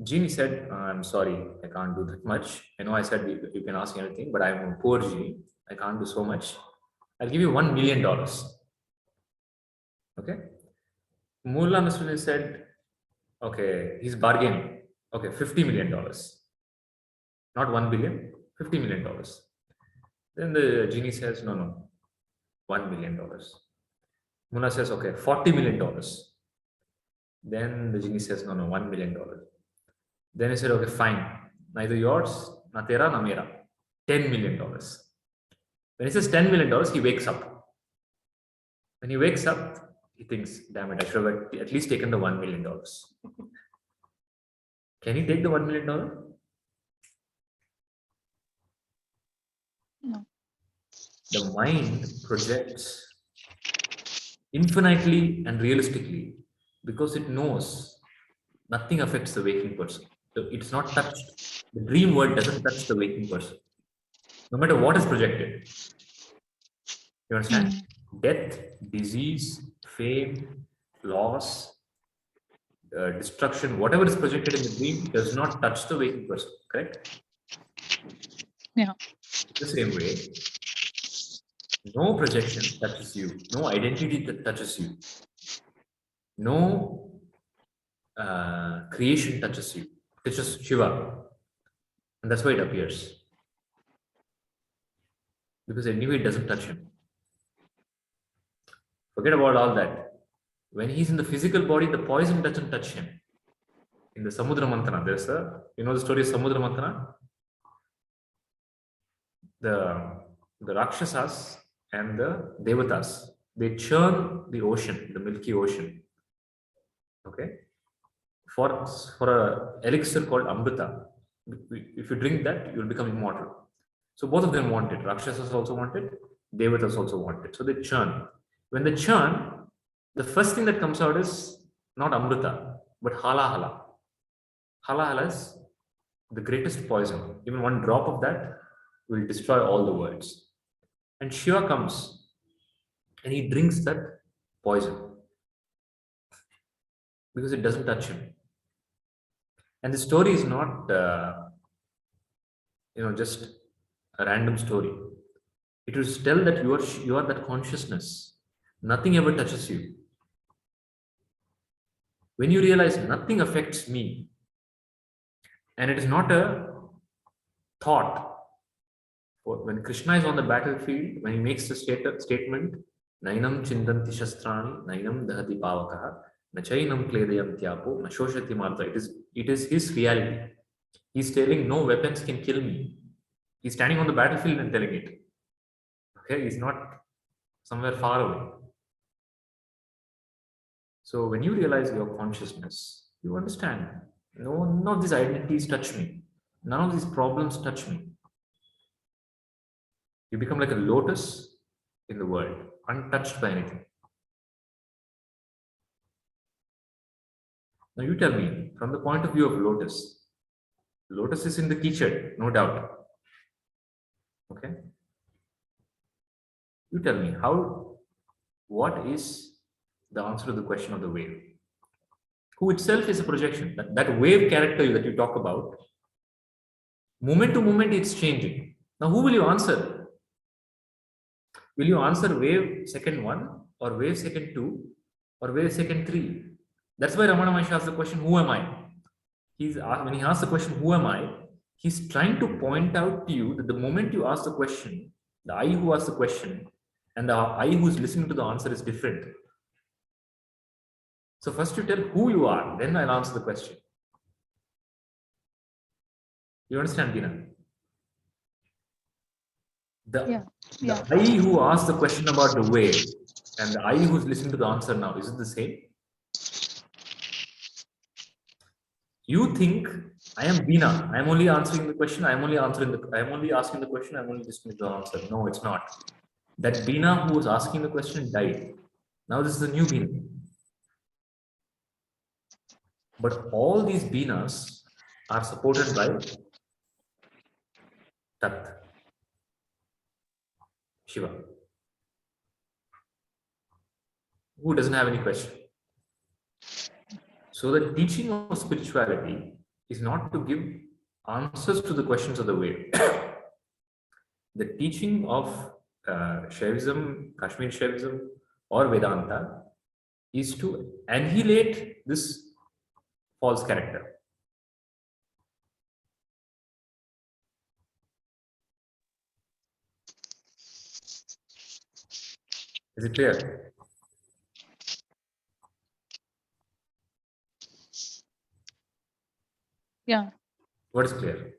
Genie said, "I'm sorry, I can't do that much. I know I said you can ask anything, but I'm a poor genie. I can't do so much. I'll give you $1 million." Okay. Mullah Nasruddin said, "Okay, he's bargaining. Okay, $50 million. Not 1 billion, $50 million. Then the genie says, "No, no, $1 million. Mullah says, "Okay, $40 million. Then the genie says, "No, no, $1 million. Then he said, "Okay, fine. Neither yours, na tera, na mera. $10 million. When he says $10 million, he wakes up. When he wakes up, he thinks, "Damn it, I should have at least taken the $1 million. Can he take the $1 million? No. The mind projects infinitely and realistically because it knows nothing affects the waking person. So it's not touched. The dream world doesn't touch the waking person, no matter what is projected. You understand? Death, disease, fame, loss, destruction, whatever is projected in the dream does not touch the waking person, correct? Yeah. The same way, no projection touches you, no identity that touches you, no creation touches you. It's just Shiva. And that's why it appears. Because anyway, it doesn't touch him. Forget about all that. When he's in the physical body, the poison doesn't touch him. In the Samudra Mantana, there's you know the story of Samudra Mantana? The Rakshasas and the Devatas, they churn the ocean, the Milky Ocean. Okay? For a elixir called Amrita. If you drink that, you'll become immortal. So both of them want it. Rakshasas also want it, Devatas also want it. So they churn. When they churn, the first thing that comes out is not Amrita, but Hala Hala. Hala Hala is the greatest poison. Even one drop of that will destroy all the worlds. And Shiva comes and he drinks that poison because it doesn't touch him. And the story is not, just a random story. It will tell that you are that consciousness. Nothing ever touches you. When you realize nothing affects me, and it is not a thought. When Krishna is on the battlefield, when he makes the statement, "Nainam chindanti shastrani, nainam dahati pavakaha, nachainam kledayam tyapo, nashoshati marta." It is his reality. He's telling no weapons can kill me. He's standing on the battlefield and telling it. Okay, he's not somewhere far away. So when you realize your consciousness, you understand. None of these identities touch me. None of these problems touch me. You become like a lotus in the world, untouched by anything. Now you tell me, from the point of view of lotus is in the kitchen, no doubt. Okay? You tell me, what is the answer to the question of the wave? Who itself is a projection. That wave character that you talk about, moment to moment it's changing. Now who will you answer? Will you answer wave second 1 or wave second 2 or wave second 3? That's why Ramana Maharshi asks the question, "Who am I?" When he asks the question, "Who am I?" he's trying to point out to you that the moment you ask the question, the I who asks the question and the I who's listening to the answer is different. So first you tell who you are, then I'll answer the question. You understand, Dina? The I who asked the question about the way and the I who's listening to the answer now, is it the same? You think I am Bina. I am only answering the question. I am only asking the question. I am only listening to the answer. No, it's not. That Bina who was asking the question died. Now this is a new Bina. But all these Binas are supported by Tat, Shiva, who doesn't have any question. So the teaching of spirituality is not to give answers to the questions of the way. The teaching of Shaivism, Kashmiri Shaivism, or Vedanta is to annihilate this false character. Is it clear? Yeah. What is clear?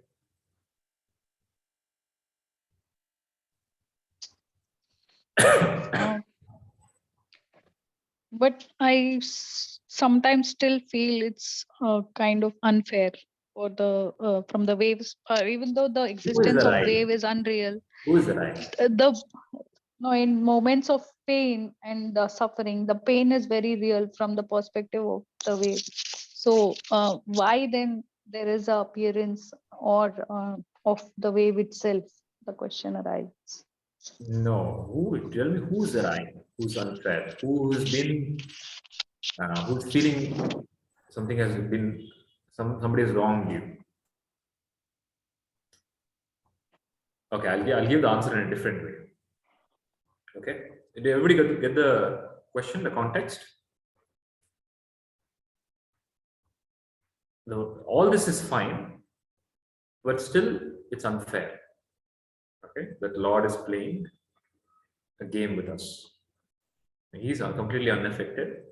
But I sometimes still feel it's kind of unfair for the from the waves, even though the existence the of I? wave is unreal. Who is the I? The no, in moments of pain and suffering, the pain is very real from the perspective of the wave. So why then there is a appearance or of the wave itself? The question arises. No. Who? Tell me who's the I? Who's unfair? Who's been? Who's feeling something has been? Somebody has wronged you. Okay, I'll give the answer in a different way. Okay, did everybody get the question, the context? No, all this is fine, but still it's unfair. Okay, that Lord is playing a game with us. He's completely unaffected.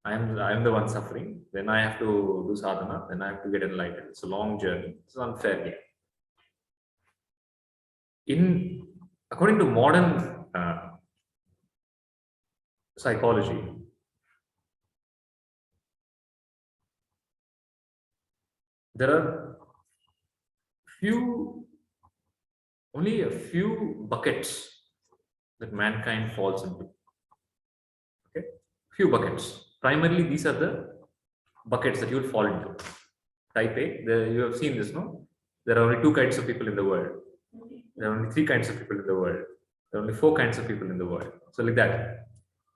I am the one suffering. Then I have to do sadhana. Then I have to get enlightened. It's a long journey. It's an unfair game. According to modern psychology, there are only a few buckets that mankind falls into. Okay, few buckets. Primarily, these are the buckets that you will fall into. Type A. You have seen this, no? There are only 2 kinds of people in the world. There are only 3 kinds of people in the world. There are only 4 kinds of people in the world. So like that.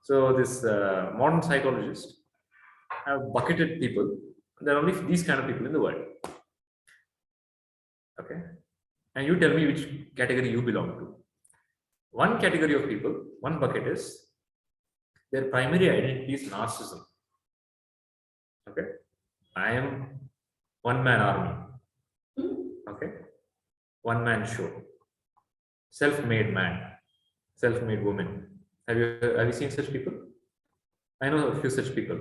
So this modern psychologists have bucketed people. There are only these kind of people in the world. Okay. And you tell me which category you belong to. One category of people, one bucket is their primary identity is narcissism. Okay. I am one-man army. Okay. One-man show. Self-made man. Self-made woman. Have you seen such people? I know a few such people.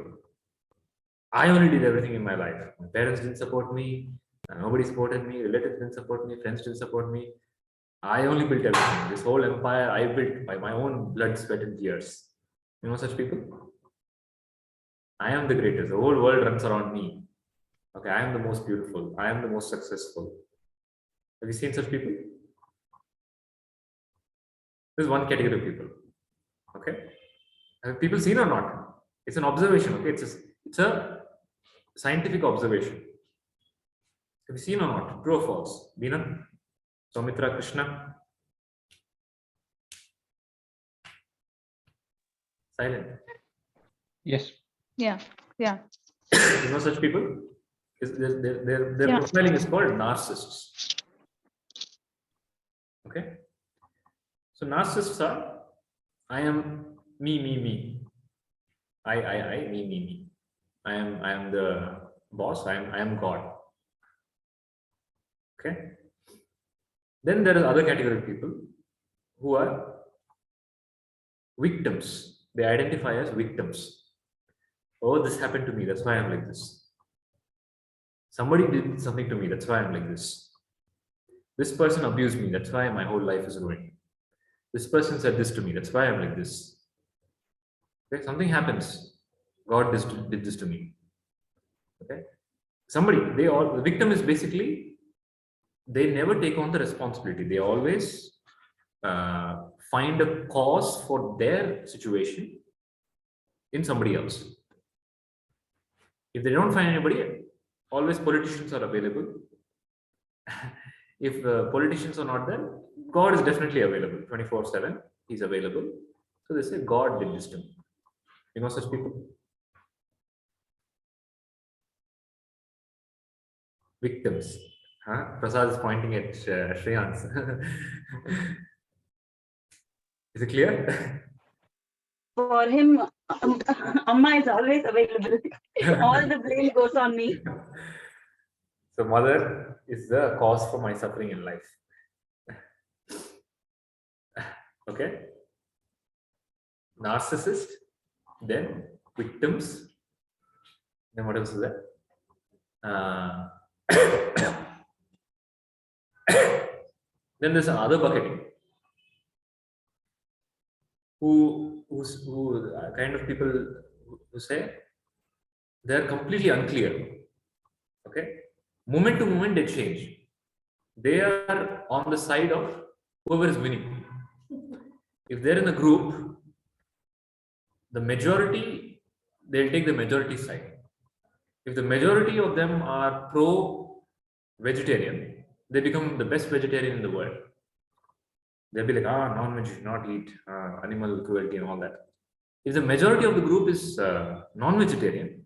I only did everything in my life. My parents didn't support me. Nobody supported me. Relatives didn't support me. Friends didn't support me. I only built everything. This whole empire I built by my own blood, sweat, and tears. You know such people? I am the greatest. The whole world runs around me. Okay, I am the most beautiful. I am the most successful. Have you seen such people? This is one category of people. Okay, have people seen or not? It's an observation. Okay, it's a scientific observation. Have you seen or not? True or false? Bina, Soumitra, Krishna. Silent. Yes. Yeah. Yeah. You know such people? Their profiling is called narcissists. Okay. So narcissists are, I am me. I, me. I am the boss. I am God. Okay. Then there is other category of people who are victims. They identify as victims. Oh, this happened to me, that's why I'm like this. Somebody did something to me, that's why I'm like this. This person abused me, that's why my whole life is ruined. This person said this to me, that's why I'm like this. Okay, something happens. God did this to me. Okay, the victim is basically, they never take on the responsibility. They always find a cause for their situation in somebody else. If they don't find anybody, always politicians are available. If politicians are not there, God is definitely available 24/7. He's available. So they say God did this to me. You know such people? Victims. Huh? Prasad is pointing at Shreyans. Is it clear? For him, Amma is always available. All the blame goes on me. So mother is the cause for my suffering in life. Okay. Narcissist, then victims, then what else is there? Then there's another bucket who kind of people who say they're completely unclear. Okay, moment to moment they change. They are on the side of whoever is winning. If they're in a group, the majority, they'll take the majority side. If the majority of them are pro-vegetarian, they become the best vegetarian in the world. They'll be like, non-veg, should not eat, animal cruelty and all that. If the majority of the group is non-vegetarian,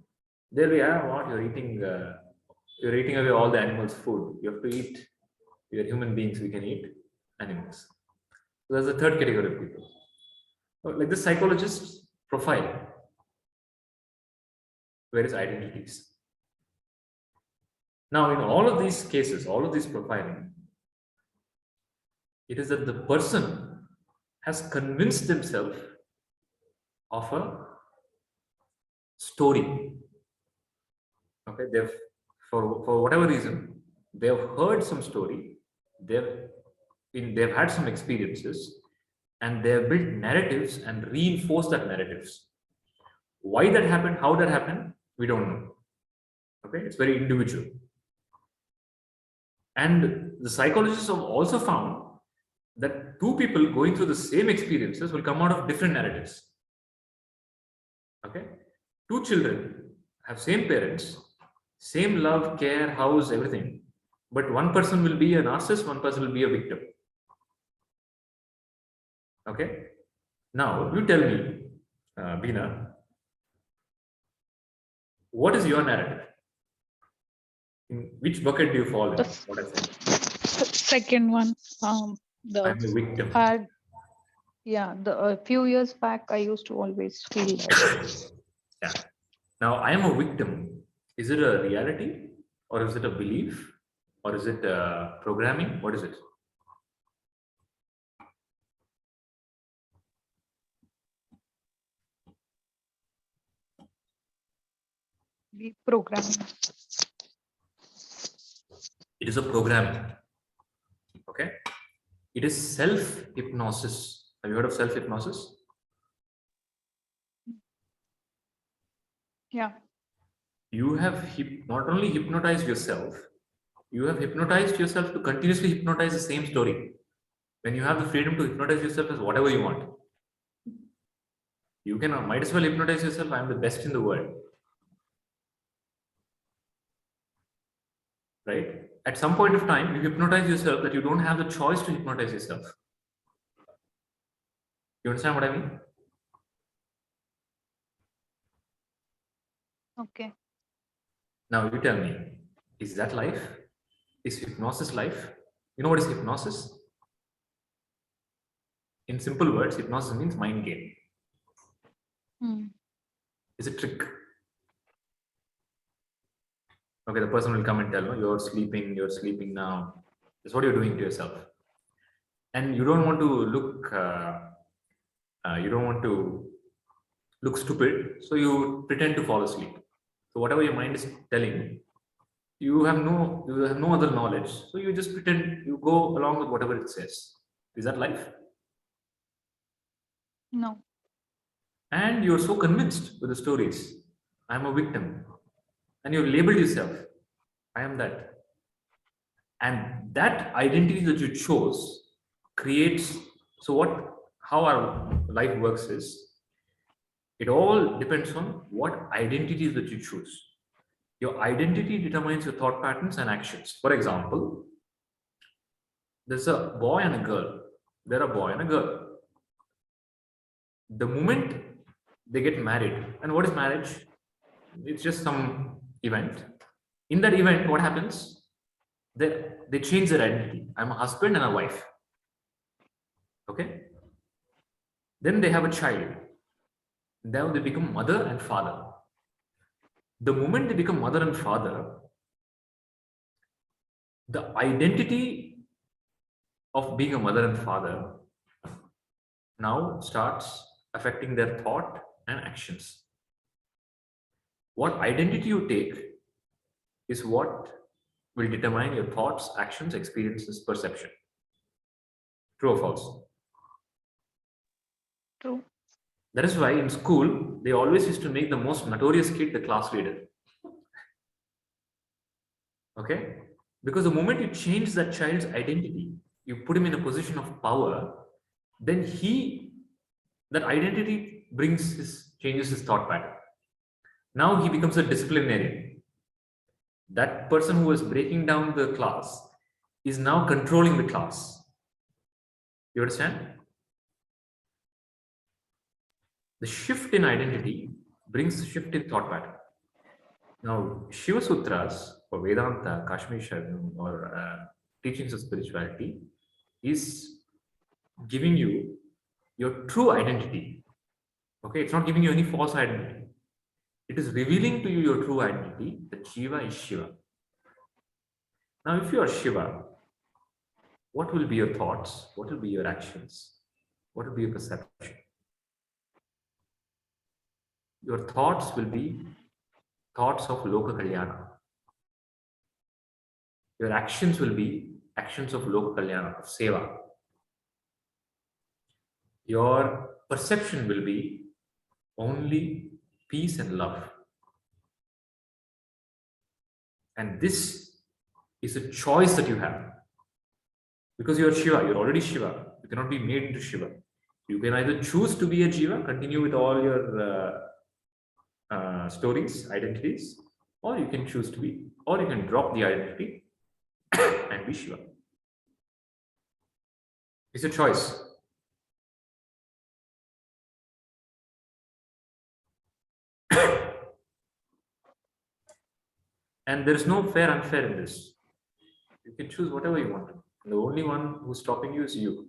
they'll be, what, you're eating away all the animals' food. You have to eat, we are human beings, we can eat animals. So there's a third category of people. So like this psychologist profile various identities. Now, in all of these cases, all of this profiling, it is that the person has convinced themselves of a story. Okay, they've for whatever reason, they've heard some story, they've had some experiences, and they have built narratives and reinforced that narratives. Why that happened, how that happened, we don't know. Okay, it's very individual. And the psychologists have also found that two people going through the same experiences will come out of different narratives. Okay, two children have same parents, same love, care, house, everything, but one person will be a narcissist, one person will be a victim. Okay, now you tell me, Beena, what is your narrative? In which bucket do you fall in? What I said? Second one. I'm a victim. A few years back, I used to always feel that. Yeah. Now I am a victim. Is it a reality, or is it a belief, or is it programming? What is it? Be programming. It is a programming. Okay. It is self-hypnosis. Have you heard of self-hypnosis? Yeah. You have not only hypnotized yourself, you have hypnotized yourself to continuously hypnotize the same story. When you have the freedom to hypnotize yourself as whatever you want, you can might as well hypnotize yourself. I am the best in the world. Right? At some point of time, you hypnotize yourself that you don't have the choice to hypnotize yourself. You understand what I mean? Okay. Now you tell me, is that life? Is hypnosis life? You know what is hypnosis? In simple words, hypnosis means mind game. It's a trick. Okay, the person will come and tell you, you're sleeping now. That's what you're doing to yourself. And you don't want to look, you don't want to look stupid, so you pretend to fall asleep. So whatever your mind is telling, you have no other knowledge, so you just pretend, you go along with whatever it says. Is that life? No. And you're so convinced with the stories. I'm a victim, and you've labeled yourself. I am that. And that identity that you chose creates. So how our life works is, it all depends on what identities that you choose. Your identity determines your thought patterns and actions. For example, there's a boy and a girl. They're a boy and a girl. The moment they get married, and what is marriage? It's just some event. In that event, what happens? They change their identity. I'm a husband and a wife. Okay. Then they have a child. Now they become mother and father. The moment they become mother and father, the identity of being a mother and father now starts affecting their thought and actions. What identity you take is what will determine your thoughts, actions, experiences, perception. True or false? True. That is why in school, they always used to make the most notorious kid the class leader. Okay? Because the moment you change that child's identity, you put him in a position of power, then that identity changes his thought pattern. Now he becomes a disciplinarian. That person who was breaking down the class is now controlling the class. You understand? The shift in identity brings a shift in thought pattern. Now, Shiva Sutras or Vedanta, Kashmiri Shaivism, or teachings of spirituality is giving you your true identity. Okay, it's not giving you any false identity. It is revealing to you your true identity, that Shiva is Shiva. Now, if you are Shiva, what will be your thoughts? What will be your actions? What will be your perception? Your thoughts will be thoughts of Loka Kalyana. Your actions will be actions of Loka Kalyana, of Seva. Your perception will be only peace and love. And this is a choice that you have. Because you are Shiva, you're already Shiva. You cannot be made into Shiva. You can either choose to be a Jiva, continue with all your stories, identities, or you can choose to be, or you can drop the identity and be Shiva. It's a choice. And there is no fair unfair in this. You can choose whatever you want. The only one who's stopping you is you.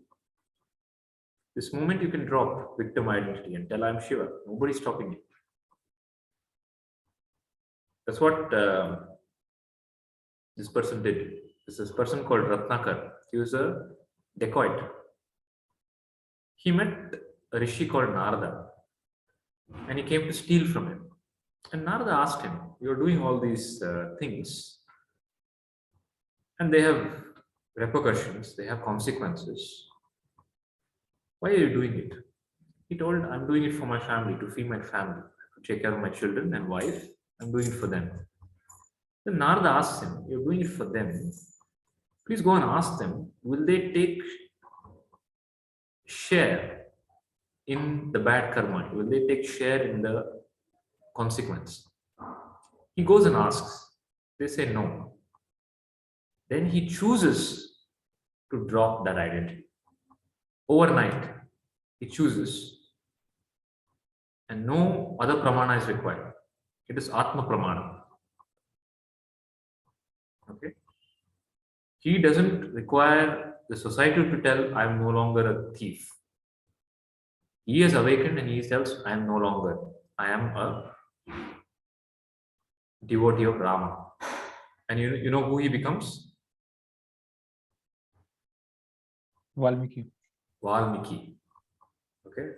This moment you can drop victim identity and tell I'm Shiva. Nobody's stopping you. That's what this person did. This is a person called Ratnakar. He was a dacoit. He met a rishi called Narada and he came to steal from him. And Narada asked him, you're doing all these things and they have repercussions, they have consequences. Why are you doing it? He told, I'm doing it for my family, to feed my family, to take care of my children and wife. I'm doing it for them. Then Narada asks him, you're doing it for them. Please go and ask them, will they take share in the bad karma? Will they take share in the consequence? He goes and asks. They say no. Then he chooses to drop that identity. Overnight, he chooses, and no other pramana is required. It is Atma Pramana. Okay. He doesn't require the society to tell, I am no longer a thief. He has awakened and he tells, I am no longer. I am a devotee of Rama. And you know who he becomes? Valmiki. Valmiki. Okay.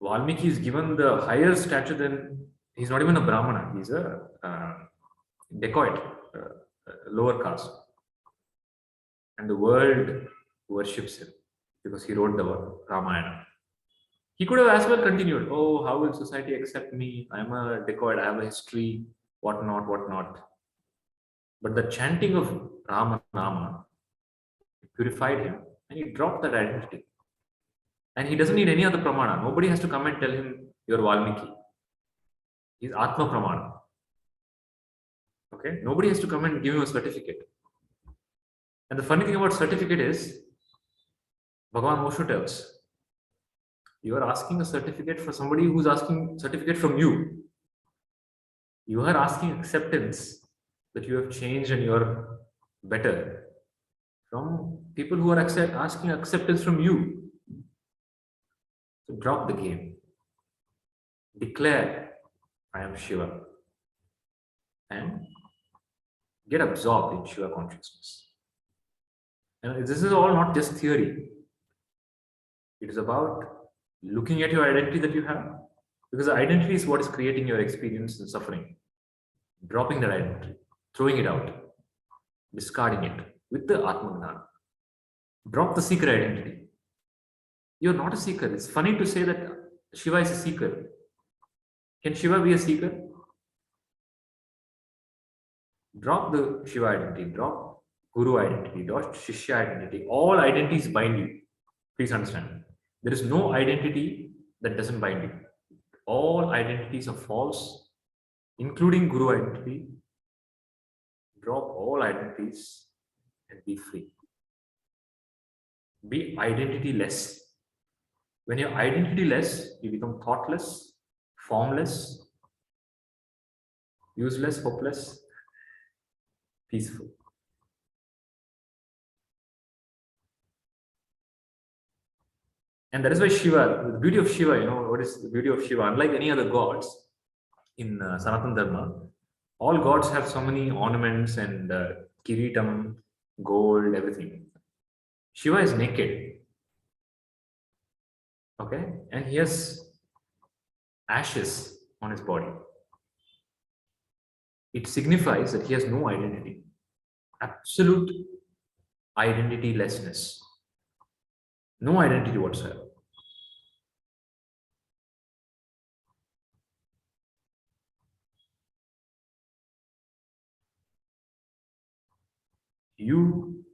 Valmiki is given the higher stature than, he's not even a Brahmana, he's a dacoit, lower caste. And the world worships him because he wrote the Ramayana. He could have as well continued, oh, how will society accept me? I'm a dacoit, I have a history, whatnot, whatnot. But the chanting of Rama Nama purified him and he dropped that identity. And he doesn't need any other pramana. Nobody has to come and tell him you're Valmiki. He's Atma Pramana. Okay? Nobody has to come and give him a certificate. And the funny thing about certificate is, Bhagavan Osho tells, you are asking a certificate for somebody who's asking certificate from you. You are asking acceptance that you have changed and you're better from people who are asking acceptance from you. So drop the game. Declare, I am Shiva. And get absorbed in Shiva consciousness. And this is all not just theory. It is about looking at your identity that you have. Because the identity is what is creating your experience and suffering. Dropping that identity, throwing it out, discarding it with the Atma-Gnana. Drop the seeker identity. You're not a seeker. It's funny to say that Shiva is a seeker. Can Shiva be a seeker? Drop the Shiva identity, drop Guru identity, drop Shishya identity. All identities bind you. Please understand. There is no identity that doesn't bind you. All identities are false, including Guru identity. Drop all identities and be free. Be identity-less. When you're identity-less, you become thoughtless, formless, useless, hopeless, peaceful. And that is why Shiva, the beauty of Shiva, you know, what is the beauty of Shiva? Unlike any other gods in Sanatana Dharma, all gods have so many ornaments and kiritam, gold, everything. Shiva is naked. Okay? And he has ashes on his body. It signifies that he has no identity. Absolute identitylessness. No identity whatsoever. You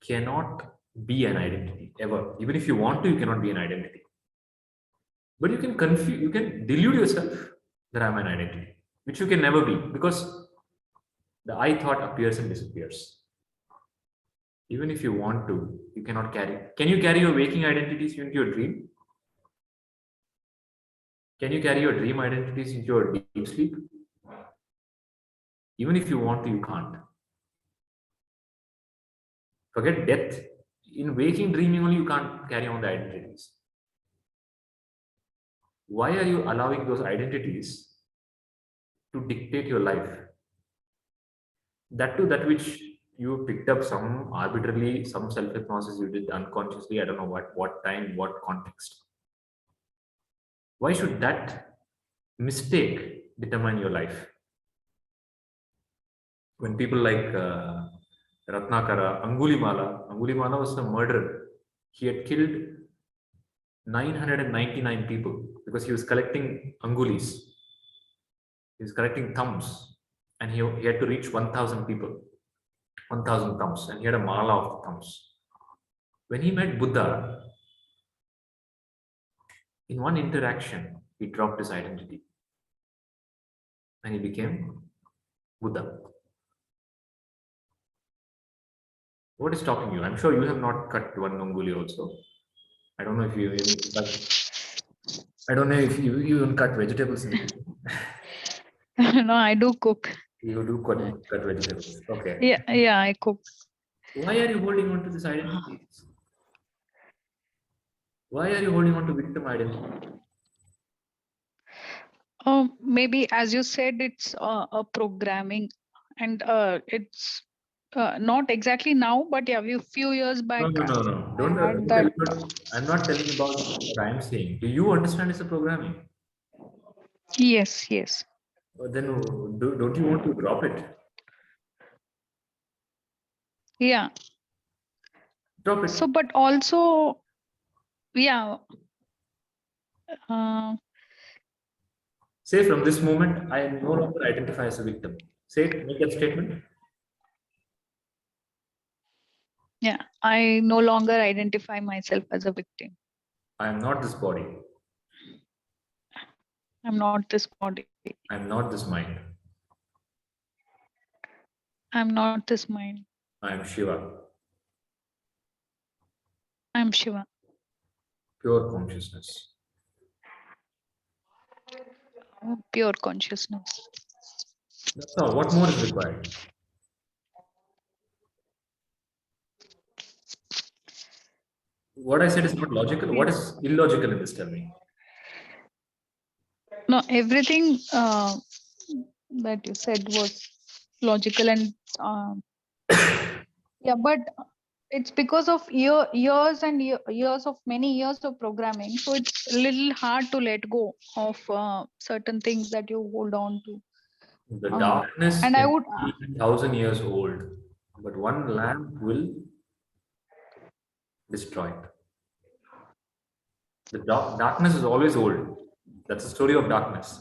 cannot be an identity ever. Even if you want to, you cannot be an identity. But you can confuse, you can delude yourself that I'm an identity, which you can never be, because the I thought appears and disappears. Even if you want to, you cannot carry. Can you carry your waking identities into your dream? Can you carry your dream identities into your deep sleep? Even if you want to, you can't. Forget death. In waking dreaming only, you can't carry on the identities. Why are you allowing those identities to dictate your life? That too, that which you picked up some arbitrarily, some self-hypnosis you did unconsciously, I don't know what time, what context. Why should that mistake determine your life? When people like Ratnakara, Angulimala was a murderer. He had killed 999 people because he was collecting angulis. He was collecting thumbs, and he had to reach 1,000 people, 1,000 thumbs, and he had a mala of thumbs. When he met Buddha, in one interaction, he dropped his identity and he became Buddha. What is stopping you? I'm sure you have not cut one anguli also. I don't know if you even cut vegetables in the kitchen. No, I do cook. You do cut vegetables. Okay. Yeah, I cook. Why are you holding on to this identity? Why are you holding on to victim identity? Maybe as you said, it's a programming, and it's not exactly now, but yeah, few years back. No. Don't, I had that. I'm not telling about what I'm saying. Do you understand it's a programming? Yes, yes. Then don't you want to drop it? Yeah. Drop it. So, but also, yeah. Say from this moment, I no longer identify as a victim. Say it, make that statement. Yeah, I no longer identify myself as a victim. I am not this body. I'm not this body. I am not this mind. I'm not this mind. I am Shiva, I'm Shiva. pure consciousness. Pure consciousness. That's all. What more is required? What I said is not logical. What is illogical in this? Tell me. No, everything that you said was logical and yeah, but it's because of years and years of many years of programming. So it's a little hard to let go of certain things that you hold on to. The darkness And I can would be 1,000 years old, but one lamp will destroy it. The darkness is always old. That's the story of darkness.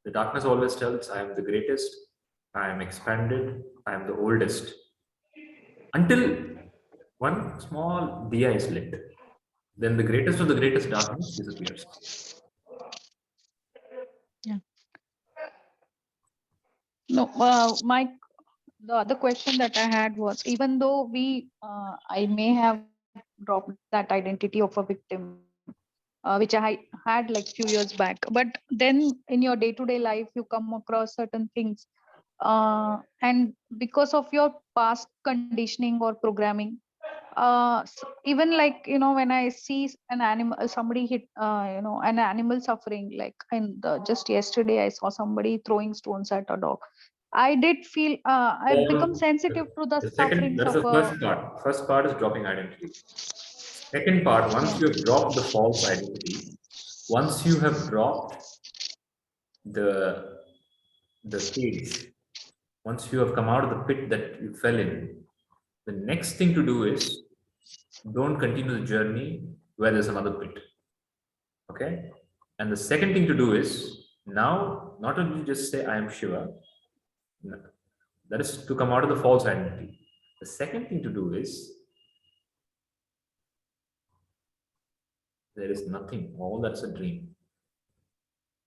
The darkness always tells, I am the greatest, I am expanded, I am the oldest. Until one small diya is lit. Then the greatest of the greatest darkness disappears. yeah. No, the other question that I had was, even though I may have dropped that identity of a victim, which I had like few years back, but then in your day-to-day life, you come across certain things, and because of your past conditioning or programming, even like, when I see an animal, somebody hit, an animal suffering, like just yesterday, I saw somebody throwing stones at a dog. I did feel, I've become sensitive to the The second, sufferings that's of the first part. First part is dropping identity. Second part, once you have dropped the false identity, once you have dropped the cage, once you have come out of the pit that you fell in, the next thing to do is don't continue the journey where there's another pit. Okay? And the second thing to do is now not only just say I am Shiva, no, that is to come out of the false identity. The second thing to do is there is nothing, all that's a dream.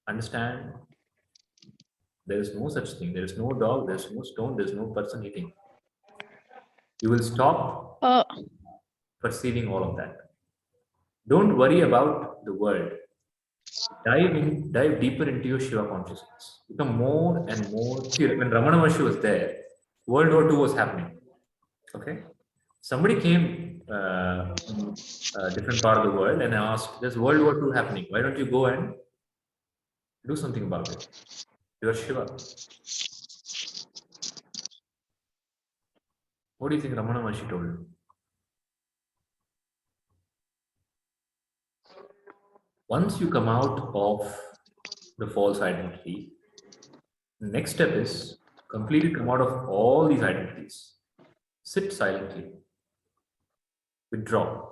Understand? There is no such thing. There is no dog, there's no stone, there's no person eating. You will stop perceiving all of that. Don't worry about the world. Dive deeper into your Shiva consciousness. Become more and more. See, when Ramana Maharshi was there, World War II was happening. Okay? Somebody came from a different part of the world and asked, there's World War II happening. Why don't you go and do something about it? You're Shiva. What do you think Ramana Maharshi told him? Once you come out of the false identity, the next step is completely come out of all these identities. Sit silently. Withdraw.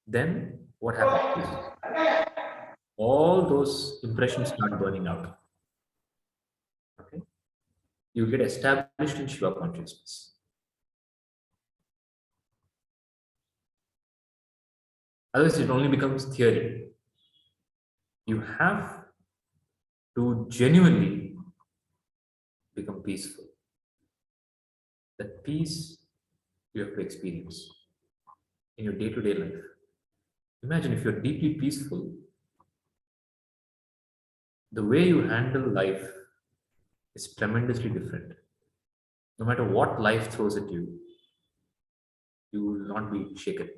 Then what happens is all those impressions start burning out. Okay? You get established in Shiva consciousness. Otherwise, it only becomes theory. You have to genuinely become peaceful. That peace you have to experience in your day-to-day life. Imagine if you're deeply peaceful, the way you handle life is tremendously different. No matter what life throws at you, you will not be shaken.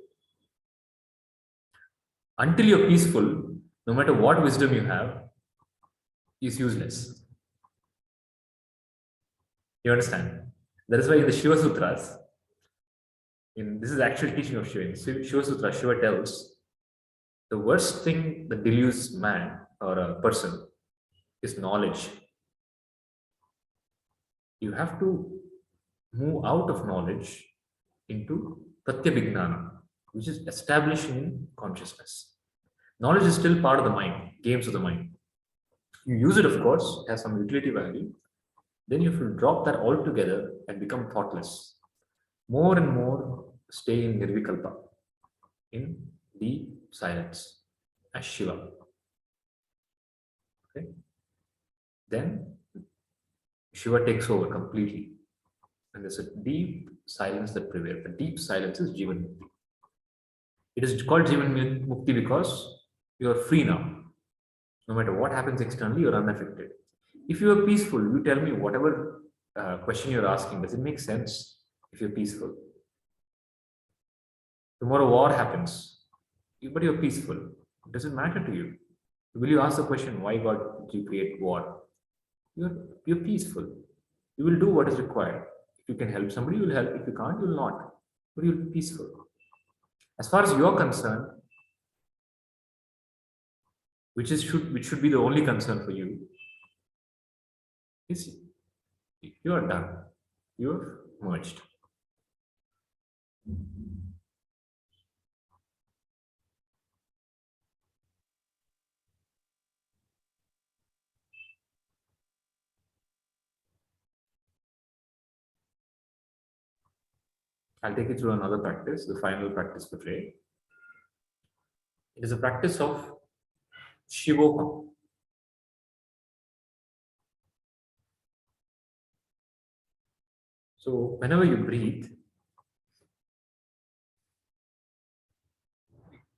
Until you're peaceful, no matter what wisdom you have, is useless. You understand? That is why in the Shiva Sutras, this is actual teaching of Shiva. In Shiva Sutra, Shiva tells the worst thing that deludes man or a person is knowledge. You have to move out of knowledge into Pratyabhignana, which is establishing consciousness. Knowledge is still part of the mind, games of the mind. You use it, of course, it has some utility value. Then you have to drop that altogether and become thoughtless. More and more stay in Nirvikalpa, in deep silence, as Shiva. Okay? Then Shiva takes over completely. And there's a deep silence that prevails. The deep silence is Jivan Mukti. It is called Jivan Mukti because you are free now. No matter what happens externally, you are unaffected. If you are peaceful, you tell me whatever question you're asking, does it make sense if you're peaceful? Tomorrow war happens, but you're peaceful. Does it matter to you? Will you ask the question, why God did you create war? You're peaceful. You will do what is required. If you can help somebody, you will help. If you can't, you will not. But you'll be peaceful. As far as you're concerned, which should be the only concern for you, is you are done. You're merged. I'll take you through another practice, the final practice for today. It is a practice of Shivoham. So whenever you breathe,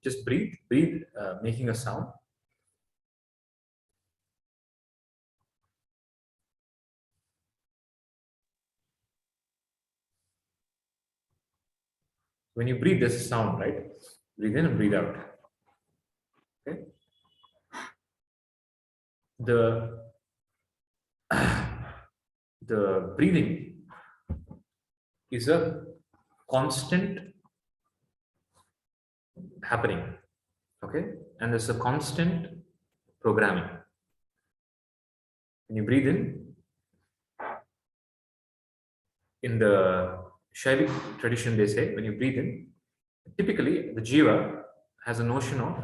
just breathe, making a sound. When you breathe, there's a sound, right? Breathe in and breathe out. Okay. The breathing is a constant happening. Okay, and there's a constant programming. When you breathe in the Shaivic tradition, they say when you breathe in, typically the jiva has a notion of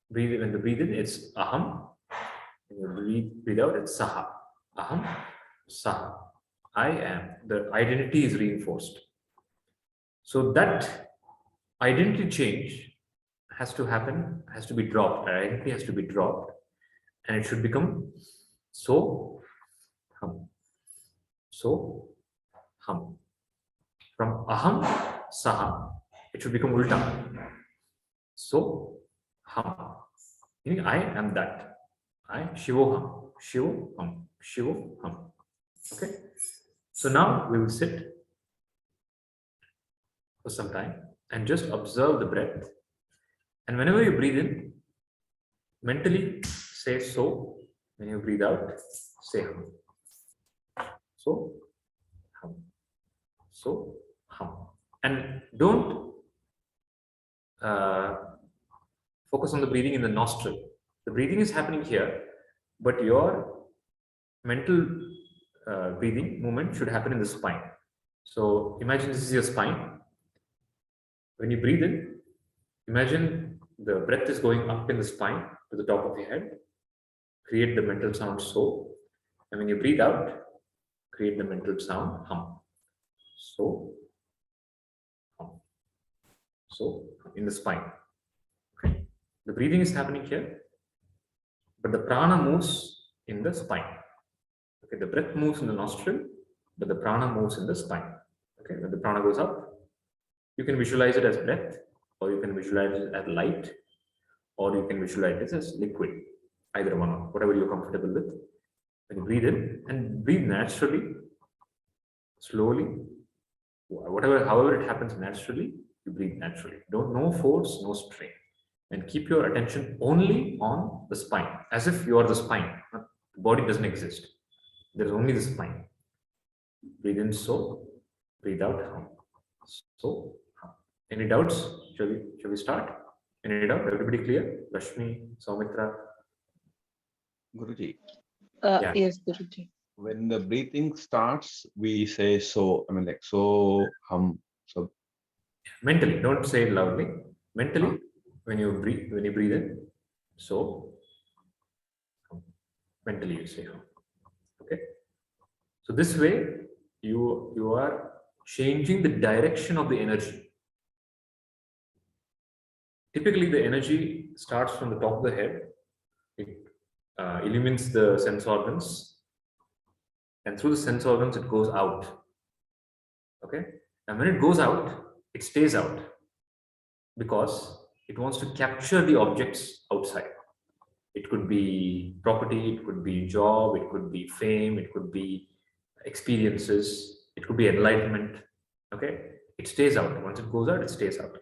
breathe. When you breathe in, it's aham. When you breathe out, it's saha. Aham, saha. I am. The identity is reinforced. So that identity change has to happen, has to be dropped. Identity has to be dropped, and it should become so hum. So hum. From aham, saha, it should become ulta. So hum. Meaning I am that. I Shivoham. Shivoham. Shivoham. Okay. So now we will sit for some time and just observe the breath. And whenever you breathe in, mentally say so. When you breathe out, say hum. So hum. So hum. And don't focus on the breathing in the nostril. The breathing is happening here, but your mental breathing movement should happen in the spine. So imagine this is your spine. When you breathe in, imagine the breath is going up in the spine to the top of your head. Create the mental sound so. And when you breathe out, create the mental sound hum. So hum. So in the spine. Okay. The breathing is happening here, but the prana moves in the spine. Okay, the breath moves in the nostril, but the prana moves in the spine. Okay, when the prana goes up, you can visualize it as breath, or you can visualize it as light, or you can visualize it as liquid. Either one, whatever you're comfortable with. When you breathe in and breathe naturally, slowly, however it happens naturally, you breathe naturally. No force, no strain. And keep your attention only on the spine, as if you are the spine. The body doesn't exist. There is only the spine. Breathe in so, breathe out hum. So, hum. Any doubts? Shall we start? Any doubt? Everybody clear? Rashmi, Saumitra? Guruji, Yeah. Yes, Guruji. when the breathing starts, we say so. I mean, like so, so. Mentally, don't say it loudly. Mentally, when you breathe in, so hum. Mentally you say hum. Okay. So this way, you are changing the direction of the energy. Typically, the energy starts from the top of the head. It illumines the sense organs, and through the sense organs, it goes out. Okay, and when it goes out, it stays out because it wants to capture the objects outside. It could be property, it could be job, it could be fame, it could be experiences, it could be enlightenment. Okay, it stays out. Once it goes out, it stays out.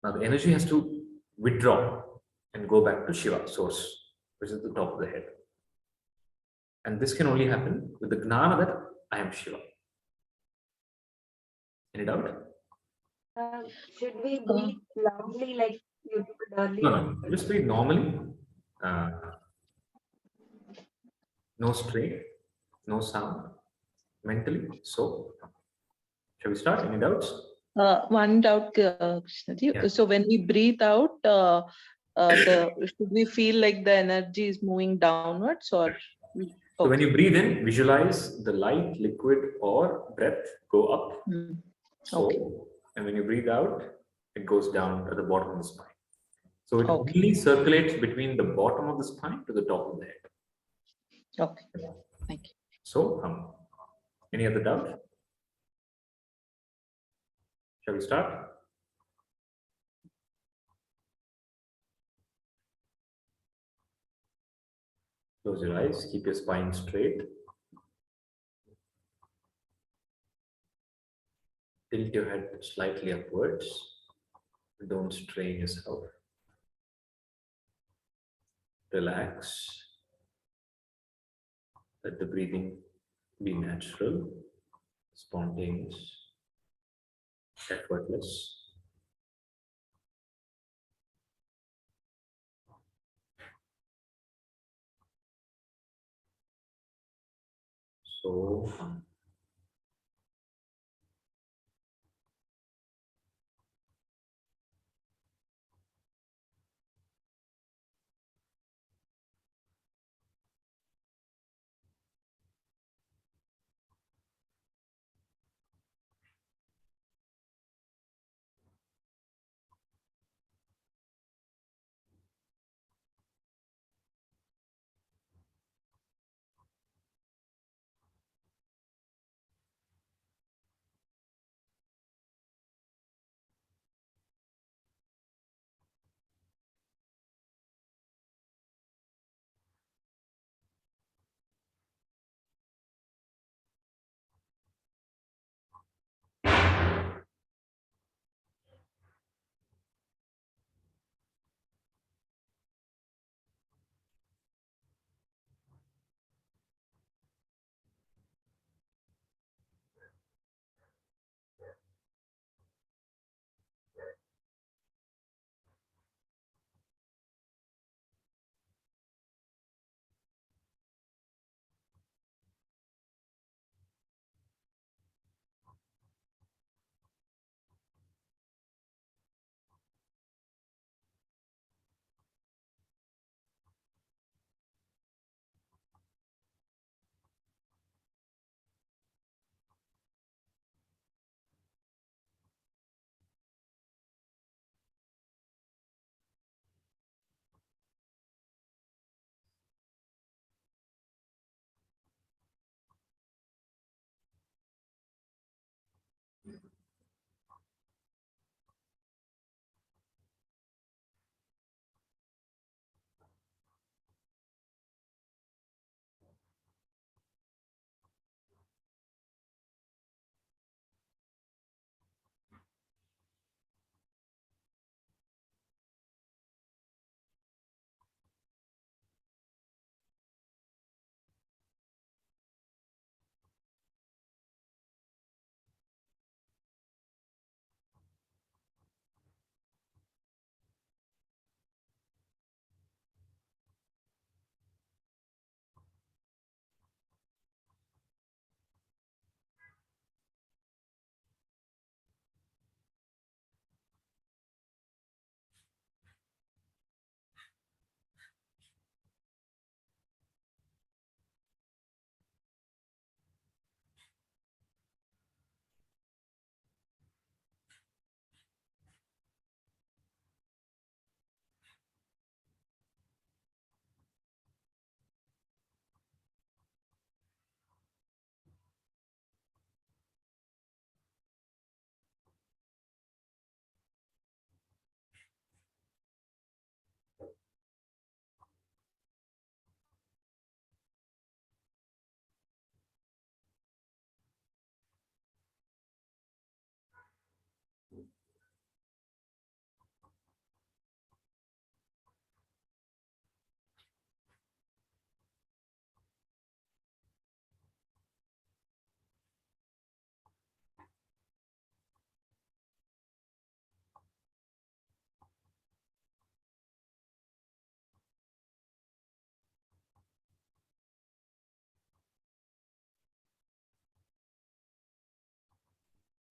Now the energy has to withdraw and go back to Shiva, source, which is the top of the head. And this can only happen with the gnana that I am Shiva. Any doubt? Should we breathe loudly like you told earlier? No. Just breathe normally. No strain, no sound, mentally. So, shall we start? Any doubts? One doubt, Krishnaji. Yeah. So when we breathe out, should we feel like the energy is moving downwards or? So when you breathe in, visualize the light, liquid, or breath go up. So, Okay. and when you breathe out, it goes down at the bottom of the spine. So it Okay. only circulates between the bottom of the spine to the top of the head. Okay. Thank you. So, any other doubt? Shall we start? Close your eyes, keep your spine straight. Tilt your head slightly upwards. Don't strain yourself. Relax. Let the breathing be natural, spontaneous, effortless. So,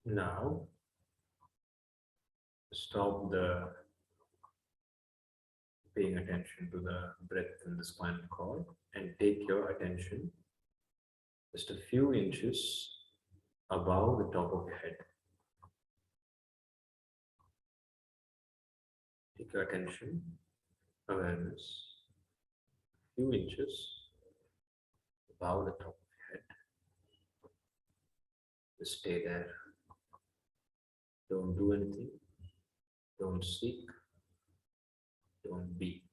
Now, stop the paying attention to the breath in the spinal cord and take your attention just a few inches above the top of your head. Take your attention, awareness, a few inches above the top of your head. Just stay there. Don't do anything. Don't seek. Don't be.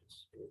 Just stay there.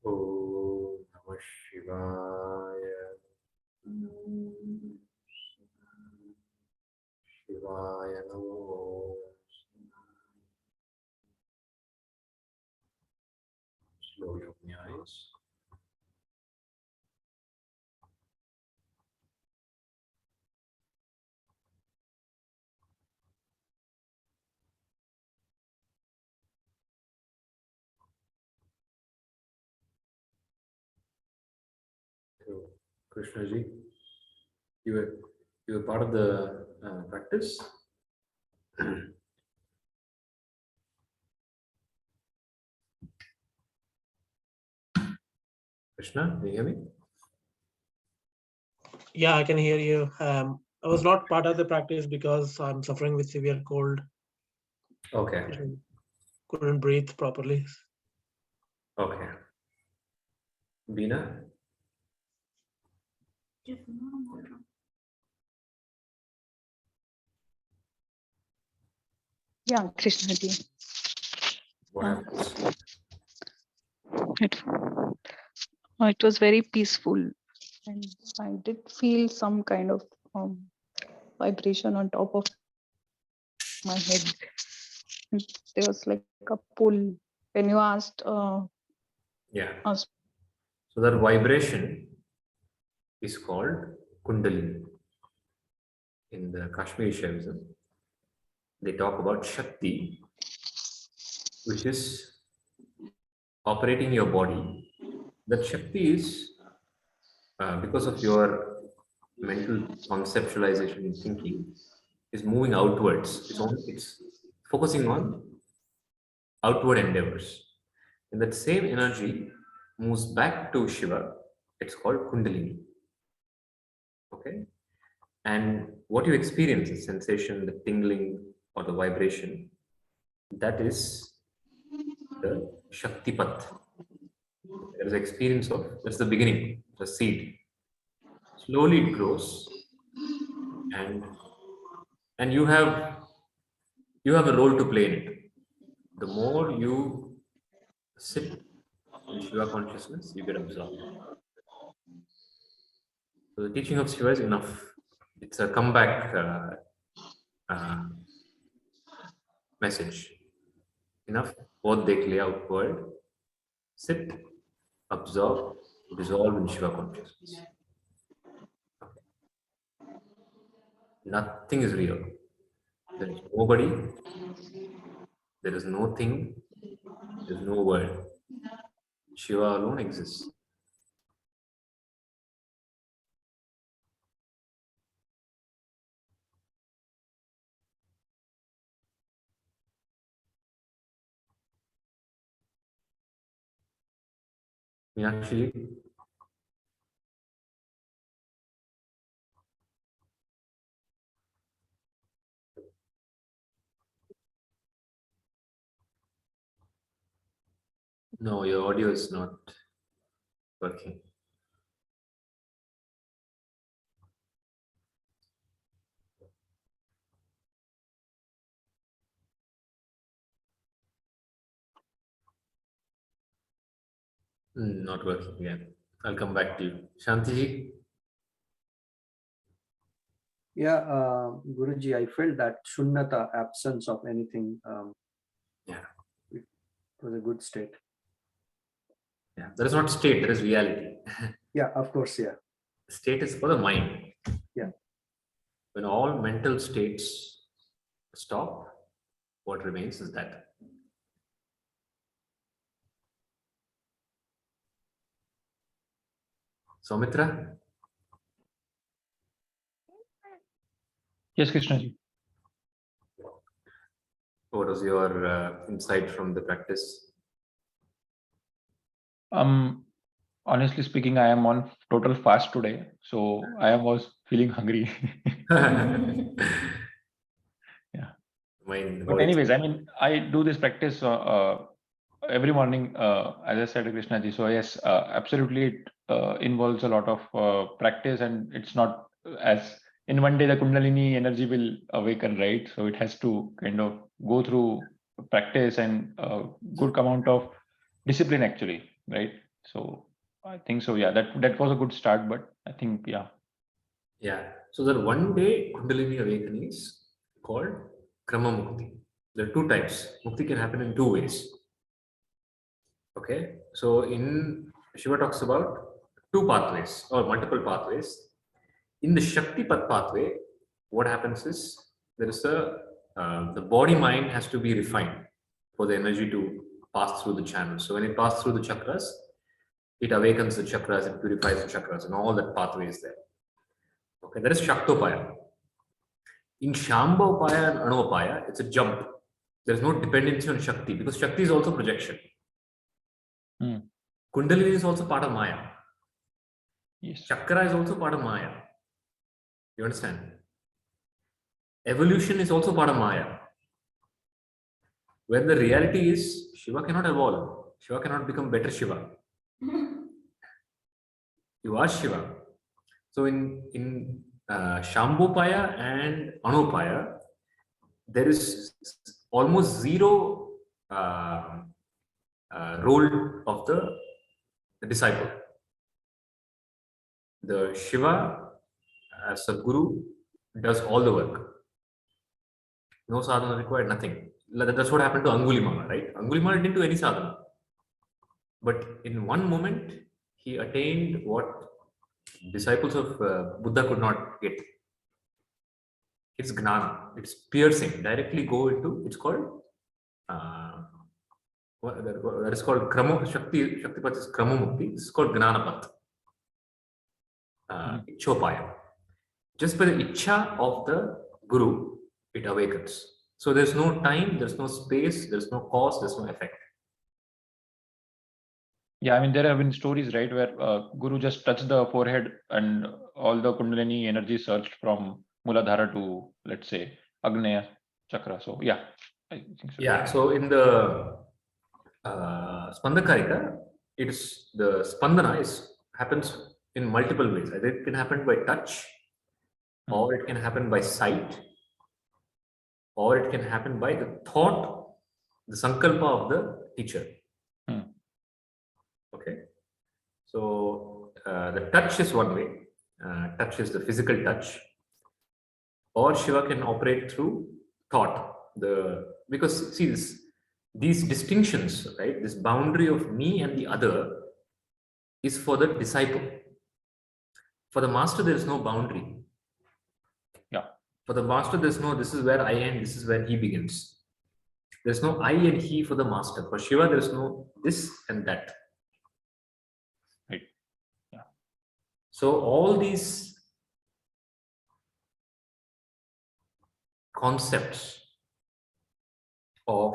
Om Namah Shivaya. Shivaya Namo. Slowly open your eyes. So, Krishnaji, you were part of the practice. Krishna, can you hear me? Yeah, I can hear you. I was not part of the practice because I'm suffering with severe cold. Okay. Couldn't breathe properly. Okay. Veena? Yeah, Krishna ji. What happens? It was very peaceful, and I did feel some kind of vibration on top of my head. And there was like a pull. When you asked Yeah. us, So that vibration is called Kundalini. In the Kashmiri Shaivism, they talk about Shakti, which is operating your body. That Shakti is because of your mental conceptualization and thinking, is moving outwards. It's focusing on outward endeavors. And that same energy moves back to Shiva. It's called Kundalini. Okay? And what you experience, the sensation, the tingling, or the vibration, that is the Shaktipat. There is experience of, that's the beginning, the seed. Slowly it grows, and you have a role to play in it. The more you sit in Shiva consciousness, you get absorbed. So the teaching of Shiva is enough. It's a comeback message. Enough. Both they clear outward. Sit, absorb, dissolve in Shiva consciousness. Nothing is real. There is nobody. There is no thing. There is no word. Shiva alone exists. Meenakshi? No, your audio is not working. Not working again. I'll come back to you. Shanti? Yeah, Guruji, I felt that shunyata, absence of anything. Yeah. It was a good state. Yeah, that is not state, that is reality. Yeah, of course, yeah. State is for the mind. Yeah. When all mental states stop, what remains is that. Soumitra? Yes, Krishnaji. What was your insight from the practice? Honestly speaking, I am on total fast today, so I was feeling hungry. Yeah. Mind, But anyways, I mean, I do this practice every morning, as I said to Krishnaji. So yes, absolutely, it involves a lot of practice, and it's not as in one day the Kundalini energy will awaken, right? So it has to kind of go through practice and a good amount of discipline, actually, right? So I think so. Yeah, that was a good start, but I think yeah. Yeah. So that one day Kundalini awakening is called Krama Mukti. There are two types. Mukti can happen in two ways. Okay. So in Shiva talks about two pathways or multiple pathways. In the Shakti Path pathway, what happens is there is the body mind has to be refined for the energy to pass through the channels. So when it passes through the chakras, it awakens the chakras, it purifies the chakras, and all that pathway is there. Okay, that is Shaktopaya. In Shambhopaya and Anopaya, it's a jump. There's no dependency on Shakti because Shakti is also projection. Kundalini is also part of Maya. Yes. Chakra is also part of Maya. You understand? Evolution is also part of Maya. When the reality is Shiva cannot evolve. Shiva cannot become better Shiva. You are Shiva. So in Shambhopaya and Anopaya, there is almost zero role of the disciple. The Shiva as a guru does all the work. No sadhana required, nothing. That's what happened to Angulimala, right? Angulimala didn't do any sadhana. But in one moment, he attained what disciples of Buddha could not get. It's gnana. It's piercing. Directly go into, it's called, that is called Kramo, Shakti Path is Kramo Mukti. This is called Gnana Path. Ichopaya. Just by the Icha of the Guru, it awakens. So there's no time, there's no space, there's no cause, there's no effect. Yeah, I mean, there have been stories, right, where Guru just touched the forehead and all the Kundalini energy surged from Muladhara to, let's say, Agneya Chakra. So, yeah, I think so. Yeah, so in the Spandakarika, it's the Spandana happens in multiple ways. Either it can happen by touch, or it can happen by sight, or it can happen by the thought, the sankalpa of the teacher. Okay, so the touch is one way. Touch is the physical touch, or Shiva can operate through thought. Because see these distinctions, right? This boundary of me and the other is for the disciple. For the master, there is no boundary. Yeah. For the master, there's no this is where I end, this is where he begins. There's no I and he for the master. For Shiva, there's no this and that. Right. Yeah. So all these concepts of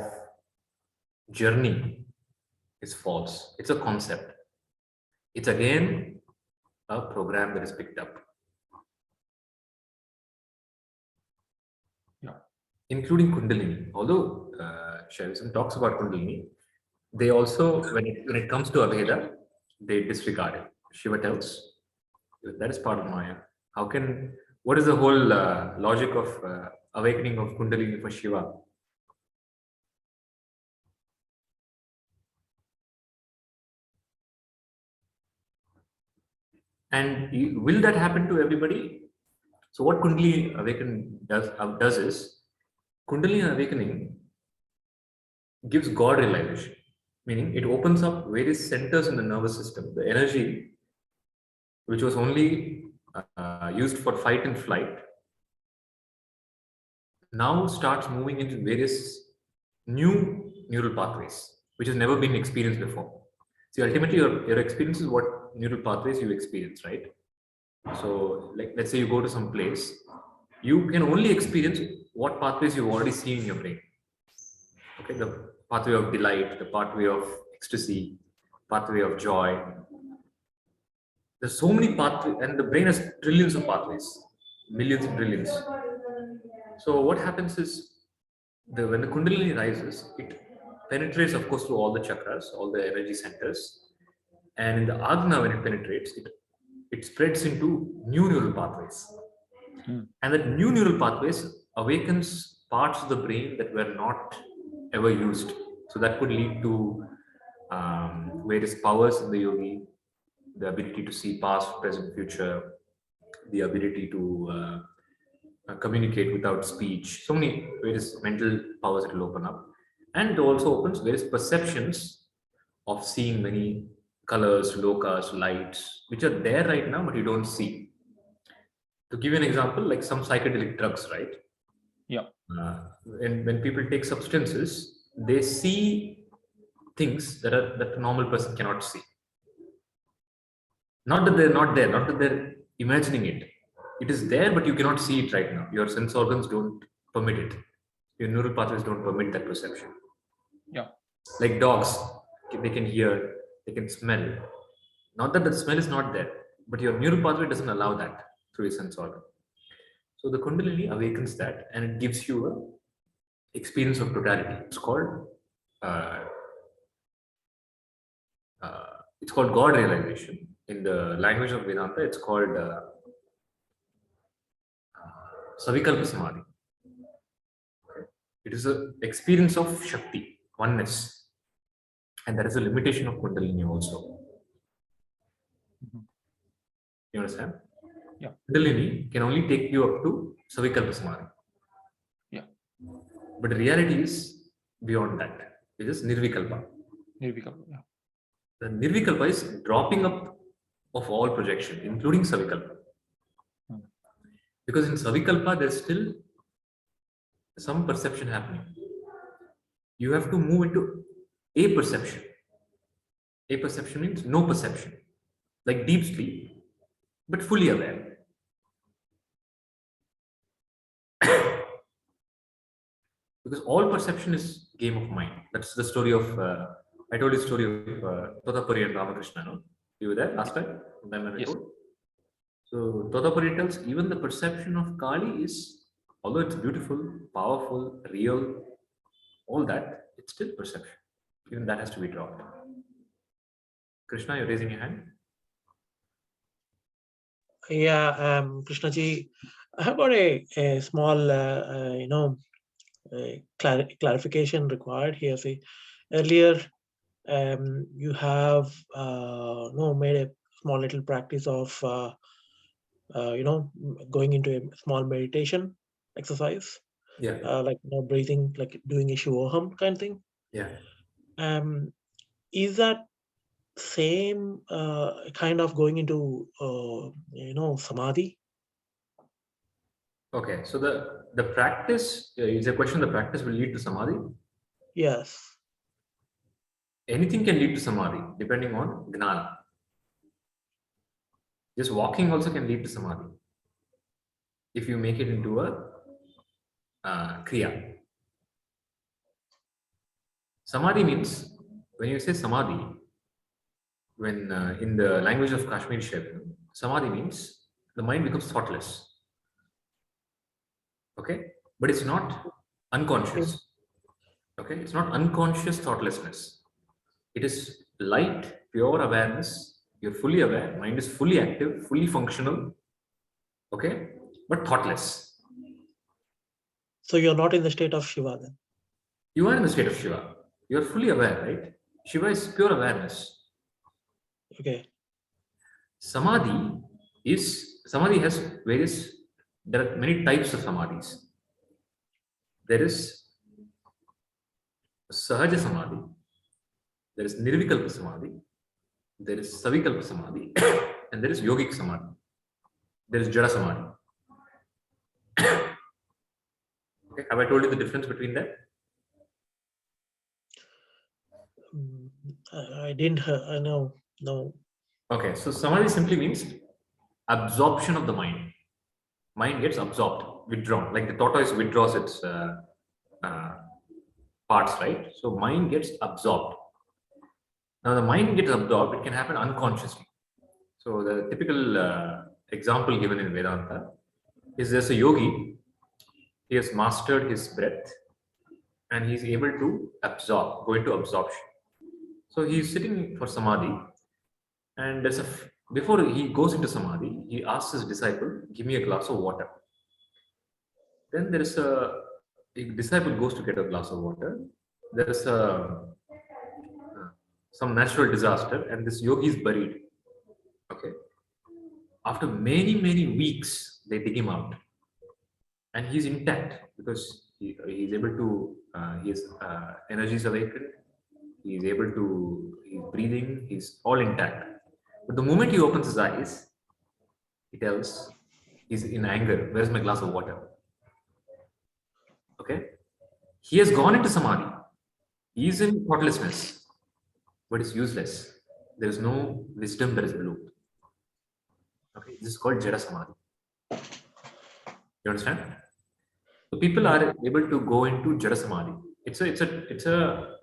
journey is false. It's a concept. It's again a program that is picked up. Yeah. Including Kundalini. Although Shaivism talks about Kundalini, they also, when it comes to Aveda, they disregard it. Shiva tells, that is part of Maya. What is the whole logic of awakening of Kundalini for Shiva? And will that happen to everybody? So what Kundalini awakening does is, Kundalini awakening gives God realization, meaning it opens up various centers in the nervous system. The energy, which was only used for fight and flight, now starts moving into various new neural pathways, which has never been experienced before. See, ultimately, your experience is what neural pathways you experience, right? So, like, let's say you go to some place, you can only experience what pathways you've already seen in your brain. Okay, the pathway of delight, the pathway of ecstasy, pathway of joy. There's so many pathways, and the brain has trillions of pathways, millions and trillions. So what happens is, when the Kundalini rises, it penetrates, of course, through all the chakras, all the energy centers, and in the Agna, when it penetrates, it spreads into new neural pathways, and that new neural pathways awakens parts of the brain that were not ever used. So that could lead to various powers in the yogi, the ability to see past, present, future, the ability to communicate without speech, so many various mental powers it will open up. And it also opens various perceptions of seeing many colors, lokas, lights, which are there right now, but you don't see. To give you an example, like some psychedelic drugs, right? Yeah. And when people take substances, they see things that a normal person cannot see. Not that they're not there, not that they're imagining it. It is there, but you cannot see it right now. Your sense organs don't permit it. Your neural pathways don't permit that perception. Yeah. Like dogs, they can hear, they can smell. Not that the smell is not there, but your neural pathway doesn't allow that through your sense organ. So the Kundalini awakens that, and it gives you a experience of totality. It's called God realization. In the language of Vedanta, it's called Savikalpa Samadhi. It is an experience of Shakti, oneness. And that is a limitation of Kundalini also. You understand? Yeah. Kundalini can only take you up to Savikalpa Samadhi. Yeah. But the reality is beyond that. It is Nirvikalpa. Nirvikalpa, yeah. The Nirvikalpa is dropping up of all projection, including Savikalpa. Because in Savikalpa, there's still some perception happening. You have to move into a perception. A perception means no perception, like deep sleep, but fully aware. Because all perception is game of mind. That's the story of, I told you the story of Totapuri and Ramakrishna, no? You were there last time? Yes. So Totapuri tells even the perception of Kali is, although it's beautiful, powerful, real, all that, it's still perception. Even that has to be dropped. Krishna, you're raising your hand? Yeah, Krishna ji, I have got a small, clarification required here. See, earlier, you have made a small little practice of going into a small meditation exercise, Yeah. like breathing, like doing a shivoham kind of thing. Yeah. Is that same kind of going into samadhi? Okay, so the practice is a question. The practice will lead to samadhi. Yes. Anything can lead to samadhi depending on gnana. Just walking also can lead to samadhi if you make it into a kriya. Samadhi means, when you say samadhi, when in the language of Kashmiri Shaivism, Samadhi means the mind becomes thoughtless. Okay, but it's not unconscious. Okay, it's not unconscious thoughtlessness. It is light, pure awareness. You're fully aware, mind is fully active, fully functional. Okay, but thoughtless. So you're not in the state of Shiva then. You are in the state of Shiva. You're fully aware, right? Shiva is pure awareness. Okay. Samadhi has various, there are many types of samadhis. There is Sahaja Samadhi, there is Nirvikalpa Samadhi, there is Savikalpa Samadhi, and there is Yogic Samadhi. There is Jada Samadhi. Okay, have I told you the difference between that? I didn't. I know. No. Okay, so Samadhi simply means absorption of the mind. Mind gets absorbed, withdrawn, like the tortoise withdraws its parts, right? So mind gets absorbed. Now the mind gets absorbed, it can happen unconsciously. So the typical example given in Vedanta is there's a yogi, he has mastered his breath and he's able to absorb, go into absorption. So he's sitting for Samadhi and before he goes into Samadhi, he asks his disciple, give me a glass of water. Then there is a disciple goes to get a glass of water. There is some natural disaster and this yogi is buried. Okay. After many weeks, they dig him out and he's intact because he's able to, his energy is awakened. He's able to, he's breathing, he's all intact. But the moment he opens his eyes, he tells, he's in anger, where's my glass of water? Okay. He has gone into Samadhi. He is in thoughtlessness, but it's useless. There is no wisdom that is below. Okay, this is called Jada Samadhi. You understand? So people are able to go into Jada Samadhi. It's a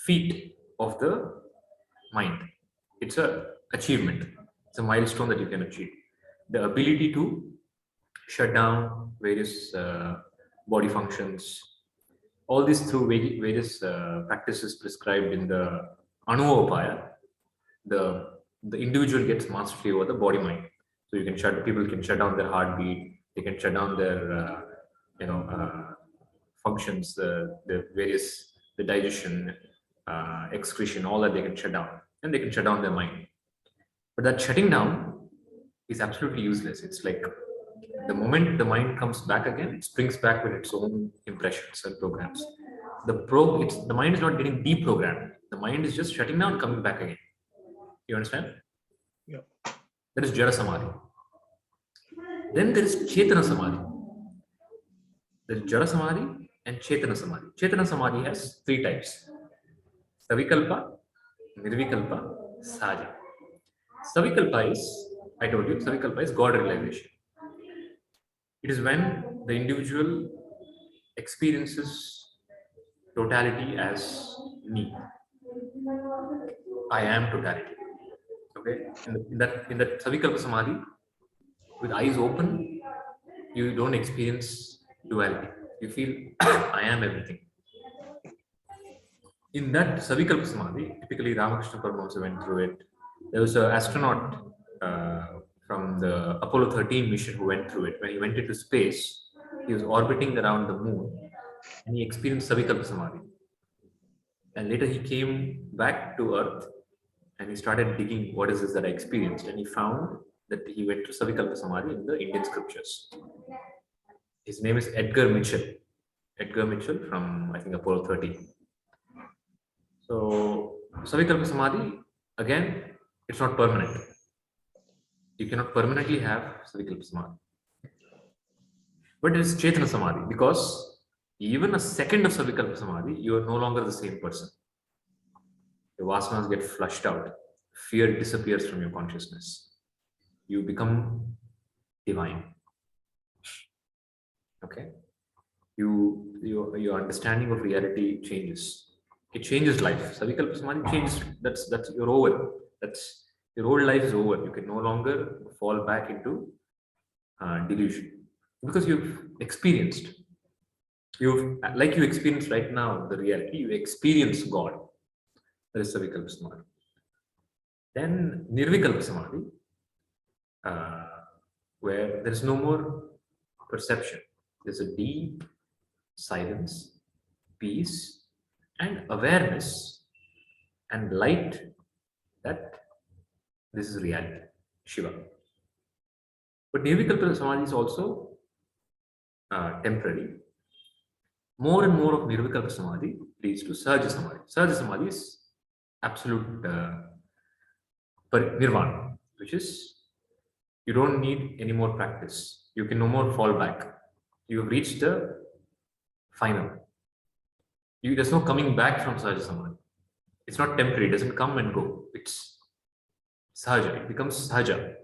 feat of the mind. It's a achievement. It's a milestone that you can achieve. The ability to shut down various body functions. All this through various practices prescribed in the Anuopaya. The individual gets mastery over the body mind. So you can people can shut down their heartbeat, they can shut down their functions, the various, the digestion, excretion, all that they can shut down, and they can shut down their mind. But that shutting down is absolutely useless. It's like the moment the mind comes back again, it springs back with its own impressions and programs. The mind is not getting deprogrammed. The mind is just shutting down, coming back again. You understand? Yeah. That is Jada Samadhi. Then there is Chetana Samadhi. There is Jada Samadhi and Chetana Samadhi. Chetana Samadhi has 3 types. Savikalpa, Nirvikalpa, Sahaja. Savikalpa is, I told you, Savikalpa is God realization. It is when the individual experiences totality as me. I am totality. Okay, in that Savikalpa Samadhi, with eyes open, you don't experience duality. You feel I am everything. In that Savikalpa Samadhi, typically Ramakrishna Paramahamsa went through it. There was an astronaut from the Apollo 13 mission who went through it. When he went into space, he was orbiting around the moon and he experienced Savikalpa Samadhi. And later he came back to Earth and he started digging, what is this that I experienced? And he found that he went to Savikalpa Samadhi in the Indian scriptures. His name is Edgar Mitchell. Edgar Mitchell from, I think, Apollo 13. So Savikalpa Samadhi, again, it's not permanent. You cannot permanently have Savikalpa Samadhi. But it is Chetana Samadhi, because even a second of Savikalpa Samadhi, you are no longer the same person. Your vasanas get flushed out. Fear disappears from your consciousness. You become divine. Okay? Your understanding of reality changes. It changes life. Savikalpa Samadhi changes. That's you're over. That's your old life is over. You can no longer fall back into delusion because you've experienced. You experience right now the reality. You experience God. That is Savikalpa Samadhi. Then Nirvikalpa Samadhi, where there is no more perception. There's a deep silence, peace, and awareness and light that this is reality, Shiva. But Nirvikalpa Samadhi is also temporary. More and more of Nirvikalpa Samadhi leads to Sahaja Samadhi. Sahaja Samadhi is absolute nirvana, which is you don't need any more practice. You can no more fall back. You have reached the final. There's no coming back from Sahaja Samadhi. It's not temporary. It doesn't come and go. It's Sahaja. It becomes Sahaja.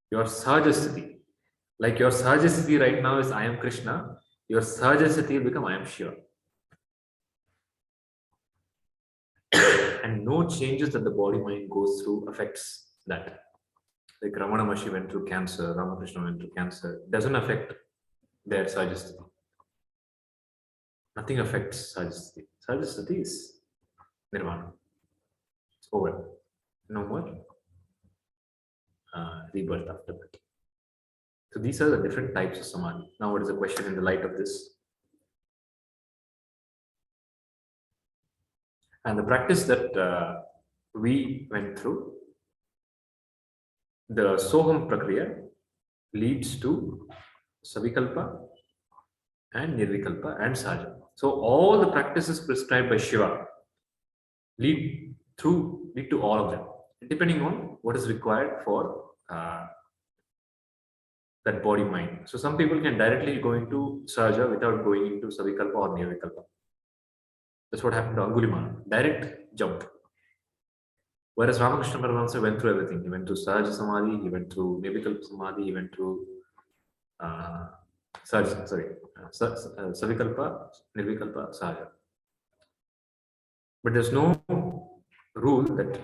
Your Sahaja Sthiti. Like your Sahaja Sthiti right now is I am Krishna. Your Sahaja Sthiti will become I am Shiva. And no changes that the body mind goes through affects that. Like Ramana Maharshi went through cancer, Ramakrishna went through cancer. It doesn't affect their Sahaja Sthiti. Nothing affects Sahaja Sthiti. Sahaja Sthiti is nirvana. It's over. No more rebirth after that. So these are the different types of samadhi. Now, what is the question in the light of this? And the practice that we went through, the Soham Prakriya leads to Savikalpa and Nirvikalpa and Sahaja. So all the practices prescribed by Shiva lead to all of them, depending on what is required for that body mind. So some people can directly go into Sahaja without going into Savikalpa or Nirvikalpa. That's what happened to Angulimala. Direct jump. Whereas Ramakrishna Paramahamsa went through everything. He went through Sahaja Samadhi, he went through Nirvikalpa Samadhi, he went through Savikalpa, Nirvikalpa, Sahaja. But there's no rule that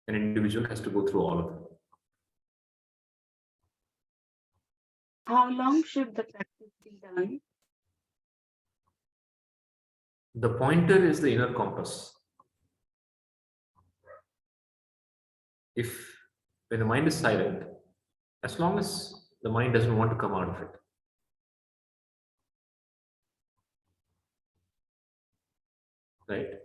an individual has to go through all of them. How long should the practice be done? The pointer is the inner compass. When the mind is silent, as long as the mind doesn't want to come out of it, right?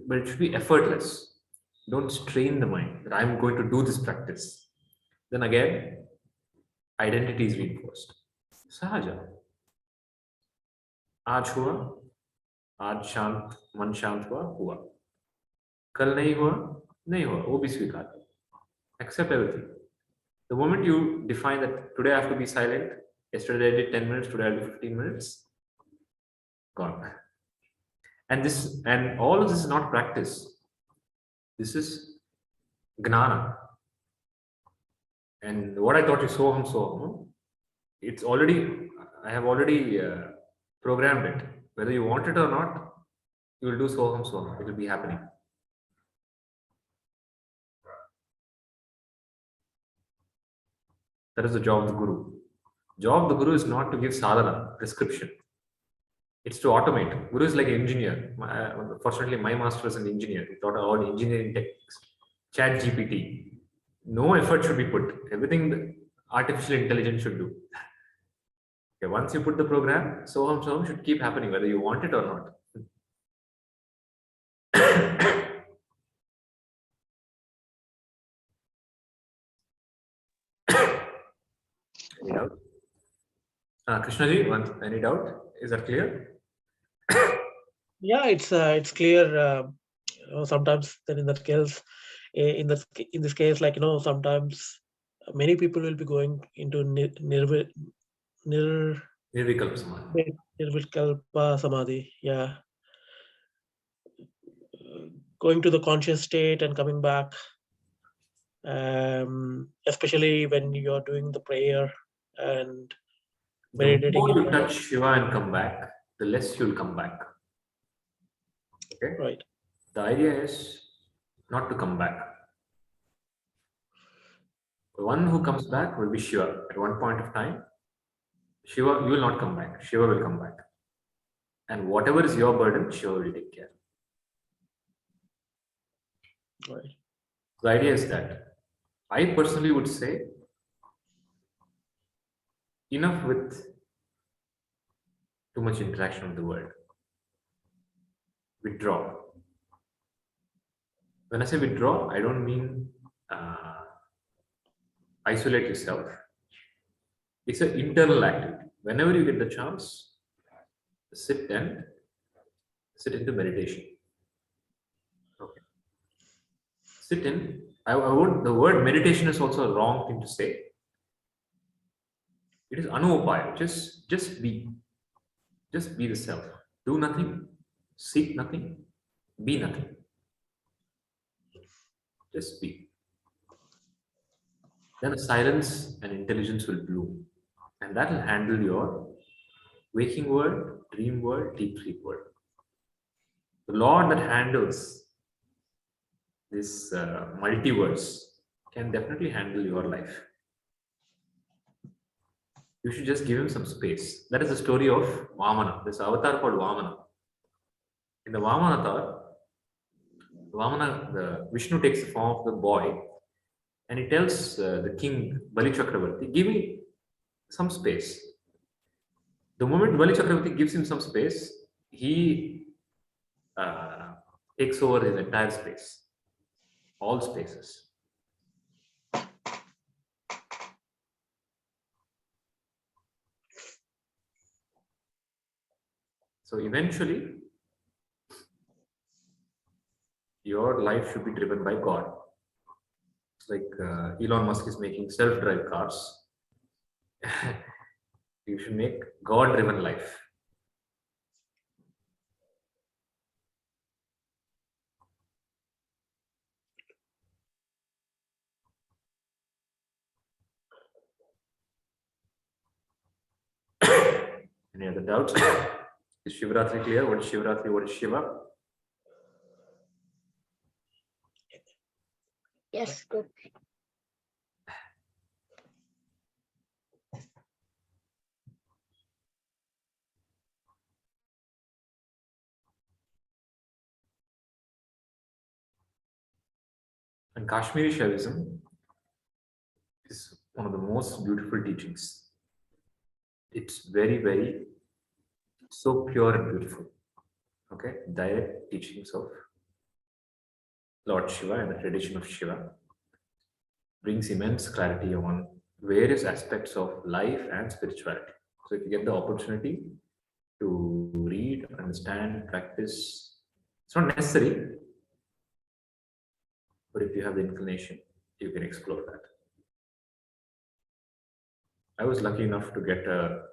But it should be effortless. Don't strain the mind that I'm going to do this practice. Then again, identity is reinforced. Sahaja. आज हुआ, आज शांत मन शांत हुआ, कल नहीं हुआ, वो भी स्वीकार. Accept everything. The moment you define that today I have to be silent, yesterday I did 10 minutes, today I'll do 15 minutes, gone. And all of this is not practice. This is gnana. And what I taught you, soham, it's already, I have already programmed it. Whether you want it or not, you will do soham. It will be happening. That is the job of the guru. Job of the guru is not to give sadhana, prescription. It's to automate. Guru is like an engineer. Fortunately, my master is an engineer. He taught all engineering techniques. Chat GPT. No effort should be put. Everything the artificial intelligence should do. Okay, once you put the program, soham should keep happening, whether you want it or not. Any doubt? Krishnaji, any doubt? Is that clear? Yeah, it's clear. Sometimes then in this case, like sometimes many people will be going into Nirvikalpa Samadhi. Yeah, going to the conscious state and coming back. especially when you are doing the prayer and The meditating. more you touch Shiva and come back, the less you'll come back. Okay? Right. The idea is not to come back. The one who comes back will be Shiva. At one point of time, Shiva, you will not come back. Shiva will come back. And whatever is your burden, Shiva will take care. Right. The idea is that I personally would say enough with too much interaction with the world. Withdraw. When I say withdraw, I don't mean isolate yourself. It's an internal activity. Whenever you get the chance, sit into meditation. Okay. Sit in. I would. The word meditation is also a wrong thing to say. It is anupaya. Just be. Just be the self. Do nothing. Seek nothing. Be nothing. Just be. Then silence and intelligence will bloom. And that will handle your waking world, dream world, deep sleep world. The Lord that handles this multiverse can definitely handle your life. You should just give him some space. That is the story of Vamana. There's an avatar called Vamana. In the Vamana avatar, the Vishnu takes the form of the boy and he tells the king Bali Chakravarti, give me some space. The moment Bali Chakravarti gives him some space, he takes over his entire space, all spaces. So eventually, your life should be driven by God. It's like Elon Musk is making self-drive cars. You should make God-driven life. Any other doubts? Is Shivaratri clear? What is Shivaratri? What is Shiva? Yes, good. And Kashmiri Shaivism is one of the most beautiful teachings. It's very so pure and beautiful. Okay, direct teachings of Lord Shiva and the tradition of Shiva brings immense clarity on various aspects of life and spirituality. So if you get the opportunity to read, understand, practice, it's not necessary, but if you have the inclination, you can explore that. I was lucky enough to get a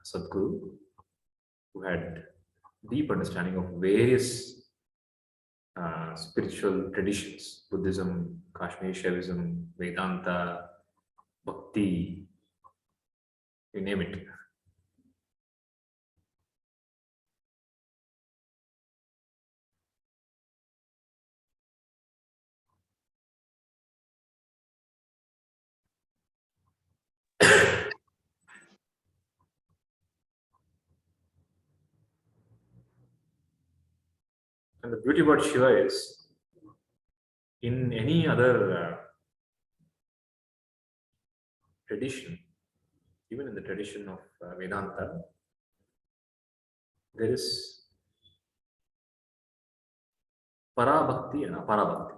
Sadguru who had deep understanding of various spiritual traditions, Buddhism, Kashmiri Shaivism, Vedanta, Bhakti, you name it. And the beauty about Shiva is, in any other tradition, even in the tradition of Vedanta, there is para-bhakti and apara-bhakti.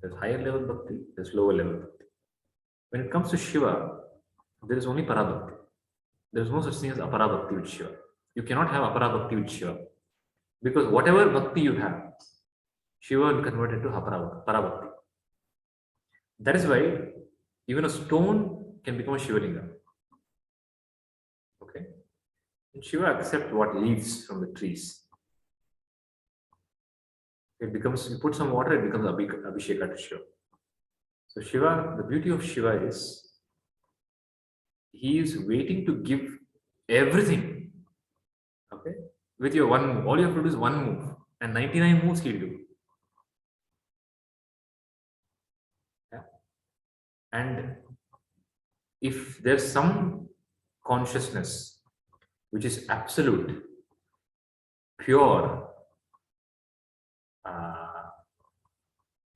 There's higher level bhakti, there's lower level bhakti. When it comes to Shiva, there is only para-bhakti. There is no such thing as apara-bhakti with Shiva. You cannot have apara-bhakti with Shiva. Because whatever bhakti you have, Shiva will convert into para-bhakti. That is why even a stone can become a Shivalinga. Okay? And Shiva accepts what leaves from the trees. It becomes, you put some water, it becomes Abhisheka to Shiva. So Shiva, the beauty of Shiva is he is waiting to give everything. Okay, with your one move, all you have to do is one move, and 99 moves he'll do. Yeah. And if there's some consciousness which is absolute, pure,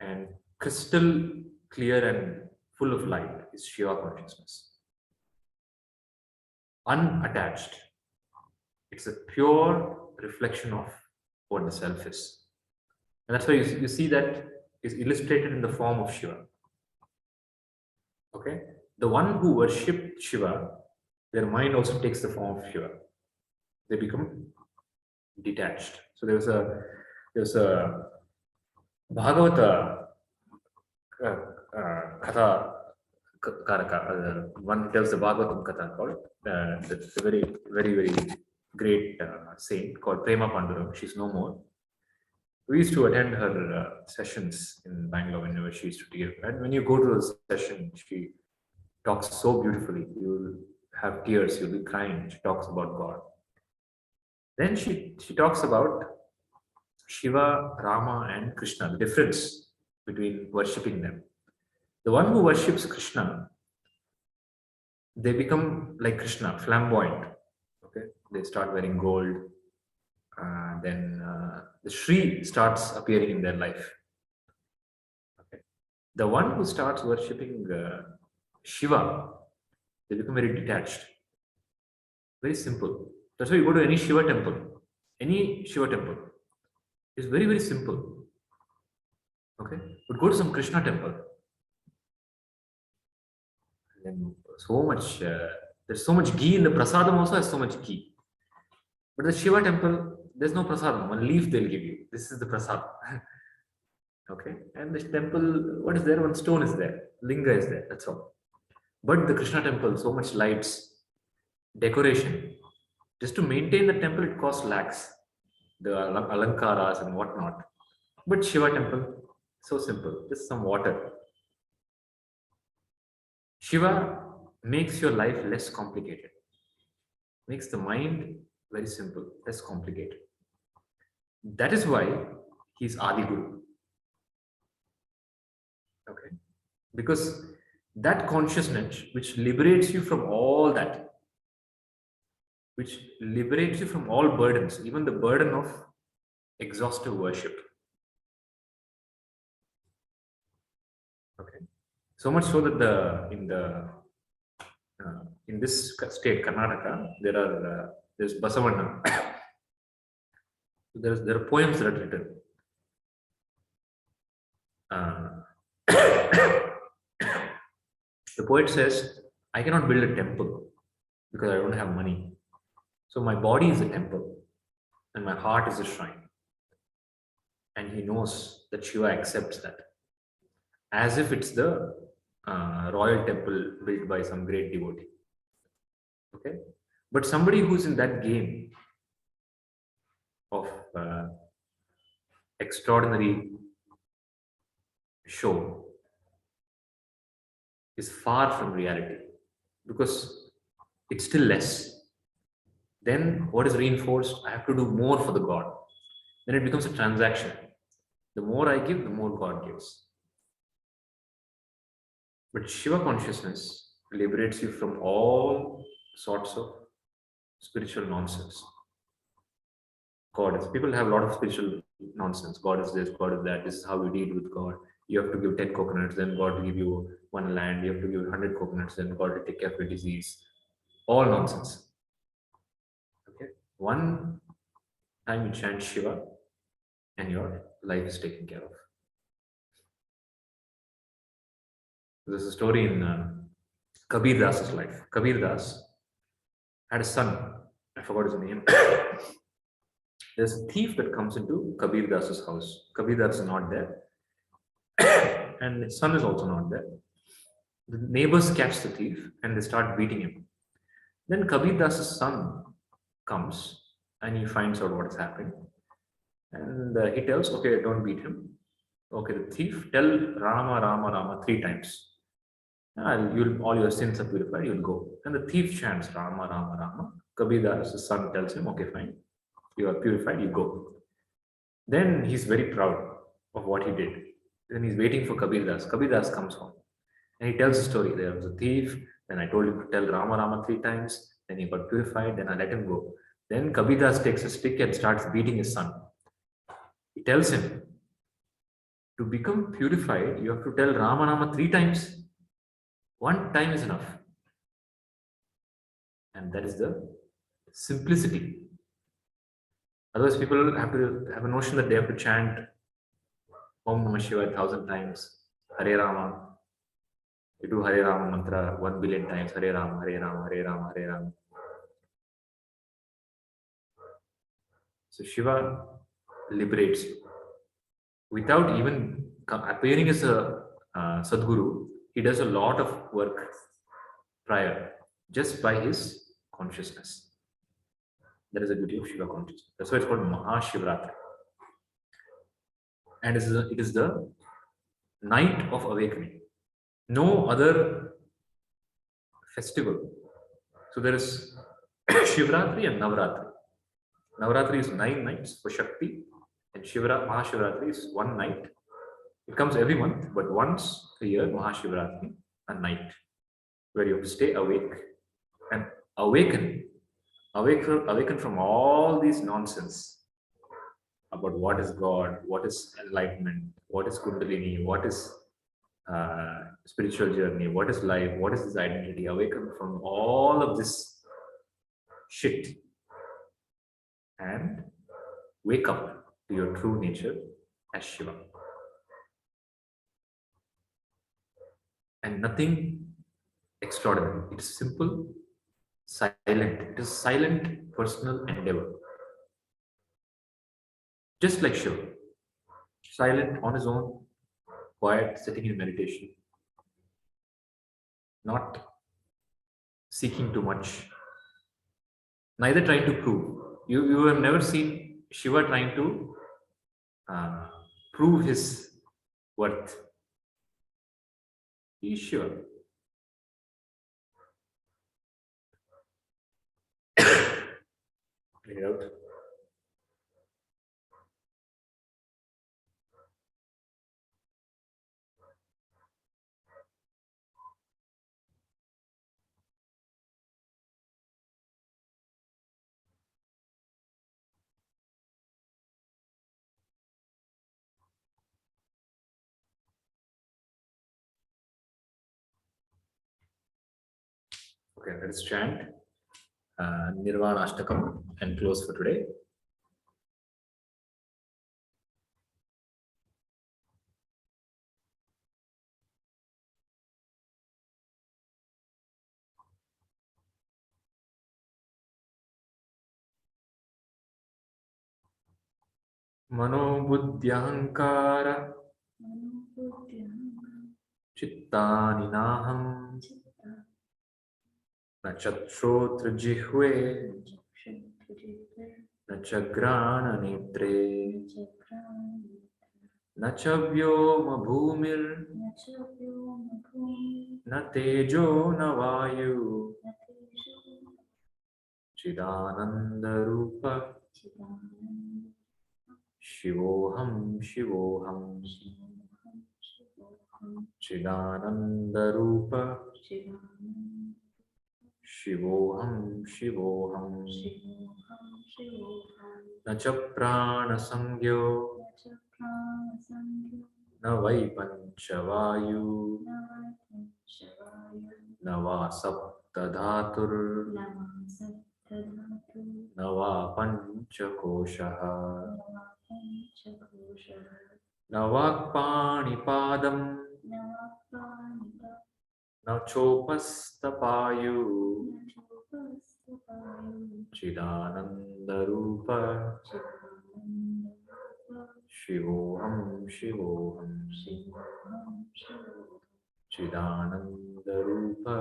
and crystal clear and full of light, is Shiva consciousness. Unattached. It's a pure reflection of what the self is. And that's why you see that is illustrated in the form of Shiva. Okay? The one who worshipped Shiva, their mind also takes the form of Shiva. They become detached. So there's a Bhagavata Katha Karaka, one tells the Bhagavatam Katha called, it's a very, very, very great saint called Prema Panduram. She's no more. We used to attend her sessions in Bangalore whenever she used to give. And when you go to a session, she talks so beautifully. You'll have tears, you'll be crying. She talks about God. Then she talks about Shiva, Rama, and Krishna, the difference between worshipping them. The one who worships Krishna, they become like Krishna, flamboyant. Okay, they start wearing gold. Then the Shri starts appearing in their life. Okay. The one who starts worshipping Shiva, they become very detached. Very simple. That's why you go to any Shiva temple. Any Shiva temple is very, very simple. Okay, but go to some Krishna temple. And so much, there's so much ghee in the prasadam, also has so much ghee. But the Shiva temple, there's no prasadam, one leaf they'll give you. This is the prasadam. Okay, and the temple, what is there? One stone is there, linga is there, that's all. But the Krishna temple, so much lights, decoration. Just to maintain the temple, it costs lakhs, the alankaras and whatnot. But Shiva temple, so simple, just some water. Shiva makes your life less complicated, makes the mind very simple, less complicated. That is why he's Adi Guru. Okay, because that consciousness which liberates you from all that, which liberates you from all burdens, even the burden of exhaustive worship. Okay, so much so that in this state, Karnataka, there's Basavanna. There are poems that are written. The poet says, I cannot build a temple because I don't have money. So my body is a temple and my heart is a shrine. And he knows that Shiva accepts that as if it's the royal temple built by some great devotee. Okay, but somebody who's in that game of extraordinary show is far from reality, because it's still less. Then what is reinforced? I have to do more for the God. Then it becomes a transaction. The more I give, the more God gives. But Shiva consciousness liberates you from all sorts of spiritual nonsense. God is, people have a lot of spiritual nonsense. God is this, God is that, this is how we deal with God. You have to give 10 coconuts, then God will give you one land. You have to give 100 coconuts, then God will take care of your disease. All nonsense. Okay, one time you chant Shiva and your life is taken care of. There's a story in Kabir Das's life. Kabir Das had a son. I forgot his name. There's a thief that comes into Kabir Das's house. Kabir Das is not there. And his son is also not there. The neighbors catch the thief and they start beating him. Then Kabir Das's son comes and he finds out what is happening. And he tells, okay, don't beat him. Okay, the thief, tell Rama, Rama, Rama 3 times. All your sins are purified, you'll go. And the thief chants Rama, Rama, Rama. Kabir's son tells him, okay, fine, you are purified, you go. Then he's very proud of what he did. Then he's waiting for Kabir Das. Kabir Das comes home and he tells the story. There was a thief, then I told him to tell Rama, Rama 3 times, then he got purified, then I let him go. Then Kabir Das takes a stick and starts beating his son. He tells him, to become purified, you have to tell Rama, Rama 3 times. 1 time is enough. And that is the simplicity. Otherwise, people have to have a notion that they have to chant Om Namah Shivaya 1,000 times, Hare Rama. You do Hare Rama mantra 1 billion times, Hare Rama, Hare Rama, Hare Rama, Hare Rama. So Shiva liberates you. Without even appearing as a Sadguru, he does a lot of work prior, just by his consciousness. That is the beauty of Shiva consciousness. That's why it's called Maha Shivarati. And it is the night of awakening. No other festival. So there is Shivaratri and Navaratri. Navaratri is 9 nights for Shakti, and Maha Shivaratri is 1 night. It comes every month, but once a year, Maha Shivaratri, a night where you have to stay awake and awaken from all these nonsense about what is God, what is enlightenment, what is Kundalini, what is spiritual journey, what is life, what is this identity. Awaken from all of this shit and wake up to your true nature as Shiva. And nothing extraordinary. It is simple, silent. It is silent personal endeavor. Just like Shiva. Silent on his own, quiet, sitting in meditation. Not seeking too much. Neither trying to prove. You have never seen Shiva trying to prove his worth. He is Shiva. Clear it out. Okay, let's chant Nirvana Ashtakam and close for today. Manobuddhyahankara Chittani Naham Nachatshrotra Jihve Nachagrana Netre Nachavyoma Bhumir Natejo Navayu Chidananda Rupa Shivoham Shivoham Chidananda Rupa Shivoham Shivoham Nacha Prana Sangyo Navai Panchavayu Nava Sapta Dhatur Nava Panchakoshaha Navakpani Padam Nachopastapayu Chidananda Rupa Shivoham Shivoham Chidananda Rupa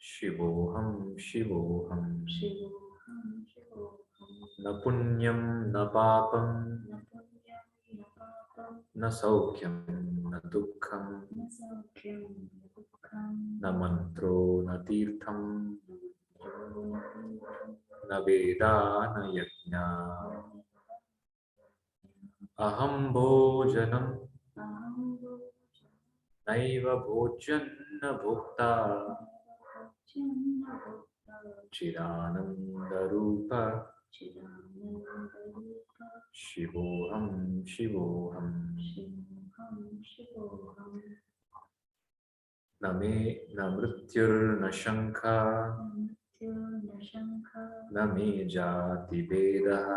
Shivoham Shivoham न पुण्यं न पापं न सौख्यं न दुःखं न मन्त्रो न तीर्थं न वेदा न यज्ञा अहं भोजनं नैव भोज्यं न भोक्ता चिदानन्दरूप शिवोऽहं शिवोऽहं न मे न मृत्युर्न शङ्का न मे जातिभेदः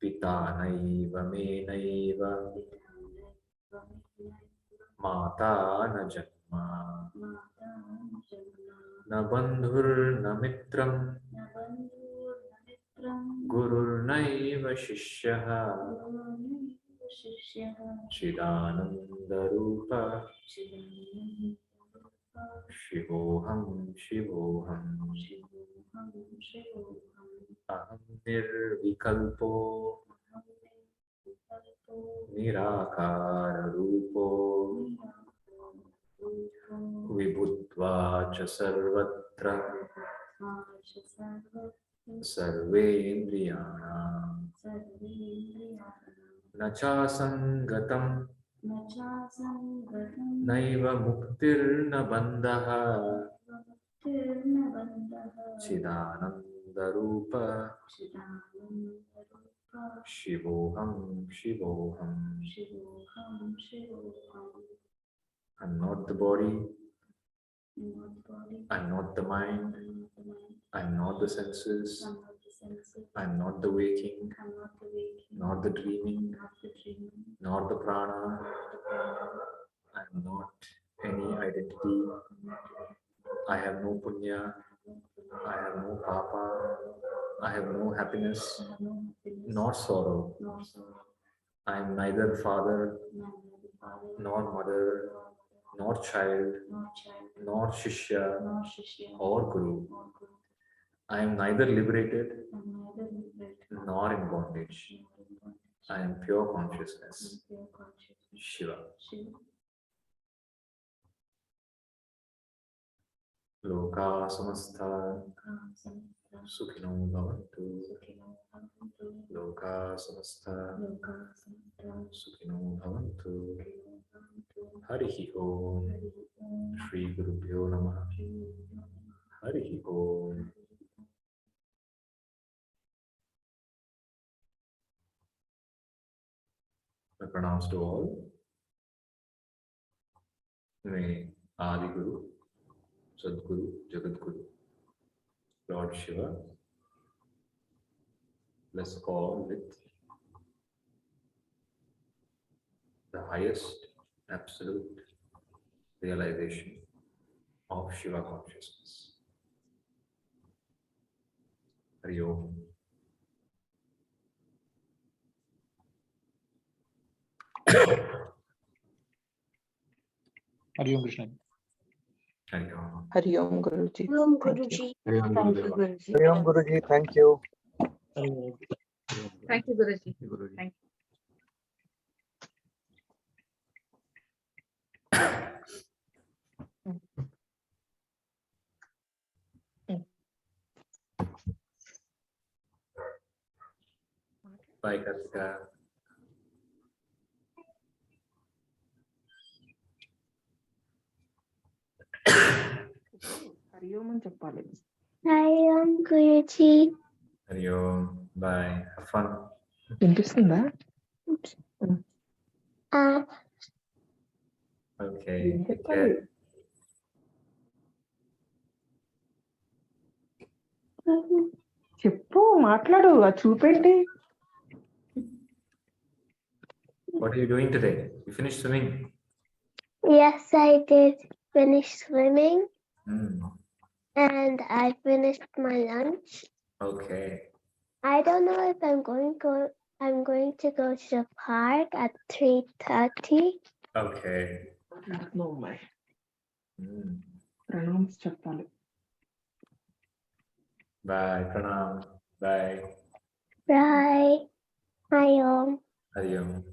पिता नैव मे नैव माता न जन्म न बन्धुर्न मित्रं गुरुर्नैव शिष्यः चिदानन्दरूप शिवोऽहं शिवोऽहं अहं निर्विकल्पो निराकाररूपो विभुत्वा च सर्वत्र सर्वेन्द्रियाणां न चासङ्गतं नैव मुक्तिर्न बन्धः चिदानन्दरूप शिवोऽहं शिवोऽहं I'm not the body, I'm not the mind, I'm not the senses, I'm not the waking, not the dreaming, nor the prana. I'm not any identity. I have no punya, I have no papa, I have no happiness, nor sorrow. I am neither father, nor mother, nor child, nor shishya, or guru. I am neither liberated nor in bondage. I am pure consciousness. Shiva. Loka samastha sukhino bhavantu. Loka samastha sukhino bhavantu. Harihi Om. Shri Gurubhyo Namah. Harihi Om. My pranams to all. May Adi Guru, Sadguru, Jagadguru, Lord Shiva bless all with the highest absolute realization of Shiva consciousness. Hari Om. Hari Om Krishna. Hari Om. Hari Om Guruji. Om Thank you. Guruji. Hari Om Thank you, Gurudeva. Guruji. Hari Om Guruji, thank you. Thank you, Guruji. Guruji. Thank you. Bye, Kartika. Hari Om అని చెప్పాలి. Hari Om Guruji. Hari Om. Bye. Have fun. వినిపిస్తుందా? Okay. ఏం Take చెప్పాలి? care. చెప్పు, మాట్లాడు, అది చూపేంటి? What are you doing today? You finished swimming? Yes, I did finish swimming and I finished my lunch. Okay. I don't know if I'm going to go to the park at 3:30. Okay. Pranams చెప్పాలి. Bye. Pranam. Bye. Bye. Hi, Om. Hari Om.